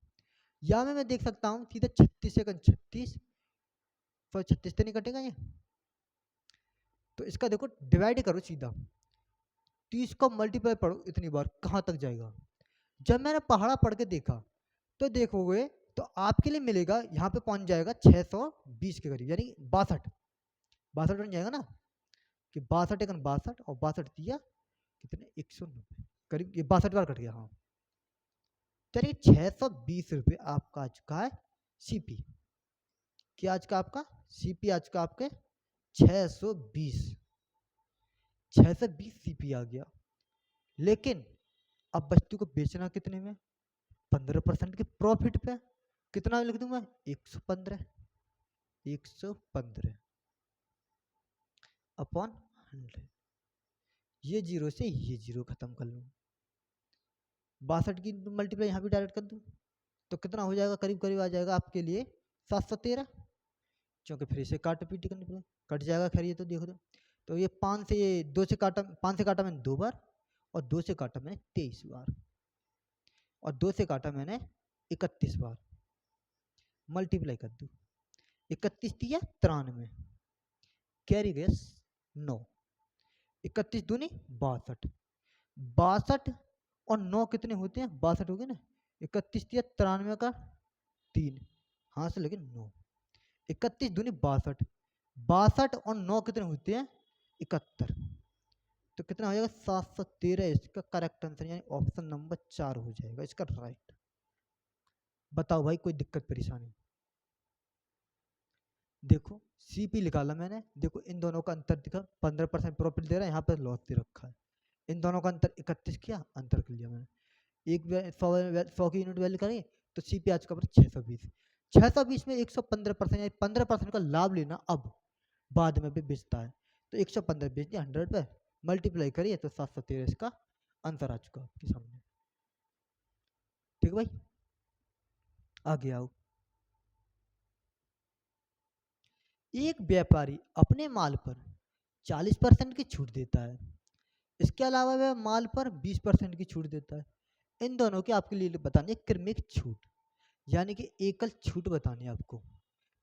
या मैं देख सकता हूँ सीधा 36 सेकंड 36 सॉरी 36 तो नहीं कटेगा ये तो इसका देखो डिवाइड करो सीधा 30 को मल्टीप्लाई पढ़ो इतनी बार कहाँ तक जाएगा। जब मैंने पहाड़ा पढ़ के देखा तो देखोगे तो आपके लिए मिलेगा यहाँ पे पहुंच जाएगा 620 के करीब यानी 62 बन जाएगा ना कि 62 एक 62 और 62 दिया कितने 190 करीब ये 62 बार कट गया हाँ चलिए 620 रुपये आपका आज का है सीपी क्या आज का आपका सीपी आज का आपके 620 सीपी आ गया लेकिन अब वस्तु को बेचना कितने में 15% के प्रॉफिट पे कितना लिख दूंगा 115 अपॉन 100 ये जीरो से ये जीरो खत्म कर लूँ 62 की मल्टीप्लाई यहाँ भी डायरेक्ट कर दूँ तो कितना हो जाएगा करीब करीब आ जाएगा आपके लिए 713 क्योंकि फिर इसे काट पीट करनी पड़ेगी कट जाएगा खैर ये तो देखो तो ये 5 से 2 से काटा 5 से काटा मैंने 2 बार और 2 से काटा मैंने 23 बार और 2 से काटा मैंने 31 बार मल्टीप्लाई कर दूँ 31 दिया 93 कैरी गया 9 31 दूनी 62 और 9 कितने होते हैं 62 हो गए ना 31 दिया 93 का 3 हाँ से लेकिन 9 31 दूनी 62 और 9 कितने होते हैं 71 तो कितना हो जाएगा 713 इसका करेक्ट आंसर यानी ऑप्शन नंबर 4 हो जाएगा इसका राइट। बताओ भाई कोई दिक्कत परेशानी देखो सीपी निकाला मैंने देखो इन दोनों का अंतर दिखा 15% प्रॉफिट दे रहा है यहाँ पर लॉस दे रखा है इन दोनों का अंतर 31 किया अंतर कर लिया मैंने एक 100 की यूनिट वैल्यू करें तो सीपी आज का 620 में 115% यानी 15% का लाभ लेना अब बाद में भी बेचता है तो 115 बेच दिया 100 पे मल्टीप्लाई करिए तो 713 इसका आंसर आ चुका आपके सामने ठीक भाई आगे आओ। एक व्यापारी अपने माल पर 40% की छूट देता है इसके अलावा वह माल पर 20% की छूट देता है इन दोनों की आपके लिए बतानी है क्रमिक छूट यानी कि एकल छूट बतानी है आपको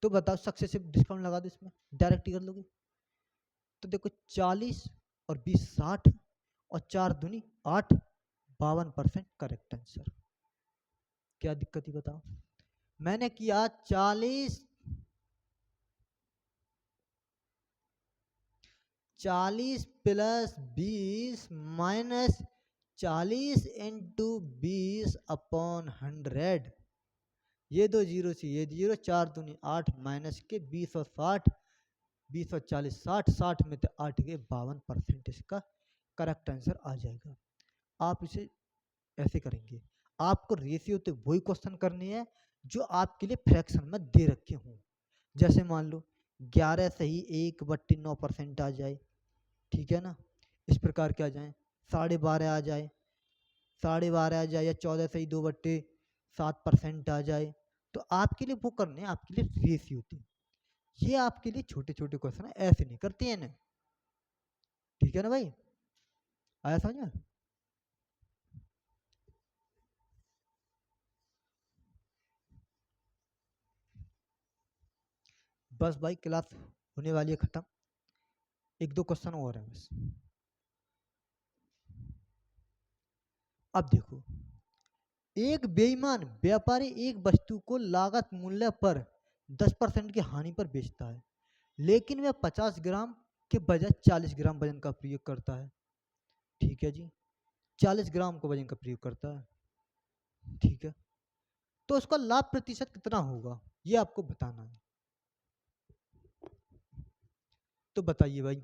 तो बताओ सक्सेसिव डिस्काउंट लगा दो इसमें डायरेक्ट कर लोगे तो देखो 40 और 20 60 और 4 दूनी 8 52% करेक्ट आंसर क्या दिक्कत ही बताओ मैंने किया 40 प्लस 20 माइनस 40 इंटू 20 अपॉन 100 ये दो जीरो से ये जीरो 4 दूनी 8 माइनस के 20 और 60 20 और 40 60 में तो 8 के 52% इसका करेक्ट आंसर आ जाएगा। आप इसे ऐसे करेंगे आपको रेशियो तो वही क्वेश्चन करनी है जो आपके लिए फ्रैक्शन में दे रखे हों जैसे मान लो 11 सही 1/9% आ जाए ठीक है ना इस प्रकार के आ जाए 12.5 आ जाए 12.5 आ जाए या 14 से ही 2/7% आ जाए, तो आपके लिए वो करने हैं, आपके लिए रेशियो होती है। ये आपके लिए छोटे छोटे क्वेश्चन है, ऐसे नहीं करते हैं ना। ठीक है ना भाई, आया समझ में? बस भाई क्लास होने वाली है खत्म, एक दो क्वेश्चन और है बस। अब देखो, एक बेईमान व्यापारी एक वस्तु को लागत मूल्य पर 10% की हानि पर बेचता है, लेकिन वह 50 ग्राम के बजाय 40 ग्राम वजन का प्रयोग करता है। ठीक है जी, 40 ग्राम को वजन का प्रयोग करता है। ठीक है, तो उसका लाभ प्रतिशत कितना होगा ये आपको बताना है। तो बताइए भाई,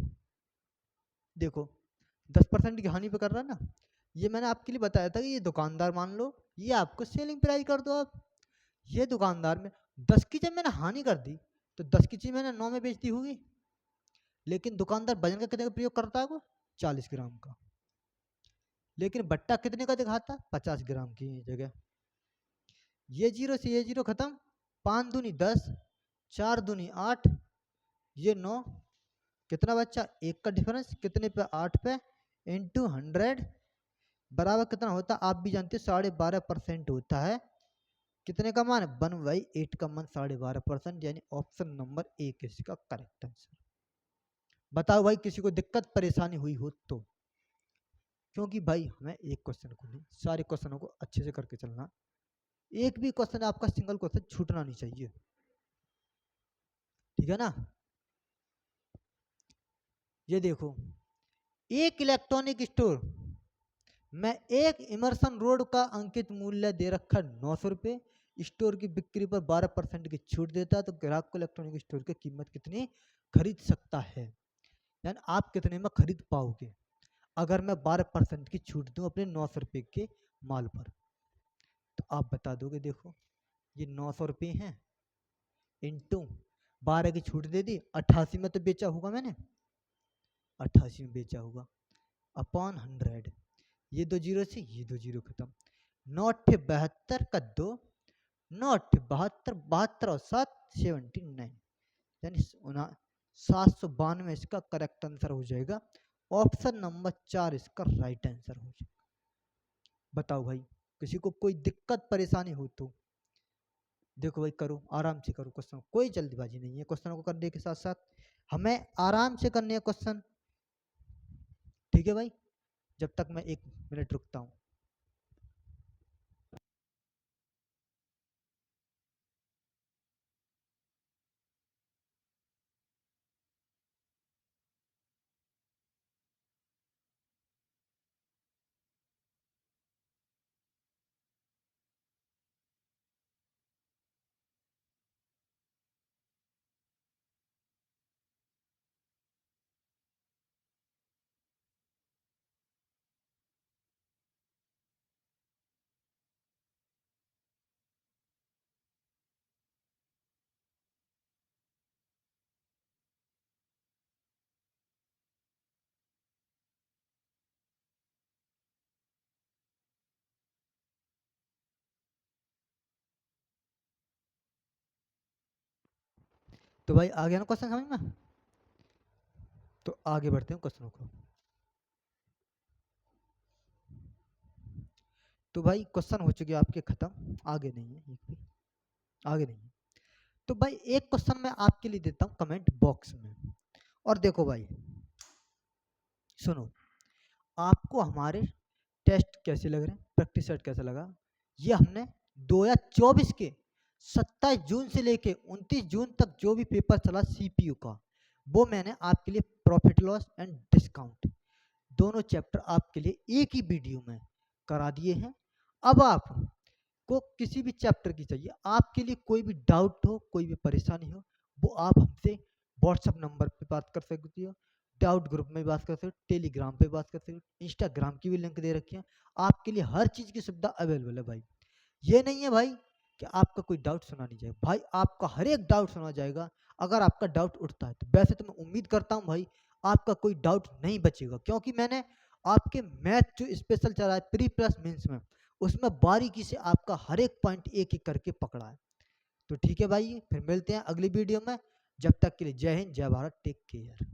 देखो 10% की हानि पे कर रहा है ना, ये मैंने आपके लिए बताया था कि ये दुकानदार मान लो, ये आपको सेलिंग प्राइस कर दो आप, ये दुकानदार में 10 की जब मैंने हानि कर दी तो 10 की चीज मैंने 9 में बेच दी होगी, लेकिन दुकानदार वजन का कितने का प्रयोग करता है वो 40 ग्राम का, लेकिन बट्टा कितने का दिखाता 50 ग्राम की जगह। ये जीरो से ये जीरो खत्म, 5 दूनी 10, 4 दूनी 8, ये 9, कितना बच्चा एक का डिफरेंस कितने पे 8 पे इंटू 100 बराबर कितना होता है आप भी जानते हो 12.5% होता है। कितने का मान 1/8 का मान 12.5%, यानी ऑप्शन नंबर ए इसका करेक्ट आंसर। बताओ भाई किसी को दिक्कत परेशानी हुई हो तो, क्योंकि भाई हमें एक क्वेश्चन को नहीं सारे क्वेश्चनों को अच्छे से करके चलना, एक भी क्वेश्चन आपका सिंगल क्वेश्चन छूटना नहीं चाहिए। ठीक है ना, ये देखो, एक इलेक्ट्रॉनिक स्टोर में एक इमर्सन रोड का अंकित मूल्य दे रखा 900 रुपये, स्टोर की बिक्री पर 12% की छूट देता है, तो ग्राहक को इलेक्ट्रॉनिक स्टोर की कीमत कितनी खरीद सकता है, यानी आप कितने में खरीद पाओगे अगर मैं 12% की छूट दूं अपने 900 रुपये के माल पर। तो आप बता दोगे, देखो ये 900 रुपये हैं इंटू 12 की छूट दे दी, 88 में तो बेचा होगा मैंने, 88 में बेचा होगा अपॉन 100, ये दो जीरो से ये दो जीरो खत्म, 9 72 का 2, 9 72 72 और 7 79, यानी 792 इसका करेक्ट आंसर हो जाएगा। ऑप्शन नंबर 4 इसका राइट आंसर हो जाएगा। बताओ भाई किसी को कोई दिक्कत परेशानी हो तो, देखो भाई करो आराम से करो क्वेश्चन, कोई जल्दबाजी नहीं है क्वेश्चनों को करने के साथ साथ हमें आराम से करने हैं क्वेश्चन। ठीक है भाई, जब तक मैं 1 मिनट रुकता हूँ। तो भाई आ गया ना क्वेश्चन समझ में, तो आगे बढ़ते हैं क्वेश्चनों को। तो भाई क्वेश्चन हो चुके आपके खत्म, आगे नहीं है एक भी, आगे नहीं है। तो भाई एक क्वेश्चन मैं आपके लिए देता हूँ कमेंट बॉक्स में, और देखो भाई सुनो, आपको हमारे टेस्ट कैसे लग रहे हैं, प्रैक्टिस सेट कैसा लगा, ये हमने 2024 के 27 जून से लेके 29 जून तक जो भी पेपर चला सीपीयू का, वो मैंने आपके लिए प्रॉफिट लॉस एंड डिस्काउंट दोनों चैप्टर आपके लिए एक ही वीडियो में करा दिए हैं। अब आप को किसी भी चैप्टर की चाहिए, आपके लिए कोई भी डाउट हो कोई भी परेशानी हो, वो आप हमसे व्हाट्सएप नंबर पे बात कर सकते हो, डाउट ग्रुप में बात कर सकते हो, टेलीग्राम पे बात कर सकते हो, इंस्टाग्राम की भी लिंक दे रखी है, आपके लिए हर चीज़ की सुविधा अवेलेबल है भाई। ये नहीं है भाई कि आपका कोई डाउट सुना नहीं जाएगा, भाई आपका हर एक डाउट सुना जाएगा। अगर आपका डाउट उठता है तो वैसे तो मैं उम्मीद करता हूँ भाई आपका कोई डाउट नहीं बचेगा, क्योंकि मैंने आपके मैथ जो स्पेशल चल रहा है प्री प्लस मेंस में, उसमें बारीकी से आपका हर एक पॉइंट एक एक करके पकड़ा है। तो ठीक है भाई, फिर मिलते हैं अगली वीडियो में। जब तक के लिए जय हिंद, जय भारत, टेक केयर।